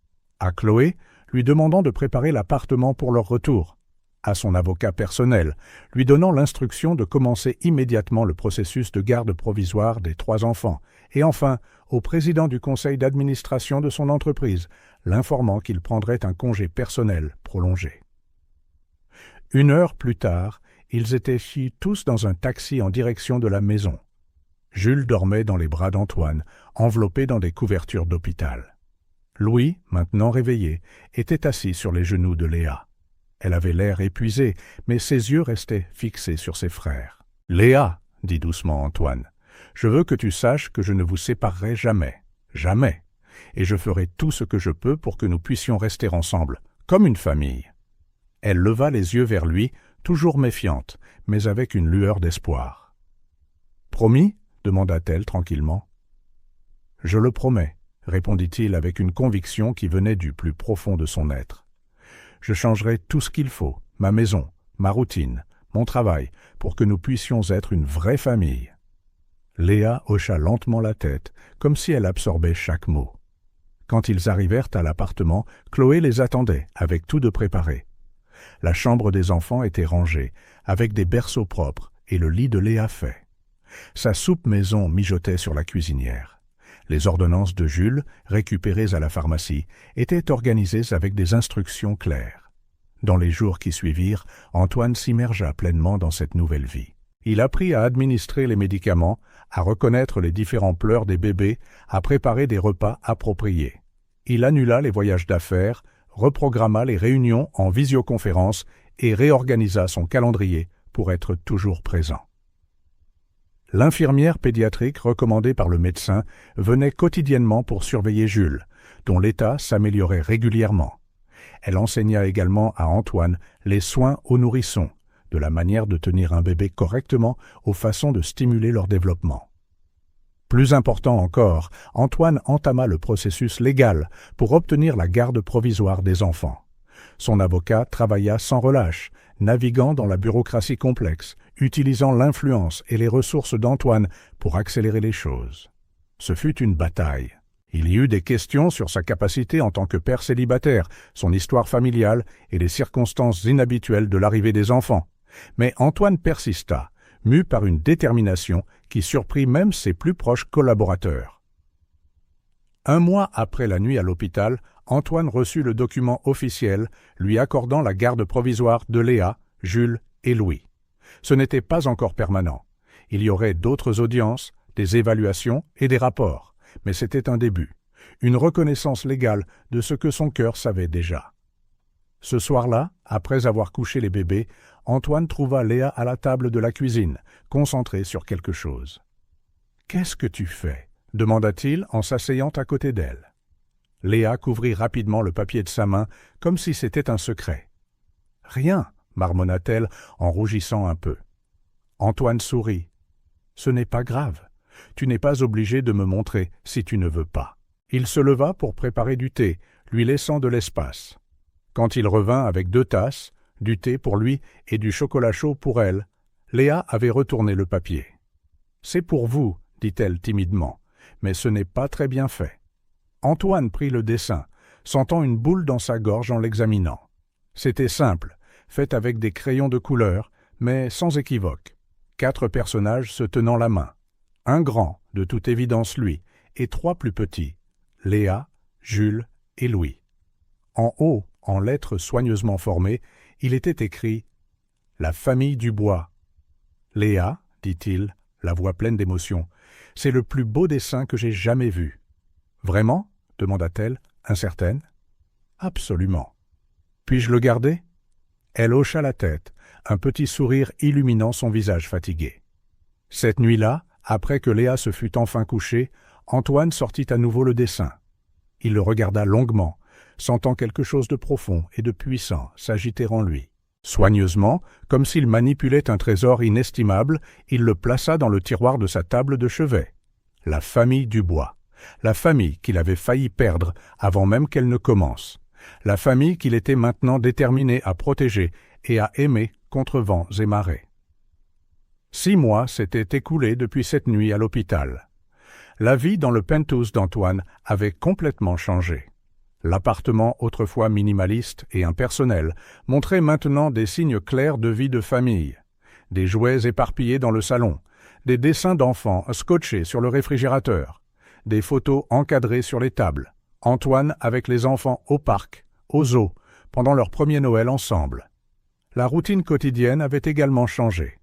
À Chloé, lui demandant de préparer l'appartement pour leur retour. À son avocat personnel, lui donnant l'instruction de commencer immédiatement le processus de garde provisoire des 3 enfants, et enfin au président du conseil d'administration de son entreprise, l'informant qu'il prendrait un congé personnel prolongé. 1 heure plus tard, ils étaient tous dans un taxi en direction de la maison. Jules dormait dans les bras d'Antoine, enveloppé dans des couvertures d'hôpital. Louis, maintenant réveillé, était assis sur les genoux de Léa. Elle avait l'air épuisée, mais ses yeux restaient fixés sur ses frères. « Léa, » dit doucement Antoine, « je veux que tu saches que je ne vous séparerai jamais, jamais, et je ferai tout ce que je peux pour que nous puissions rester ensemble, comme une famille. » Elle leva les yeux vers lui, toujours méfiante, mais avec une lueur d'espoir. « Promis ?» demanda-t-elle tranquillement. « Je le promets, » répondit-il avec une conviction qui venait du plus profond de son être. « Je changerai tout ce qu'il faut, ma maison, ma routine, mon travail, pour que nous puissions être une vraie famille. » Léa hocha lentement la tête, comme si elle absorbait chaque mot. Quand ils arrivèrent à l'appartement, Chloé les attendait, avec tout de préparé. La chambre des enfants était rangée, avec des berceaux propres et le lit de Léa fait. Sa soupe maison mijotait sur la cuisinière. Les ordonnances de Jules, récupérées à la pharmacie, étaient organisées avec des instructions claires. Dans les jours qui suivirent, Antoine s'immergea pleinement dans cette nouvelle vie. Il apprit à administrer les médicaments, à reconnaître les différents pleurs des bébés, à préparer des repas appropriés. Il annula les voyages d'affaires, reprogramma les réunions en visioconférence et réorganisa son calendrier pour être toujours présent. L'infirmière pédiatrique recommandée par le médecin venait quotidiennement pour surveiller Jules, dont l'état s'améliorait régulièrement. Elle enseigna également à Antoine les soins aux nourrissons, de la manière de tenir un bébé correctement aux façons de stimuler leur développement. Plus important encore, Antoine entama le processus légal pour obtenir la garde provisoire des enfants. Son avocat travailla sans relâche, naviguant dans la bureaucratie complexe, utilisant l'influence et les ressources d'Antoine pour accélérer les choses. Ce fut une bataille. Il y eut des questions sur sa capacité en tant que père célibataire, son histoire familiale et les circonstances inhabituelles de l'arrivée des enfants. Mais Antoine persista, mue par une détermination qui surprit même ses plus proches collaborateurs. Un mois après la nuit à l'hôpital, Antoine reçut le document officiel lui accordant la garde provisoire de Léa, Jules et Louis. Ce n'était pas encore permanent. Il y aurait d'autres audiences, des évaluations et des rapports, mais c'était un début, une reconnaissance légale de ce que son cœur savait déjà. Ce soir-là, après avoir couché les bébés, Antoine trouva Léa à la table de la cuisine, concentrée sur quelque chose. « Qu'est-ce que tu fais » demanda-t-il en s'asseyant à côté d'elle. Léa couvrit rapidement le papier de sa main, comme si c'était un secret. « Rien » marmonna-t-elle en rougissant un peu. Antoine sourit. « Ce n'est pas grave. Tu n'es pas obligé de me montrer si tu ne veux pas. » Il se leva pour préparer du thé, lui laissant de l'espace. Quand il revint avec 2 tasses, du thé pour lui et du chocolat chaud pour elle, Léa avait retourné le papier. « C'est pour vous, » dit-elle timidement, « mais ce n'est pas très bien fait. » Antoine prit le dessin, sentant une boule dans sa gorge en l'examinant. C'était simple, fait avec des crayons de couleur, mais sans équivoque. 4 personnages se tenant la main. Un grand, de toute évidence lui, et 3 plus petits, Léa, Jules et Louis. En haut, en lettres soigneusement formées, il était écrit « La famille Dubois ». « Léa, dit-il, la voix pleine d'émotion, c'est le plus beau dessin que j'ai jamais vu. »« Vraiment » demanda-t-elle, incertaine. « Absolument. »« Puis-je le garder ?» Elle hocha la tête, un petit sourire illuminant son visage fatigué. Cette nuit-là, après que Léa se fut enfin couchée, Antoine sortit à nouveau le dessin. Il le regarda longuement, sentant quelque chose de profond et de puissant s'agiter en lui. Soigneusement, comme s'il manipulait un trésor inestimable, il le plaça dans le tiroir de sa table de chevet. La famille Dubois. La famille qu'il avait failli perdre avant même qu'elle ne commence. La famille qu'il était maintenant déterminé à protéger et à aimer contre vents et marées. 6 mois s'étaient écoulés depuis cette nuit à l'hôpital. La vie dans le penthouse d'Antoine avait complètement changé. L'appartement, autrefois minimaliste et impersonnel, montrait maintenant des signes clairs de vie de famille. Des jouets éparpillés dans le salon, des dessins d'enfants scotchés sur le réfrigérateur, des photos encadrées sur les tables, Antoine avec les enfants au parc, au zoo, pendant leur premier Noël ensemble. La routine quotidienne avait également changé.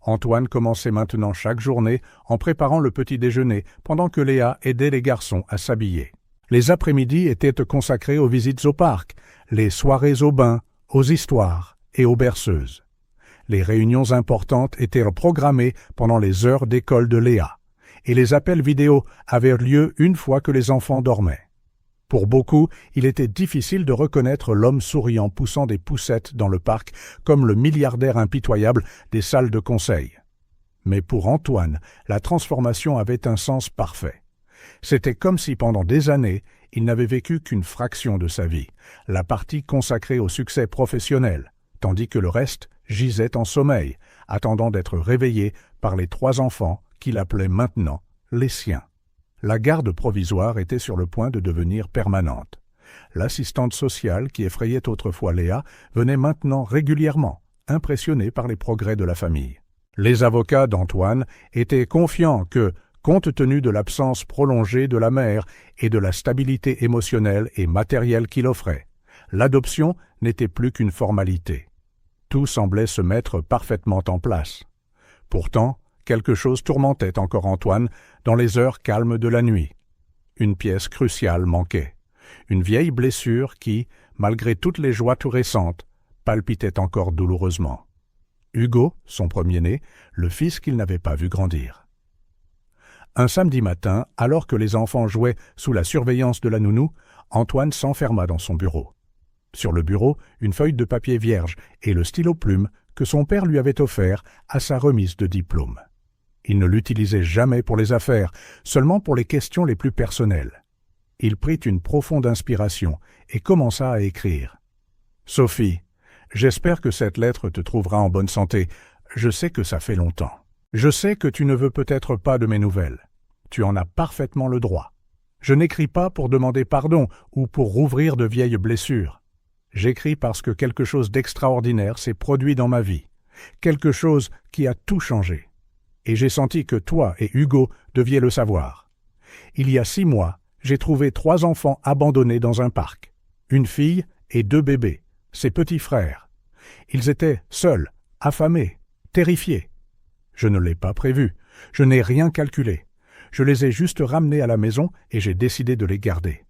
Antoine commençait maintenant chaque journée en préparant le petit déjeuner pendant que Léa aidait les garçons à s'habiller. Les après-midi étaient consacrés aux visites au parc, les soirées au bain, aux histoires et aux berceuses. Les réunions importantes étaient programmées pendant les heures d'école de Léa, et les appels vidéo avaient lieu une fois que les enfants dormaient. Pour beaucoup, il était difficile de reconnaître l'homme souriant poussant des poussettes dans le parc comme le milliardaire impitoyable des salles de conseil. Mais pour Antoine, la transformation avait un sens parfait. C'était comme si pendant des années, il n'avait vécu qu'une fraction de sa vie, la partie consacrée au succès professionnel, tandis que le reste gisait en sommeil, attendant d'être réveillé par les 3 enfants qu'il appelait maintenant les siens. La garde provisoire était sur le point de devenir permanente. L'assistante sociale qui effrayait autrefois Léa venait maintenant régulièrement, impressionnée par les progrès de la famille. Les avocats d'Antoine étaient confiants que, compte tenu de l'absence prolongée de la mère et de la stabilité émotionnelle et matérielle qu'il offrait, l'adoption n'était plus qu'une formalité. Tout semblait se mettre parfaitement en place. Pourtant, quelque chose tourmentait encore Antoine dans les heures calmes de la nuit. Une pièce cruciale manquait. Une vieille blessure qui, malgré toutes les joies tout récentes, palpitait encore douloureusement. Hugo, son premier-né, le fils qu'il n'avait pas vu grandir. Un samedi matin, alors que les enfants jouaient sous la surveillance de la nounou, Antoine s'enferma dans son bureau. Sur le bureau, une feuille de papier vierge et le stylo-plume que son père lui avait offert à sa remise de diplôme. Il ne l'utilisait jamais pour les affaires, seulement pour les questions les plus personnelles. Il prit une profonde inspiration et commença à écrire. « Sophie, j'espère que cette lettre te trouvera en bonne santé. Je sais que ça fait longtemps. Je sais que tu ne veux peut-être pas de mes nouvelles. Tu en as parfaitement le droit. Je n'écris pas pour demander pardon ou pour rouvrir de vieilles blessures. J'écris parce que quelque chose d'extraordinaire s'est produit dans ma vie. quelque chose qui a tout changé. Et j'ai senti que toi et Hugo deviez le savoir. Il y a 6 mois, j'ai trouvé 3 enfants abandonnés dans un parc. Une fille et 2 bébés, ses petits frères. Ils étaient seuls, affamés, terrifiés. Je ne l'ai pas prévu, je n'ai rien calculé. Je les ai juste ramenés à la maison et j'ai décidé de les garder.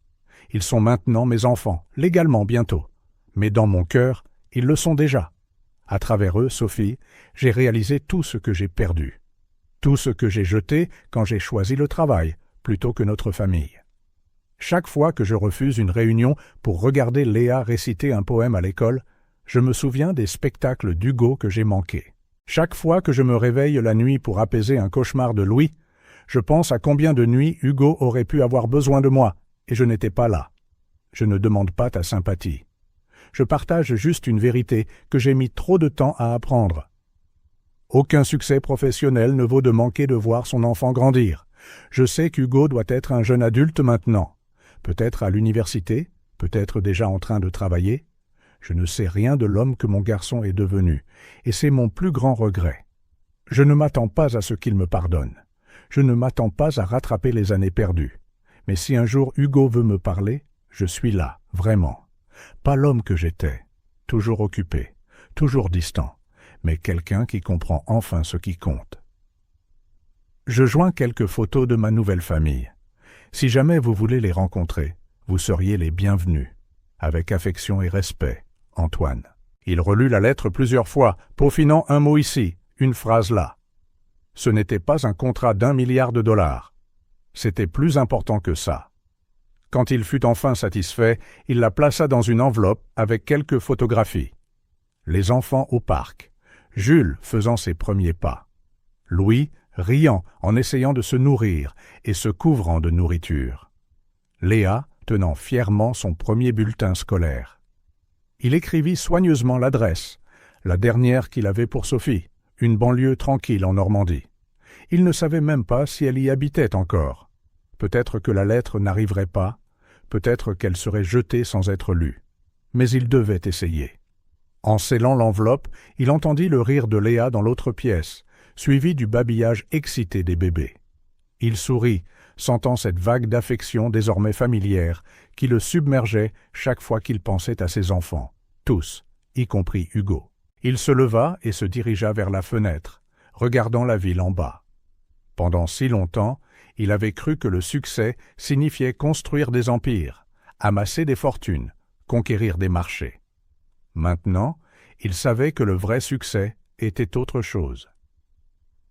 Ils sont maintenant mes enfants, légalement bientôt. Mais dans mon cœur, ils le sont déjà. À travers eux, Sophie, j'ai réalisé tout ce que j'ai perdu. Tout ce que j'ai jeté quand j'ai choisi le travail, plutôt que notre famille. Chaque fois que je refuse une réunion pour regarder Léa réciter un poème à l'école, je me souviens des spectacles d'Hugo que j'ai manqués. Chaque fois que je me réveille la nuit pour apaiser un cauchemar de Louis, je pense à combien de nuits Hugo aurait pu avoir besoin de moi, et je n'étais pas là. Je ne demande pas ta sympathie. Je partage juste une vérité que j'ai mis trop de temps à apprendre. Aucun succès professionnel ne vaut de manquer de voir son enfant grandir. Je sais qu'Hugo doit être un jeune adulte maintenant. Peut-être à l'université, peut-être déjà en train de travailler. Je ne sais rien de l'homme que mon garçon est devenu, et c'est mon plus grand regret. Je ne m'attends pas à ce qu'il me pardonne. Je ne m'attends pas à rattraper les années perdues. Mais si un jour Hugo veut me parler, je suis là, vraiment. Pas l'homme que j'étais, toujours occupé, toujours distant, mais quelqu'un qui comprend enfin ce qui compte. Je joins quelques photos de ma nouvelle famille. Si jamais vous voulez les rencontrer, vous seriez les bienvenus. Avec affection et respect, Antoine. Il relut la lettre plusieurs fois, peaufinant un mot ici, une phrase là. Ce n'était pas un contrat d'1 milliard de dollars. C'était plus important que ça. Quand il fut enfin satisfait, il la plaça dans une enveloppe avec quelques photographies. Les enfants au parc. Jules faisant ses premiers pas. Louis riant en essayant de se nourrir et se couvrant de nourriture. Léa tenant fièrement son premier bulletin scolaire. Il écrivit soigneusement l'adresse, la dernière qu'il avait pour Sophie, une banlieue tranquille en Normandie. Il ne savait même pas si elle y habitait encore. Peut-être que la lettre n'arriverait pas, peut-être qu'elle serait jetée sans être lue. Mais il devait essayer. En scellant l'enveloppe, il entendit le rire de Léa dans l'autre pièce, suivi du babillage excité des bébés. Il sourit, sentant cette vague d'affection désormais familière qui le submergeait chaque fois qu'il pensait à ses enfants, tous, y compris Hugo. Il se leva et se dirigea vers la fenêtre, regardant la ville en bas. Pendant si longtemps, il avait cru que le succès signifiait construire des empires, amasser des fortunes, conquérir des marchés. Maintenant, il savait que le vrai succès était autre chose.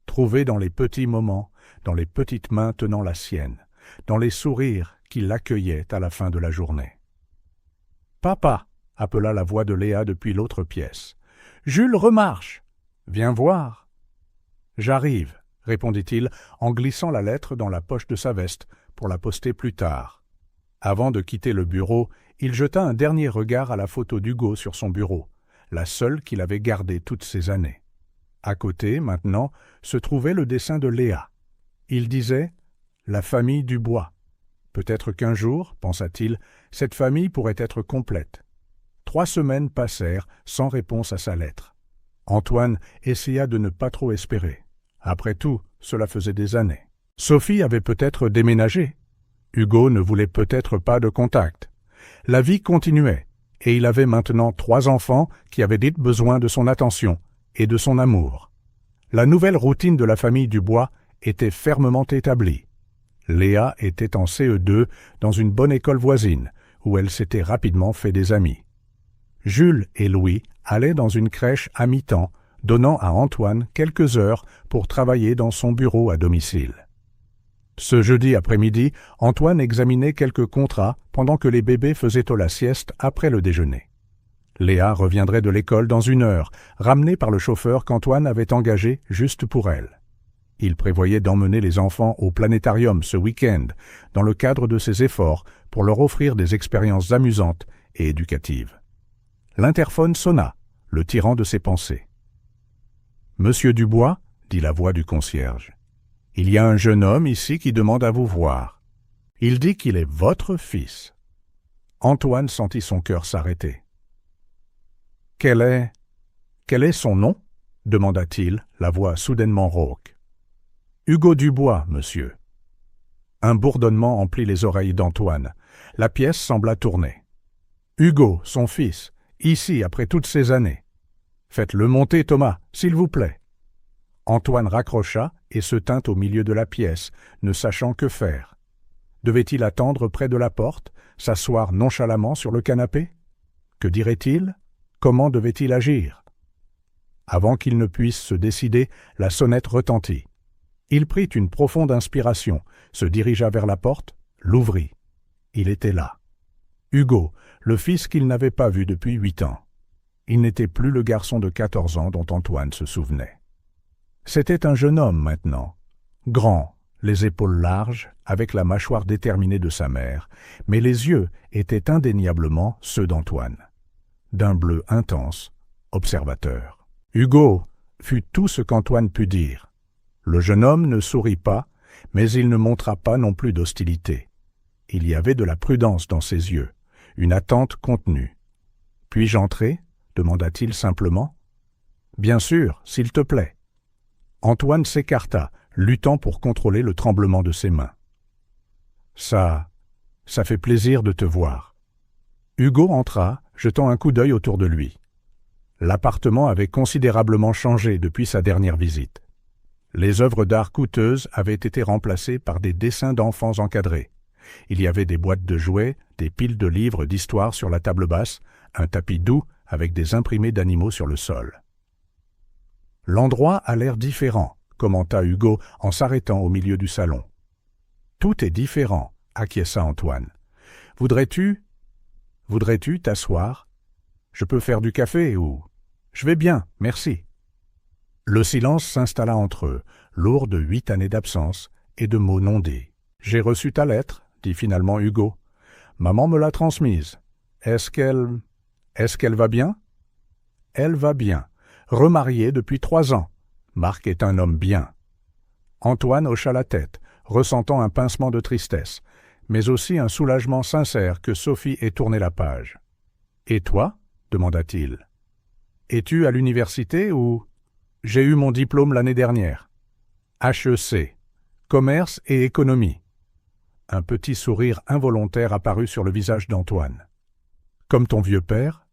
Trouvé dans les petits moments, dans les petites mains tenant la sienne, dans les sourires qui l'accueillaient à la fin de la journée. « Papa !» appela la voix de Léa depuis l'autre pièce. « Jules remarche ! Viens voir !»« J'arrive !» répondit-il en glissant la lettre dans la poche de sa veste pour la poster plus tard. Avant de quitter le bureau, il jeta un dernier regard à la photo d'Hugo sur son bureau, la seule qu'il avait gardée toutes ces années. À côté, maintenant, se trouvait le dessin de Léa. Il disait « La famille Dubois ». Peut-être qu'un jour, pensa-t-il, cette famille pourrait être complète. 3 semaines passèrent sans réponse à sa lettre. Antoine essaya de ne pas trop espérer. Après tout, cela faisait des années. Sophie avait peut-être déménagé. Hugo ne voulait peut-être pas de contact. La vie continuait, et il avait maintenant 3 enfants qui avaient vite besoin de son attention et de son amour. La nouvelle routine de la famille Dubois était fermement établie. Léa était en CE2 dans une bonne école voisine, où elle s'était rapidement fait des amis. Jules et Louis allaient dans une crèche à mi-temps, donnant à Antoine quelques heures pour travailler dans son bureau à domicile. Ce jeudi après-midi, Antoine examinait quelques contrats pendant que les bébés faisaient la sieste après le déjeuner. Léa reviendrait de l'école dans 1 heure, ramenée par le chauffeur qu'Antoine avait engagé juste pour elle. Il prévoyait d'emmener les enfants au planétarium ce week-end, dans le cadre de ses efforts pour leur offrir des expériences amusantes et éducatives. L'interphone sonna, le tirant de ses pensées. « Monsieur Dubois, » dit la voix du concierge, « il y a un jeune homme ici qui demande à vous voir. Il dit qu'il est votre fils. » Antoine sentit son cœur s'arrêter. « Quel est son nom » demanda-t-il, la voix soudainement rauque. Hugo Dubois, monsieur. Un bourdonnement emplit les oreilles d'Antoine. La pièce sembla tourner. Hugo, son fils, ici après toutes ces années. Faites-le monter, Thomas, s'il vous plaît. Antoine raccrocha et se tint au milieu de la pièce, ne sachant que faire. Devait-il attendre près de la porte, s'asseoir nonchalamment sur le canapé? Que dirait-il? Comment devait-il agir? Avant qu'il ne puisse se décider, la sonnette retentit. Il prit une profonde inspiration, se dirigea vers la porte, l'ouvrit. Il était là. Hugo, le fils qu'il n'avait pas vu depuis 8 ans. Il n'était plus le garçon de 14 ans dont Antoine se souvenait. C'était un jeune homme maintenant, grand, les épaules larges, avec la mâchoire déterminée de sa mère, mais les yeux étaient indéniablement ceux d'Antoine. D'un bleu intense, observateur. Hugo fut tout ce qu'Antoine put dire. Le jeune homme ne sourit pas, mais il ne montra pas non plus d'hostilité. Il y avait de la prudence dans ses yeux, une attente contenue. « Puis-je entrer » demanda-t-il simplement. « Bien sûr, s'il te plaît. » Antoine s'écarta, luttant pour contrôler le tremblement de ses mains. « Ça fait plaisir de te voir. » Hugo entra, jetant un coup d'œil autour de lui. L'appartement avait considérablement changé depuis sa dernière visite. Les œuvres d'art coûteuses avaient été remplacées par des dessins d'enfants encadrés. Il y avait des boîtes de jouets, des piles de livres d'histoire sur la table basse, un tapis doux avec des imprimés d'animaux sur le sol. « L'endroit a l'air différent, » commenta Hugo en s'arrêtant au milieu du salon. « Tout est différent, » acquiesça Antoine. « Voudrais-tu t'asseoir? Je peux faire du café ou... Je vais bien, merci. » Le silence s'installa entre eux, lourd de 8 années d'absence et de mots non dits. « J'ai reçu ta lettre, » dit finalement Hugo. « Maman me l'a transmise. Est-ce qu'elle va bien? » « Elle va bien. Remariée depuis 3 ans. Marc est un homme bien. » Antoine hocha la tête, ressentant un pincement de tristesse, mais aussi un soulagement sincère que Sophie ait tourné la page. « Et toi » demanda-t-il. « Es-tu à l'université ou... » « J'ai eu mon diplôme l'année dernière. HEC, commerce et économie. » Un petit sourire involontaire apparut sur le visage d'Antoine. « Comme ton vieux père ?»«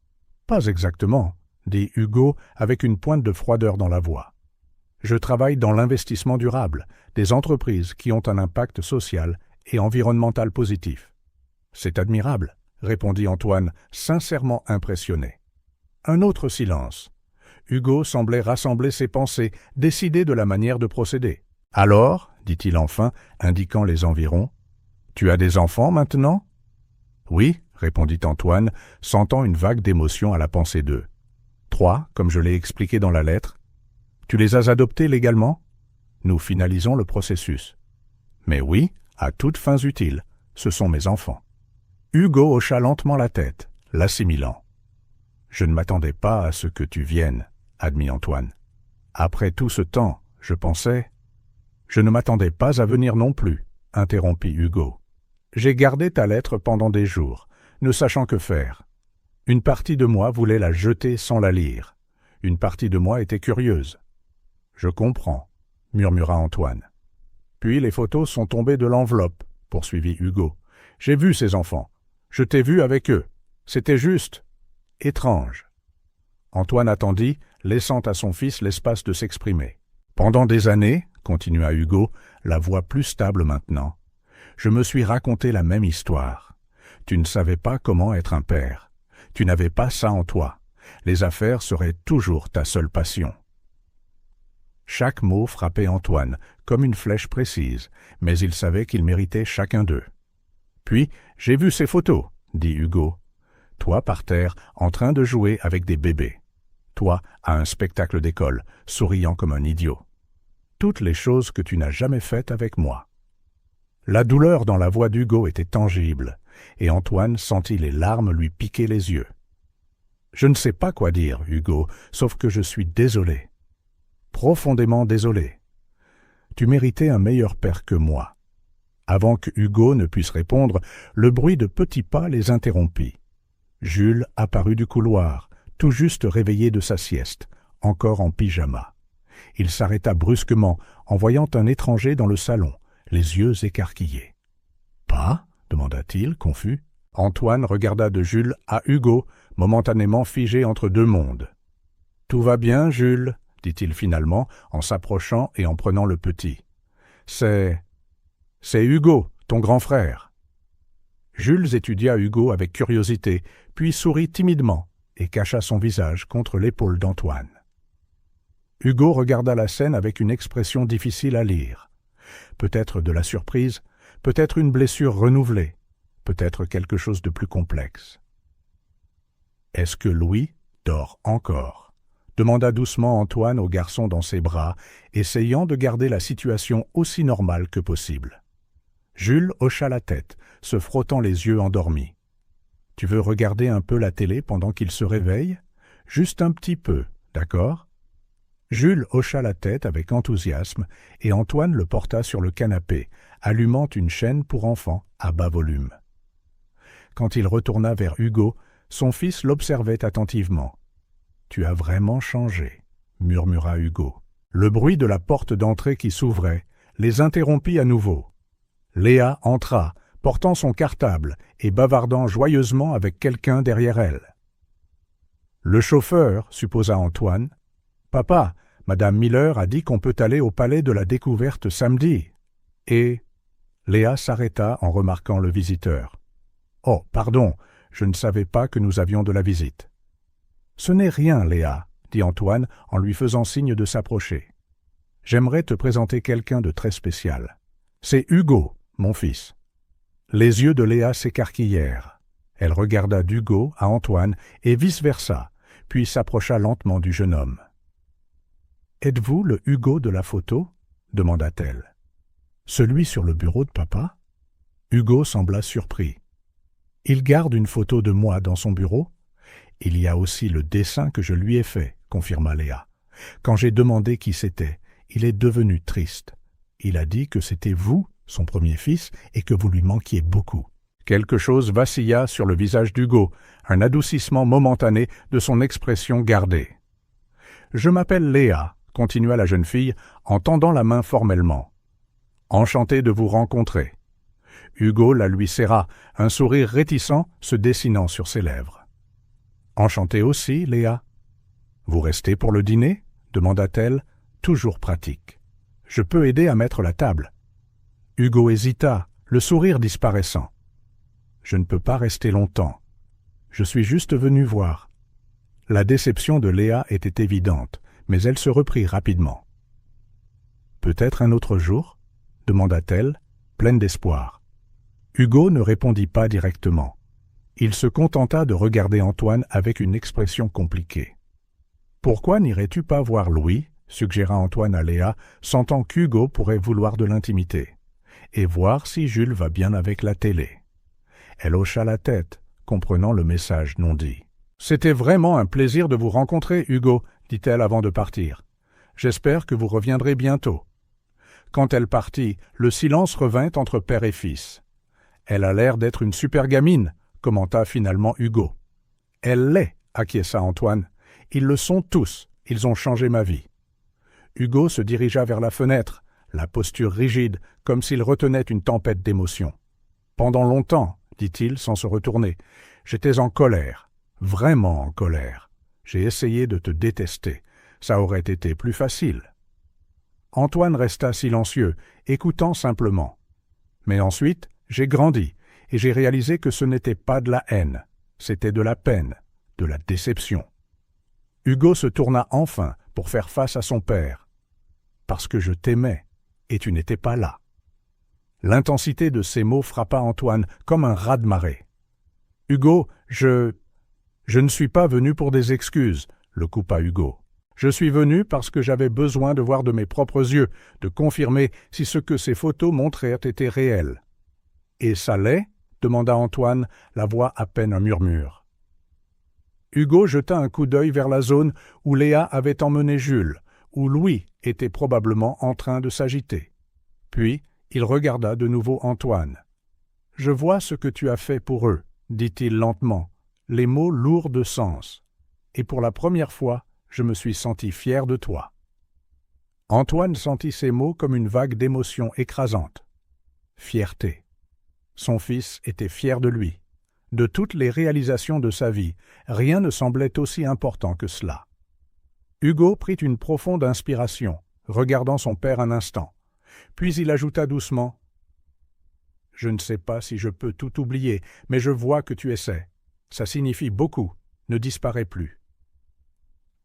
Pas exactement, » dit Hugo avec une pointe de froideur dans la voix. « Je travaille dans l'investissement durable, des entreprises qui ont un impact social et environnemental positif. »« C'est admirable, » répondit Antoine, sincèrement impressionné. Un autre silence. Hugo semblait rassembler ses pensées, décider de la manière de procéder. « Alors, » dit-il enfin, indiquant les environs, « tu as des enfants maintenant ?»« Oui, » répondit Antoine, sentant une vague d'émotion à la pensée d'eux. « 3, comme je l'ai expliqué dans la lettre. Tu les as adoptés légalement ? Nous finalisons le processus. Mais oui, à toutes fins utiles, ce sont mes enfants. » Hugo hocha lentement la tête, l'assimilant. « Je ne m'attendais pas à ce que tu viennes. » admit Antoine. « Après tout ce temps, je pensais... » « Je ne m'attendais pas à venir non plus, » interrompit Hugo. « J'ai gardé ta lettre pendant des jours, ne sachant que faire. Une partie de moi voulait la jeter sans la lire. Une partie de moi était curieuse. »« Je comprends, » murmura Antoine. « Puis les photos sont tombées de l'enveloppe, » poursuivit Hugo. « J'ai vu ces enfants. Je t'ai vu avec eux. C'était juste... étrange. » Antoine attendit, laissant à son fils l'espace de s'exprimer. « Pendant des années, » continua Hugo, la voix plus stable maintenant, « je me suis raconté la même histoire. Tu ne savais pas comment être un père. Tu n'avais pas ça en toi. Les affaires seraient toujours ta seule passion. » Chaque mot frappait Antoine, comme une flèche précise, mais il savait qu'il méritait chacun d'eux. « Puis, j'ai vu ces photos, » dit Hugo. « Toi par terre, en train de jouer avec des bébés. Toi, à un spectacle d'école, souriant comme un idiot. Toutes les choses que tu n'as jamais faites avec moi. » La douleur dans la voix d'Hugo était tangible, et Antoine sentit les larmes lui piquer les yeux. « Je ne sais pas quoi dire, Hugo, sauf que je suis désolé. Profondément désolé. Tu méritais un meilleur père que moi. » Avant que Hugo ne puisse répondre, le bruit de petits pas les interrompit. Jules apparut du couloir, tout juste réveillé de sa sieste, encore en pyjama. Il s'arrêta brusquement en voyant un étranger dans le salon, les yeux écarquillés. « Pas ?» demanda-t-il, confus. Antoine regarda de Jules à Hugo, momentanément figé entre deux mondes. « Tout va bien, Jules ?» dit-il finalement, en s'approchant et en prenant le petit. « C'est Hugo, ton grand frère. » Jules étudia Hugo avec curiosité, puis sourit timidement et cacha son visage contre l'épaule d'Antoine. Hugo regarda la scène avec une expression difficile à lire. Peut-être de la surprise, peut-être une blessure renouvelée, peut-être quelque chose de plus complexe. « Est-ce que Louis dort encore ?» demanda doucement Antoine au garçon dans ses bras, essayant de garder la situation aussi normale que possible. Jules hocha la tête, se frottant les yeux endormis. « Tu veux regarder un peu la télé pendant qu'il se réveille ? Juste un petit peu, d'accord ?» Jules hocha la tête avec enthousiasme et Antoine le porta sur le canapé, allumant une chaîne pour enfants à bas volume. Quand il retourna vers Hugo, son fils l'observait attentivement. « Tu as vraiment changé, » murmura Hugo. Le bruit de la porte d'entrée qui s'ouvrait les interrompit à nouveau. Léa entra, portant son cartable et bavardant joyeusement avec quelqu'un derrière elle. « Le chauffeur, » supposa Antoine. « Papa, Madame Miller a dit qu'on peut aller au Palais de la Découverte samedi. » Et Léa s'arrêta en remarquant le visiteur. « Oh, pardon, je ne savais pas que nous avions de la visite. »« Ce n'est rien, Léa, » dit Antoine en lui faisant signe de s'approcher. « J'aimerais te présenter quelqu'un de très spécial. C'est Hugo, mon fils. » Les yeux de Léa s'écarquillèrent. Elle regarda d'Hugo à Antoine et vice-versa, puis s'approcha lentement du jeune homme. « Êtes-vous le Hugo de la photo ?» demanda-t-elle. « Celui sur le bureau de papa ?» Hugo sembla surpris. « Il garde une photo de moi dans son bureau ? Il y a aussi le dessin que je lui ai fait, » confirma Léa. « Quand j'ai demandé qui c'était, il est devenu triste. Il a dit que c'était vous, son premier fils, et que vous lui manquiez beaucoup. » Quelque chose vacilla sur le visage d'Hugo, un adoucissement momentané de son expression gardée. « Je m'appelle Léa, » continua la jeune fille en tendant la main formellement. « Enchanté de vous rencontrer. » Hugo la lui serra, un sourire réticent se dessinant sur ses lèvres. « Enchanté aussi, Léa. »« Vous restez pour le dîner ?» demanda-t-elle, toujours pratique. « Je peux aider à mettre la table. » Hugo hésita, le sourire disparaissant. « Je ne peux pas rester longtemps. Je suis juste venu voir. » La déception de Léa était évidente, mais elle se reprit rapidement. « Peut-être un autre jour ?» demanda-t-elle, pleine d'espoir. Hugo ne répondit pas directement. Il se contenta de regarder Antoine avec une expression compliquée. « Pourquoi n'irais-tu pas voir Louis ?» suggéra Antoine à Léa, sentant qu'Hugo pourrait vouloir de l'intimité, et voir si Jules va bien avec la télé. Elle hocha la tête, comprenant le message non dit. « C'était vraiment un plaisir de vous rencontrer, Hugo, » dit-elle avant de partir. « J'espère que vous reviendrez bientôt. » Quand elle partit, le silence revint entre père et fils. « Elle a l'air d'être une super gamine, » commenta finalement Hugo. « Elle l'est, » acquiesça Antoine. « Ils le sont tous, ils ont changé ma vie. » Hugo se dirigea vers la fenêtre, la posture rigide, comme s'il retenait une tempête d'émotions. « Pendant longtemps, » dit-il sans se retourner, « j'étais en colère, vraiment en colère. J'ai essayé de te détester, ça aurait été plus facile. » Antoine resta silencieux, écoutant simplement. Mais ensuite, j'ai grandi, et j'ai réalisé que ce n'était pas de la haine, c'était de la peine, de la déception. Hugo se tourna enfin pour faire face à son père. « Parce que je t'aimais, et tu n'étais pas là. » L'intensité de ces mots frappa Antoine comme un raz-de-marée. « Hugo, je ne suis pas venu pour des excuses, » le coupa Hugo. « Je suis venu parce que j'avais besoin de voir de mes propres yeux, de confirmer si ce que ces photos montraient était réel. »« Et ça l'est ?» demanda Antoine, la voix à peine un murmure. Hugo jeta un coup d'œil vers la zone où Léa avait emmené Jules, où Louis était probablement en train de s'agiter. Puis, il regarda de nouveau Antoine. « Je vois ce que tu as fait pour eux, » dit-il lentement, les mots lourds de sens. « Et pour la première fois, je me suis senti fier de toi. » Antoine sentit ces mots comme une vague d'émotion écrasante. Fierté. Son fils était fier de lui. De toutes les réalisations de sa vie, rien ne semblait aussi important que cela. Hugo prit une profonde inspiration, regardant son père un instant. Puis il ajouta doucement « Je ne sais pas si je peux tout oublier, mais je vois que tu essaies. Ça signifie beaucoup. Ne disparais plus. »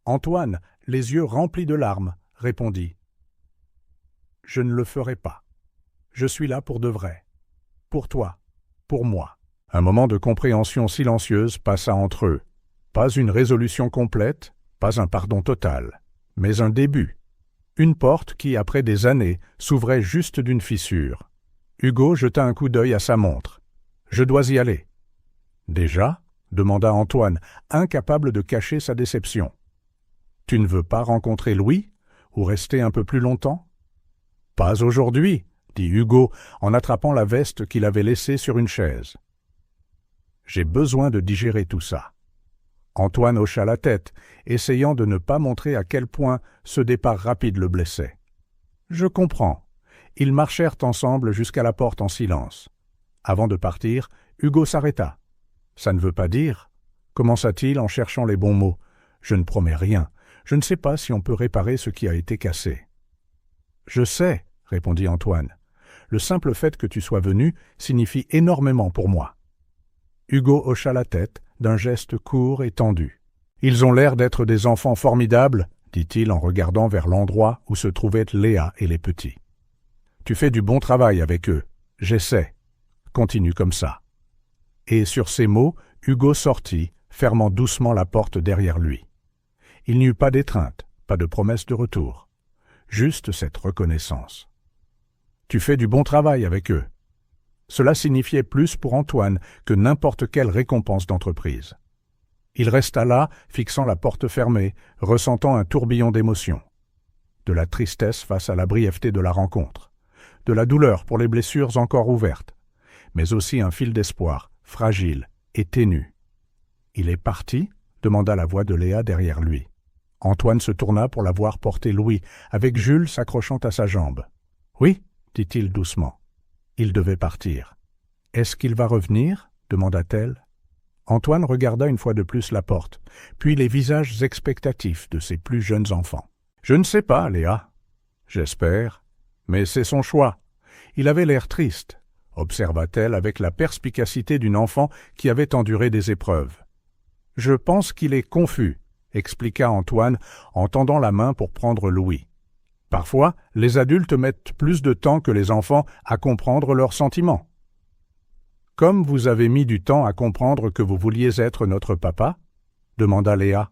Antoine, les yeux remplis de larmes, répondit « Je ne le ferai pas. Je suis là pour de vrai. Pour toi. Pour moi. » Un moment de compréhension silencieuse passa entre eux. Pas une résolution complète, pas un pardon total, mais un début. Une porte qui, après des années, s'ouvrait juste d'une fissure. Hugo jeta un coup d'œil à sa montre. « Je dois y aller. »« Déjà » demanda Antoine, incapable de cacher sa déception. « Tu ne veux pas rencontrer Louis ou rester un peu plus longtemps ?»« Pas aujourd'hui, » dit Hugo en attrapant la veste qu'il avait laissée sur une chaise. « J'ai besoin de digérer tout ça. » Antoine hocha la tête, essayant de ne pas montrer à quel point ce départ rapide le blessait. « Je comprends. » Ils marchèrent ensemble jusqu'à la porte en silence. Avant de partir, Hugo s'arrêta. « Ça ne veut pas dire » commença-t-il en cherchant les bons mots. « Je ne promets rien. Je ne sais pas si on peut réparer ce qui a été cassé. »« Je sais, » répondit Antoine. « Le simple fait que tu sois venu signifie énormément pour moi. » Hugo hocha la tête d'un geste court et tendu. « Ils ont l'air d'être des enfants formidables, » dit-il en regardant vers l'endroit où se trouvaient Léa et les petits. « Tu fais du bon travail avec eux. J'essaie. Continue comme ça. » Et sur ces mots, Hugo sortit, fermant doucement la porte derrière lui. Il n'y eut pas d'étreinte, pas de promesse de retour. Juste cette reconnaissance. « Tu fais du bon travail avec eux. » Cela signifiait plus pour Antoine que n'importe quelle récompense d'entreprise. Il resta là, fixant la porte fermée, ressentant un tourbillon d'émotions. De la tristesse face à la brièveté de la rencontre, de la douleur pour les blessures encore ouvertes, mais aussi un fil d'espoir, fragile et ténu. « Il est parti ?» demanda la voix de Léa derrière lui. Antoine se tourna pour la voir porter Louis, avec Jules s'accrochant à sa jambe. « Oui » dit-il doucement. Il devait partir. « Est-ce qu'il va revenir ?» demanda-t-elle. Antoine regarda une fois de plus la porte, puis les visages expectatifs de ses plus jeunes enfants. « Je ne sais pas, Léa. J'espère. Mais c'est son choix. Il avait l'air triste, » observa-t-elle avec la perspicacité d'une enfant qui avait enduré des épreuves. « Je pense qu'il est confus, » expliqua Antoine en tendant la main pour prendre Louis. Parfois, les adultes mettent plus de temps que les enfants à comprendre leurs sentiments. « Comme vous avez mis du temps à comprendre que vous vouliez être notre papa ?» demanda Léa.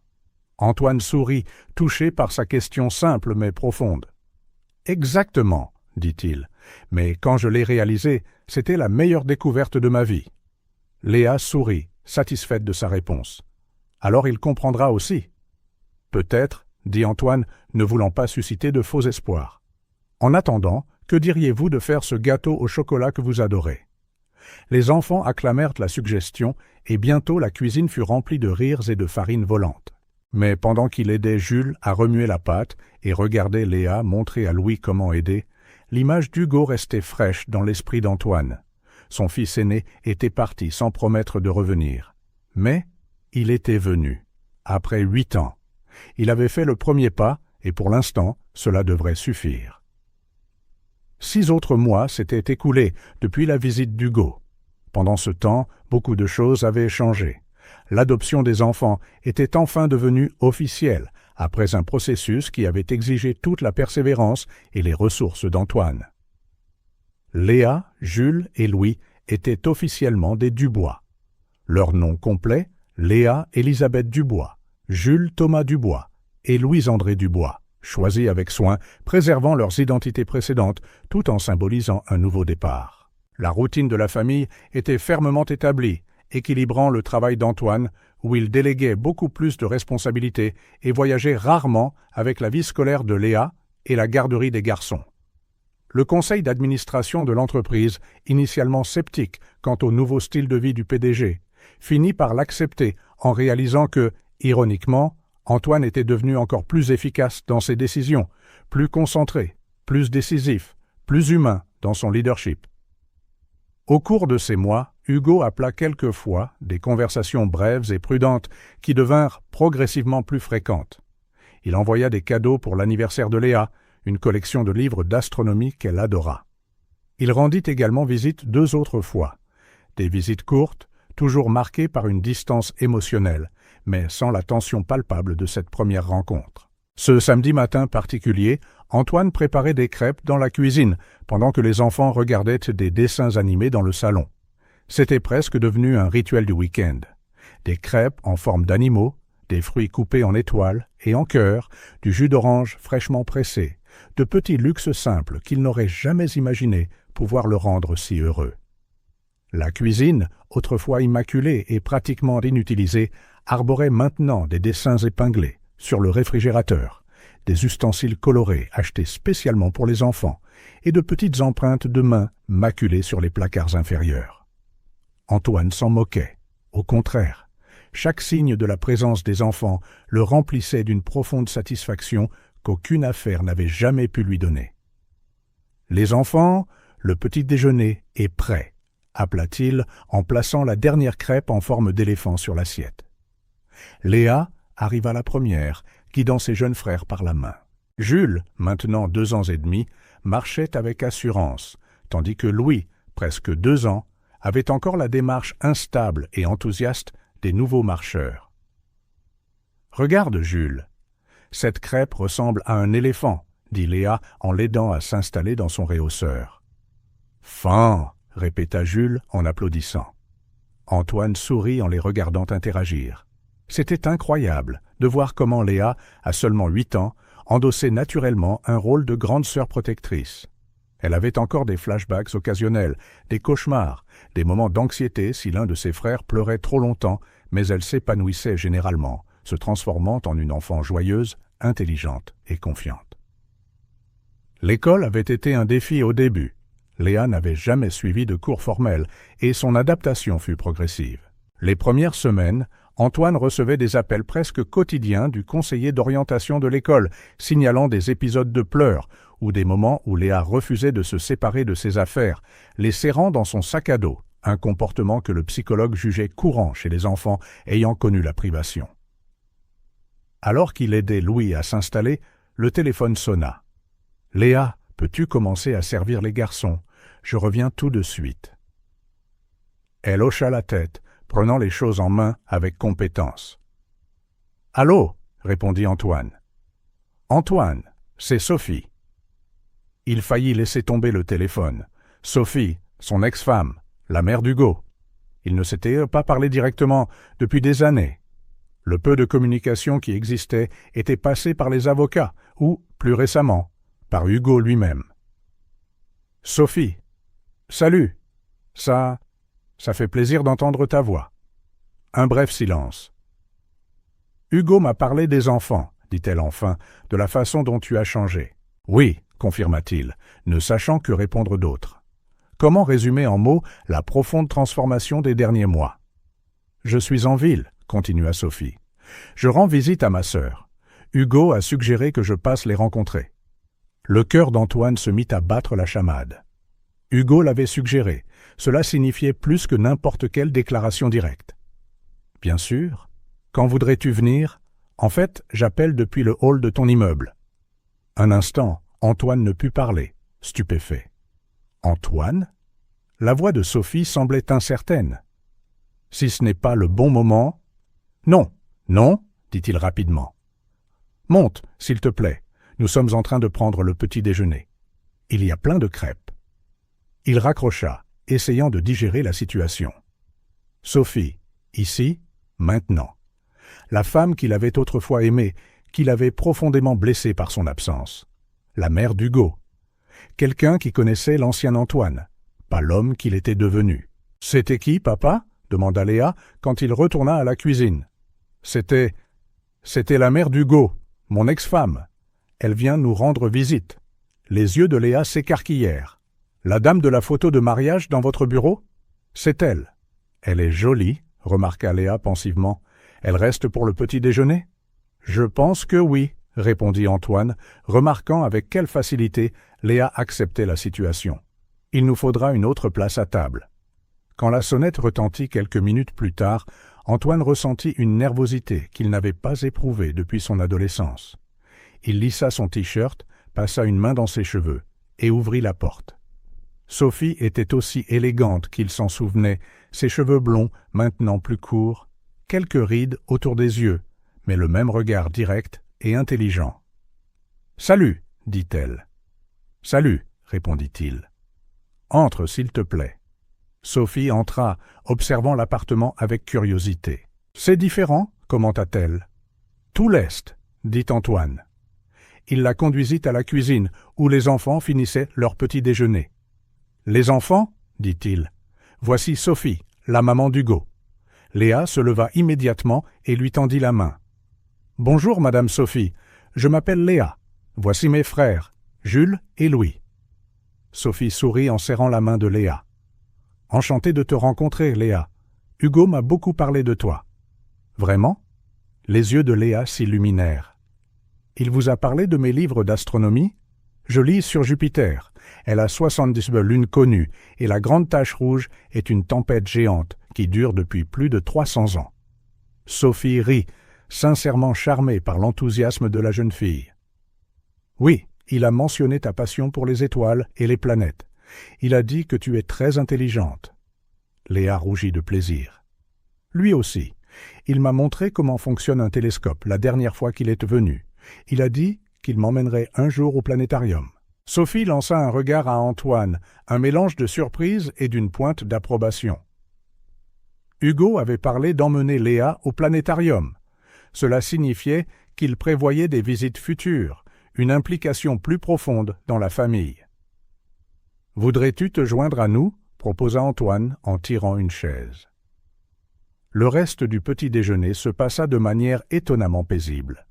Antoine sourit, touché par sa question simple mais profonde. « Exactement, » dit-il, « mais quand je l'ai réalisé, c'était la meilleure découverte de ma vie. » Léa sourit, satisfaite de sa réponse. « Alors il comprendra aussi. »« Peut-être, » dit Antoine, ne voulant pas susciter de faux espoirs. « En attendant, que diriez-vous de faire ce gâteau au chocolat que vous adorez ?» Les enfants acclamèrent la suggestion, et bientôt la cuisine fut remplie de rires et de farine volante. Mais pendant qu'il aidait Jules à remuer la pâte et regardait Léa montrer à Louis comment aider, l'image d'Hugo restait fraîche dans l'esprit d'Antoine. Son fils aîné était parti sans promettre de revenir. Mais il était venu, après 8 ans. Il avait fait le premier pas, et pour l'instant, cela devrait suffire. 6 autres mois s'étaient écoulés depuis la visite d'Hugo. Pendant ce temps, beaucoup de choses avaient changé. L'adoption des enfants était enfin devenue officielle, après un processus qui avait exigé toute la persévérance et les ressources d'Antoine. Léa, Jules et Louis étaient officiellement des Dubois. Leur nom complet, Léa Élisabeth Dubois, Jules Thomas Dubois et Louis-André Dubois, choisis avec soin, préservant leurs identités précédentes tout en symbolisant un nouveau départ. La routine de la famille était fermement établie, équilibrant le travail d'Antoine, où il déléguait beaucoup plus de responsabilités et voyageait rarement avec la vie scolaire de Léa et la garderie des garçons. Le conseil d'administration de l'entreprise, initialement sceptique quant au nouveau style de vie du PDG, finit par l'accepter en réalisant que, ironiquement, Antoine était devenu encore plus efficace dans ses décisions, plus concentré, plus décisif, plus humain dans son leadership. Au cours de ces mois, Hugo appela quelquefois des conversations brèves et prudentes qui devinrent progressivement plus fréquentes. Il envoya des cadeaux pour l'anniversaire de Léa, une collection de livres d'astronomie qu'elle adora. Il rendit également visite 2 autres fois. Des visites courtes, toujours marquées par une distance émotionnelle, mais sans la tension palpable de cette première rencontre. Ce samedi matin particulier, Antoine préparait des crêpes dans la cuisine, pendant que les enfants regardaient des dessins animés dans le salon. C'était presque devenu un rituel du week-end. Des crêpes en forme d'animaux, des fruits coupés en étoiles et en cœur, du jus d'orange fraîchement pressé, de petits luxes simples qu'il n'aurait jamais imaginé pouvoir le rendre si heureux. La cuisine, autrefois immaculée et pratiquement inutilisée, arborait maintenant des dessins épinglés sur le réfrigérateur, des ustensiles colorés achetés spécialement pour les enfants et de petites empreintes de mains maculées sur les placards inférieurs. Antoine s'en moquait. Au contraire, chaque signe de la présence des enfants le remplissait d'une profonde satisfaction qu'aucune affaire n'avait jamais pu lui donner. « Les enfants, le petit déjeuner est prêt », appela-t-il en plaçant la dernière crêpe en forme d'éléphant sur l'assiette. Léa arriva la première, guidant ses jeunes frères par la main. Jules, maintenant 2 ans et demi, marchait avec assurance, tandis que Louis, presque 2 ans, avait encore la démarche instable et enthousiaste des nouveaux marcheurs. « Regarde, Jules, cette crêpe ressemble à un éléphant, » dit Léa en l'aidant à s'installer dans son réhausseur. « Fin !» répéta Jules en applaudissant. Antoine sourit en les regardant interagir. C'était incroyable de voir comment Léa, à seulement 8 ans, endossait naturellement un rôle de grande sœur protectrice. Elle avait encore des flashbacks occasionnels, des cauchemars, des moments d'anxiété si l'un de ses frères pleurait trop longtemps, mais elle s'épanouissait généralement, se transformant en une enfant joyeuse, intelligente et confiante. L'école avait été un défi au début. Léa n'avait jamais suivi de cours formels et son adaptation fut progressive. Les premières semaines, Antoine recevait des appels presque quotidiens du conseiller d'orientation de l'école, signalant des épisodes de pleurs ou des moments où Léa refusait de se séparer de ses affaires, les serrant dans son sac à dos, un comportement que le psychologue jugeait courant chez les enfants ayant connu la privation. Alors qu'il aidait Louis à s'installer, le téléphone sonna. « Léa, peux-tu commencer à servir les garçons ? Je reviens tout de suite. » Elle hocha la tête, prenant les choses en main avec compétence. « Allô ?» répondit Antoine. « Antoine, c'est Sophie. » Il faillit laisser tomber le téléphone. Sophie, son ex-femme, la mère d'Hugo. Ils ne s'étaient pas parlé directement depuis des années. Le peu de communication qui existait était passé par les avocats ou, plus récemment, par Hugo lui-même. « Sophie, salut, ça fait plaisir d'entendre ta voix. » Un bref silence. « Hugo m'a parlé des enfants, » dit-elle enfin, « de la façon dont tu as changé. »« Oui, » confirma-t-il, ne sachant que répondre d'autre. Comment résumer en mots la profonde transformation des derniers mois ? « Je suis en ville, » continua Sophie. « Je rends visite à ma sœur. Hugo a suggéré que je passe les rencontrer. » Le cœur d'Antoine se mit à battre la chamade. Hugo l'avait suggéré. Cela signifiait plus que n'importe quelle déclaration directe. « Bien sûr. Quand voudrais-tu venir ? En fait, j'appelle depuis le hall de ton immeuble. » Un instant, Antoine ne put parler, stupéfait. « Antoine ?» La voix de Sophie semblait incertaine. « Si ce n'est pas le bon moment… »« Non, non, » dit-il rapidement. « Monte, s'il te plaît. Nous sommes en train de prendre le petit déjeuner. Il y a plein de crêpes. » Il raccrocha, essayant de digérer la situation. Sophie, ici, maintenant. La femme qu'il avait autrefois aimée, qu'il avait profondément blessée par son absence. La mère d'Hugo. Quelqu'un qui connaissait l'ancien Antoine, pas l'homme qu'il était devenu. « C'était qui, papa ?» demanda Léa quand il retourna à la cuisine. « C'était la mère d'Hugo, mon ex-femme. Elle vient nous rendre visite. » Les yeux de Léa s'écarquillèrent. « La dame de la photo de mariage dans votre bureau ? C'est elle. »« Elle est jolie, » remarqua Léa pensivement. « Elle reste pour le petit déjeuner ? » « Je pense que oui, répondit Antoine, remarquant avec quelle facilité Léa acceptait la situation. Il nous faudra une autre place à table. Quand la sonnette retentit quelques minutes plus tard, Antoine ressentit une nervosité qu'il n'avait pas éprouvée depuis son adolescence. Il lissa son t-shirt, passa une main dans ses cheveux et ouvrit la porte. Sophie était aussi élégante qu'il s'en souvenait, ses cheveux blonds, maintenant plus courts, quelques rides autour des yeux, mais le même regard direct et intelligent. « Salut !» dit-elle. « Salut !» répondit-il. « Entre, s'il te plaît. » Sophie entra, observant l'appartement avec curiosité. « C'est différent ?» commenta-t-elle. « Tout leste » dit Antoine. Il la conduisit à la cuisine, où les enfants finissaient leur petit déjeuner. « Les enfants ?» dit-il. « Voici Sophie, la maman d'Hugo. » Léa se leva immédiatement et lui tendit la main. « Bonjour, Madame Sophie. Je m'appelle Léa. Voici mes frères, Jules et Louis. » Sophie sourit en serrant la main de Léa. « Enchantée de te rencontrer, Léa. Hugo m'a beaucoup parlé de toi. »« Vraiment ?» Les yeux de Léa s'illuminèrent. « Il vous a parlé de mes livres d'astronomie ? Je lis sur Jupiter. Elle a 70 lunes connues, et la grande tache rouge est une tempête géante qui dure depuis plus de 300 ans. » Sophie rit, sincèrement charmée par l'enthousiasme de la jeune fille. « Oui, il a mentionné ta passion pour les étoiles et les planètes. Il a dit que tu es très intelligente. » Léa rougit de plaisir. « Lui aussi. Il m'a montré comment fonctionne un télescope la dernière fois qu'il est venu. Il a dit qu'il m'emmènerait un jour au planétarium. » Sophie lança un regard à Antoine, un mélange de surprise et d'une pointe d'approbation. Hugo avait parlé d'emmener Léa au planétarium. Cela signifiait qu'il prévoyait des visites futures, une implication plus profonde dans la famille. « Voudrais-tu te joindre à nous ?» proposa Antoine en tirant une chaise. Le reste du petit déjeuner se passa de manière étonnamment paisible.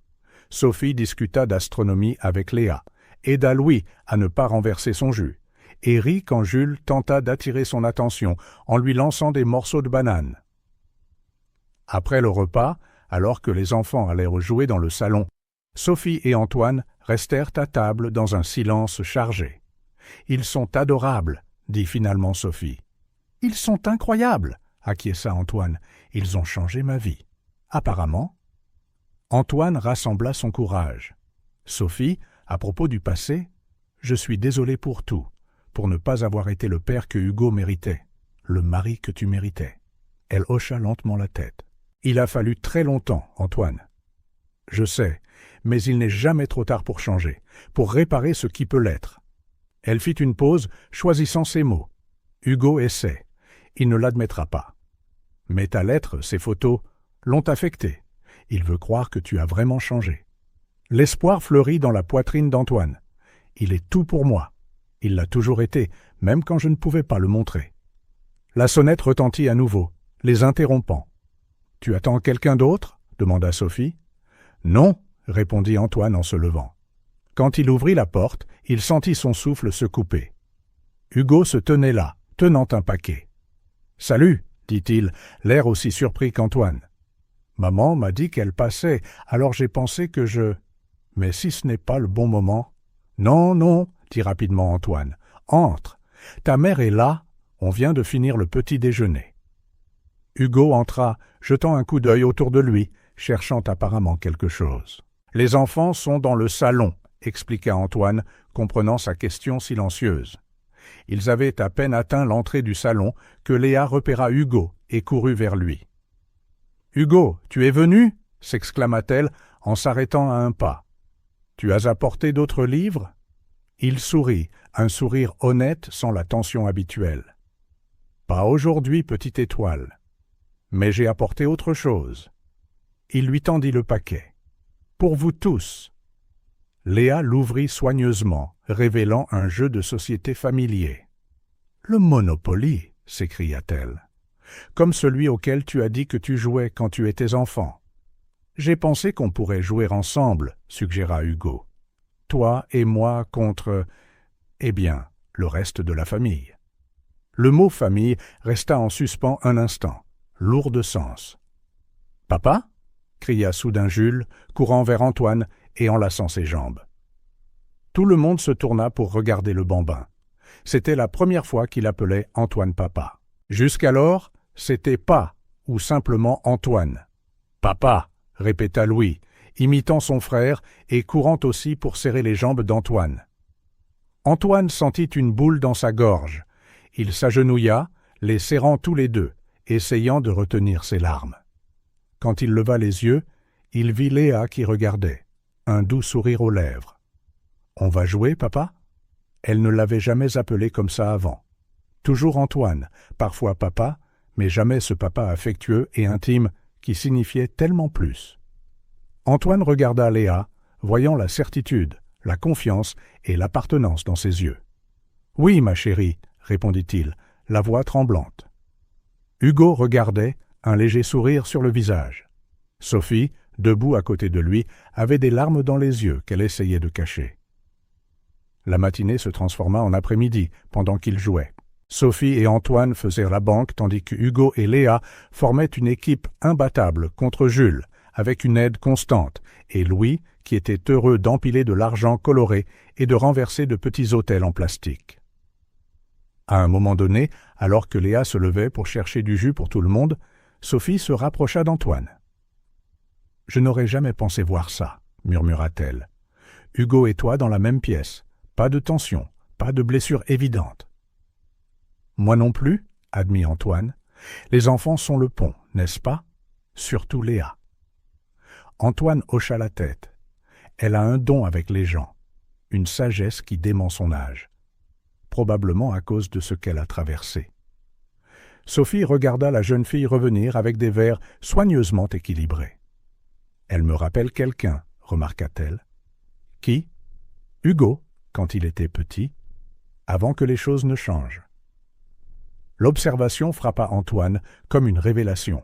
Sophie discuta d'astronomie avec Léa, aida Louis à ne pas renverser son jus, et rit quand Jules tenta d'attirer son attention en lui lançant des morceaux de banane. Après le repas, alors que les enfants allèrent jouer dans le salon, Sophie et Antoine restèrent à table dans un silence chargé. « Ils sont adorables », dit finalement Sophie. « Ils sont incroyables », acquiesça Antoine. « Ils ont changé ma vie. » Apparemment. Antoine rassembla son courage. « Sophie, à propos du passé, je suis désolé pour tout, pour ne pas avoir été le père que Hugo méritait, le mari que tu méritais. » Elle hocha lentement la tête. « Il a fallu très longtemps, Antoine. Je sais, mais il n'est jamais trop tard pour changer, pour réparer ce qui peut l'être. » Elle fit une pause, choisissant ses mots. Hugo essaie. Il ne l'admettra pas. Mais ta lettre, ces photos, l'ont affecté. Il veut croire que tu as vraiment changé. L'espoir fleurit dans la poitrine d'Antoine. Il est tout pour moi. Il l'a toujours été, même quand je ne pouvais pas le montrer. La sonnette retentit à nouveau, les interrompant. « Tu attends quelqu'un d'autre » demanda Sophie. « Non » répondit Antoine en se levant. Quand il ouvrit la porte, il sentit son souffle se couper. Hugo se tenait là, tenant un paquet. « Salut » dit-il, l'air aussi surpris qu'Antoine. « Maman m'a dit qu'elle passait, alors j'ai pensé que je... Mais si ce n'est pas le bon moment... »« Non, non, » dit rapidement Antoine. « Entre. Ta mère est là, on vient de finir le petit déjeuner. » Hugo entra, jetant un coup d'œil autour de lui, cherchant apparemment quelque chose. « Les enfants sont dans le salon, » expliqua Antoine, comprenant sa question silencieuse. Ils avaient à peine atteint l'entrée du salon que Léa repéra Hugo et courut vers lui. « Hugo, tu es venu » s'exclama-t-elle en s'arrêtant à un pas. « Tu as apporté d'autres livres ?» Il sourit, un sourire honnête sans la tension habituelle. « Pas aujourd'hui, petite étoile. Mais j'ai apporté autre chose. » Il lui tendit le paquet. « Pour vous tous. » Léa l'ouvrit soigneusement, révélant un jeu de société familier. « Le Monopoly » s'écria-t-elle. « Comme celui auquel tu as dit que tu jouais quand tu étais enfant. »« J'ai pensé qu'on pourrait jouer ensemble, » suggéra Hugo. « Toi et moi contre... eh bien, le reste de la famille. » Le mot « famille » resta en suspens un instant, lourd de sens. « Papa » cria soudain Jules, courant vers Antoine et enlaçant ses jambes. Tout le monde se tourna pour regarder le bambin. C'était la première fois qu'il appelait Antoine papa. Jusqu'alors, c'était pas ou simplement Antoine. Papa, répéta Louis, imitant son frère et courant aussi pour serrer les jambes d'Antoine. Antoine sentit une boule dans sa gorge. Il s'agenouilla, les serrant tous les deux, essayant de retenir ses larmes. Quand il leva les yeux, il vit Léa qui regardait, un doux sourire aux lèvres. « On va jouer, papa ?» Elle ne l'avait jamais appelé comme ça avant. Toujours Antoine, parfois papa, mais jamais ce papa affectueux et intime qui signifiait tellement plus. Antoine regarda Léa, voyant la certitude, la confiance et l'appartenance dans ses yeux. « Oui, ma chérie, » répondit-il, la voix tremblante. Hugo regardait, un léger sourire sur le visage. Sophie, debout à côté de lui, avait des larmes dans les yeux qu'elle essayait de cacher. La matinée se transforma en après-midi, pendant qu'ils jouaient. Sophie et Antoine faisaient la banque, tandis que Hugo et Léa formaient une équipe imbattable contre Jules, avec une aide constante, et Louis, qui était heureux d'empiler de l'argent coloré et de renverser de petits hôtels en plastique. À un moment donné, alors que Léa se levait pour chercher du jus pour tout le monde, Sophie se rapprocha d'Antoine. « Je n'aurais jamais pensé voir ça, » murmura-t-elle. « Hugo et toi dans la même pièce. Pas de tension, pas de blessure évidente. »« Moi non plus, » admit Antoine. « Les enfants sont le pont, n'est-ce pas? Surtout Léa. » Antoine hocha la tête. Elle a un don avec les gens, une sagesse qui dément son âge, probablement à cause de ce qu'elle a traversé. Sophie regarda la jeune fille revenir avec des vers soigneusement équilibrés. « Elle me rappelle quelqu'un, » remarqua-t-elle. « Qui ? Hugo, quand il était petit, avant que les choses ne changent. » L'observation frappa Antoine comme une révélation.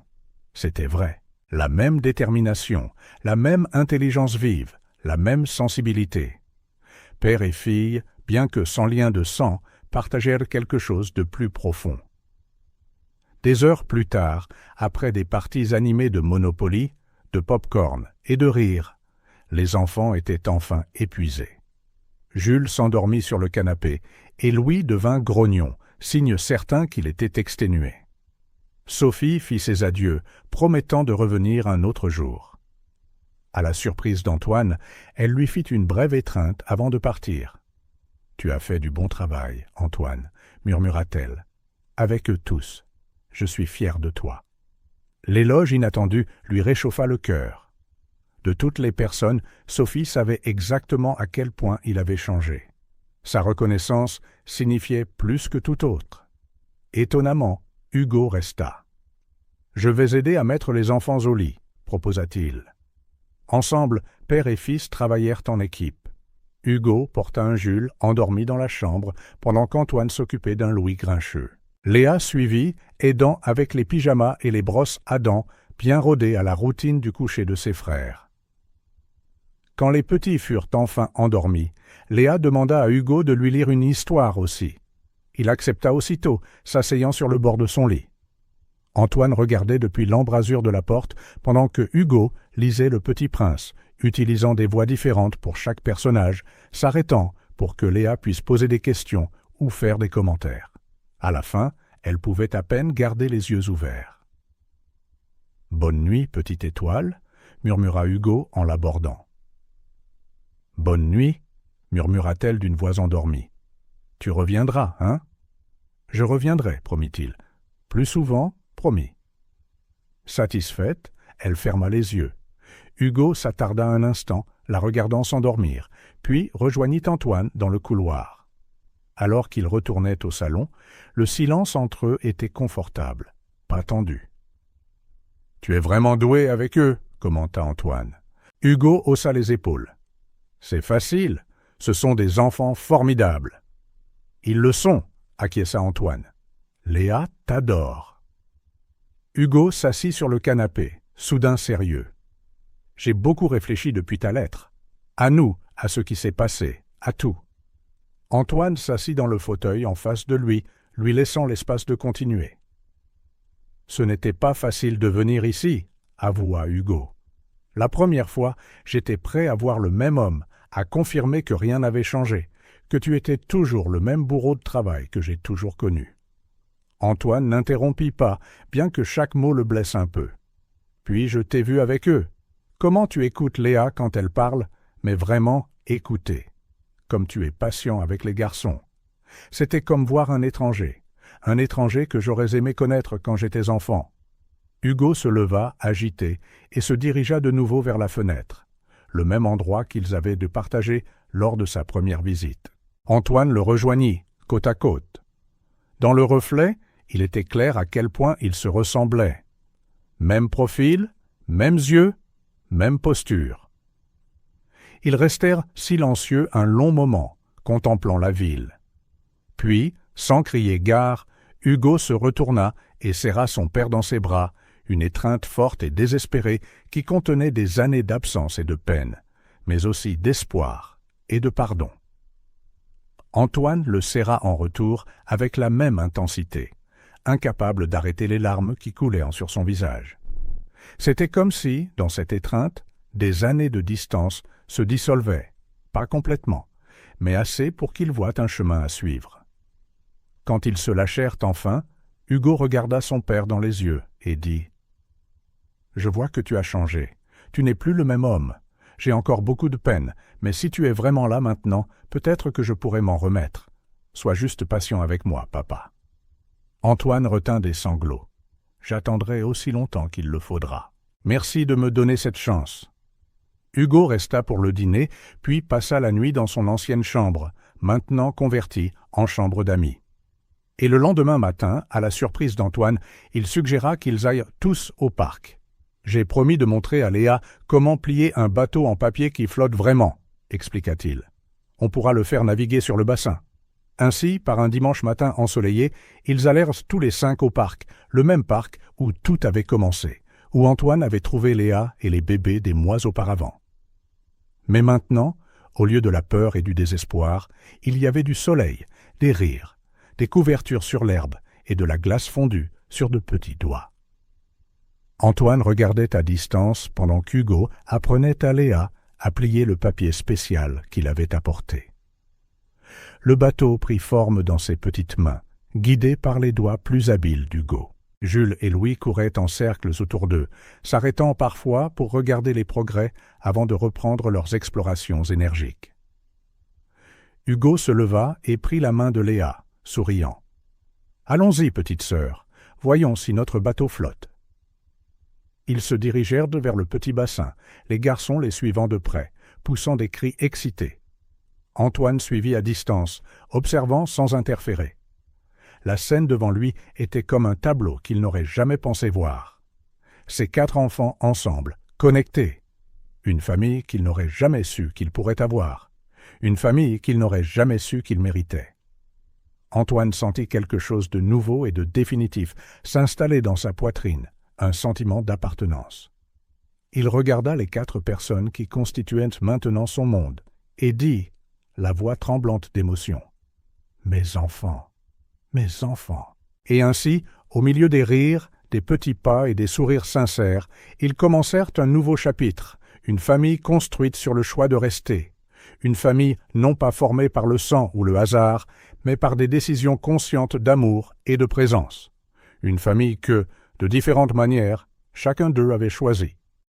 C'était vrai. La même détermination, la même intelligence vive, la même sensibilité. Père et fille, bien que sans lien de sang, partagèrent quelque chose de plus profond. Des heures plus tard, après des parties animées de Monopoly, de pop-corn et de rire, les enfants étaient enfin épuisés. Jules s'endormit sur le canapé et Louis devint grognon, signe certain qu'il était exténué. Sophie fit ses adieux, promettant de revenir un autre jour. À la surprise d'Antoine, elle lui fit une brève étreinte avant de partir. « Tu as fait du bon travail, Antoine, » murmura-t-elle. « Avec eux tous, je suis fière de toi. » L'éloge inattendu lui réchauffa le cœur. De toutes les personnes, Sophie savait exactement à quel point il avait changé. Sa reconnaissance signifiait plus que tout autre. Étonnamment, Hugo resta. « Je vais aider à mettre les enfants au lit, » proposa-t-il. Ensemble, père et fils travaillèrent en équipe. Hugo porta un Jules endormi dans la chambre pendant qu'Antoine s'occupait d'un Louis grincheux. Léa suivit, aidant avec les pyjamas et les brosses à dents, bien rodées à la routine du coucher de ses frères. Quand les petits furent enfin endormis, Léa demanda à Hugo de lui lire une histoire aussi. Il accepta aussitôt, s'asseyant sur le bord de son lit. Antoine regardait depuis l'embrasure de la porte pendant que Hugo lisait Le Petit Prince, utilisant des voix différentes pour chaque personnage, s'arrêtant pour que Léa puisse poser des questions ou faire des commentaires. À la fin, elle pouvait à peine garder les yeux ouverts. « Bonne nuit, petite étoile » murmura Hugo en l'abordant. « Bonne nuit » murmura-t-elle d'une voix endormie. « Tu reviendras, hein ?»« Je reviendrai, » promit-il. « Plus souvent, promis. » Satisfaite, elle ferma les yeux. Hugo s'attarda un instant, la regardant s'endormir, puis rejoignit Antoine dans le couloir. Alors qu'ils retournaient au salon, le silence entre eux était confortable, pas tendu. « Tu es vraiment doué avec eux, » commenta Antoine. Hugo haussa les épaules. « C'est facile, ce sont des enfants formidables. »« Ils le sont, » acquiesça Antoine. « Léa t'adore. » Hugo s'assit sur le canapé, soudain sérieux. « J'ai beaucoup réfléchi depuis ta lettre. À nous, à ce qui s'est passé, à tout. » Antoine s'assit dans le fauteuil en face de lui laissant l'espace de continuer. « Ce n'était pas facile de venir ici, » avoua Hugo. La première fois, j'étais prêt à voir le même homme, à confirmer que rien n'avait changé, que tu étais toujours le même bourreau de travail que j'ai toujours connu. Antoine n'interrompit pas, bien que chaque mot le blesse un peu. Puis je t'ai vu avec eux. Comment tu écoutes Léa quand elle parle, mais vraiment écouter. Comme tu es patient avec les garçons. C'était comme voir un étranger que j'aurais aimé connaître quand j'étais enfant. Hugo se leva, agité, et se dirigea de nouveau vers la fenêtre, le même endroit qu'ils avaient de partager lors de sa première visite. Antoine le rejoignit, côte à côte. Dans le reflet, il était clair à quel point ils se ressemblaient. Même profil, mêmes yeux, même posture. Ils restèrent silencieux un long moment, contemplant la ville. Puis, sans crier gare, Hugo se retourna et serra son père dans ses bras, une étreinte forte et désespérée qui contenait des années d'absence et de peine, mais aussi d'espoir et de pardon. Antoine le serra en retour avec la même intensité, incapable d'arrêter les larmes qui coulaient sur son visage. C'était comme si, dans cette étreinte, des années de distance se dissolvaient, pas complètement, mais assez pour qu'ils voient un chemin à suivre. Quand ils se lâchèrent enfin, Hugo regarda son père dans les yeux et dit « Je vois que tu as changé. Tu n'es plus le même homme. J'ai encore beaucoup de peine, mais si tu es vraiment là maintenant, peut-être que je pourrai m'en remettre. Sois juste patient avec moi, papa. » Antoine retint des sanglots. « J'attendrai aussi longtemps qu'il le faudra. Merci de me donner cette chance. » Hugo resta pour le dîner, puis passa la nuit dans son ancienne chambre, maintenant convertie en chambre d'amis. Et le lendemain matin, à la surprise d'Antoine, il suggéra qu'ils aillent tous au parc. « J'ai promis de montrer à Léa comment plier un bateau en papier qui flotte vraiment, » expliqua-t-il. « On pourra le faire naviguer sur le bassin. » Ainsi, par un dimanche matin ensoleillé, ils allèrent tous les 5 au parc, le même parc où tout avait commencé, où Antoine avait trouvé Léa et les bébés des mois auparavant. Mais maintenant, au lieu de la peur et du désespoir, il y avait du soleil, des rires, des couvertures sur l'herbe et de la glace fondue sur de petits doigts. Antoine regardait à distance pendant qu'Hugo apprenait à Léa à plier le papier spécial qu'il avait apporté. Le bateau prit forme dans ses petites mains, guidé par les doigts plus habiles d'Hugo. Jules et Louis couraient en cercles autour d'eux, s'arrêtant parfois pour regarder les progrès avant de reprendre leurs explorations énergiques. Hugo se leva et prit la main de Léa, souriant. « Allons-y, petite sœur, voyons si notre bateau flotte. » Ils se dirigèrent vers le petit bassin, les garçons les suivant de près, poussant des cris excités. Antoine suivit à distance, observant sans interférer. La scène devant lui était comme un tableau qu'il n'aurait jamais pensé voir. Ces 4 enfants ensemble, connectés. Une famille qu'il n'aurait jamais su qu'il pourrait avoir. Une famille qu'il n'aurait jamais su qu'il méritait. Antoine sentit quelque chose de nouveau et de définitif s'installer dans sa poitrine, un sentiment d'appartenance. Il regarda les 4 personnes qui constituaient maintenant son monde et dit, la voix tremblante d'émotion, « Mes enfants, mes enfants !» Et ainsi, au milieu des rires, des petits pas et des sourires sincères, ils commencèrent un nouveau chapitre, une famille construite sur le choix de rester, une famille non pas formée par le sang ou le hasard, mais par des décisions conscientes d'amour et de présence, une famille que, de différentes manières, chacun d'eux avait choisie.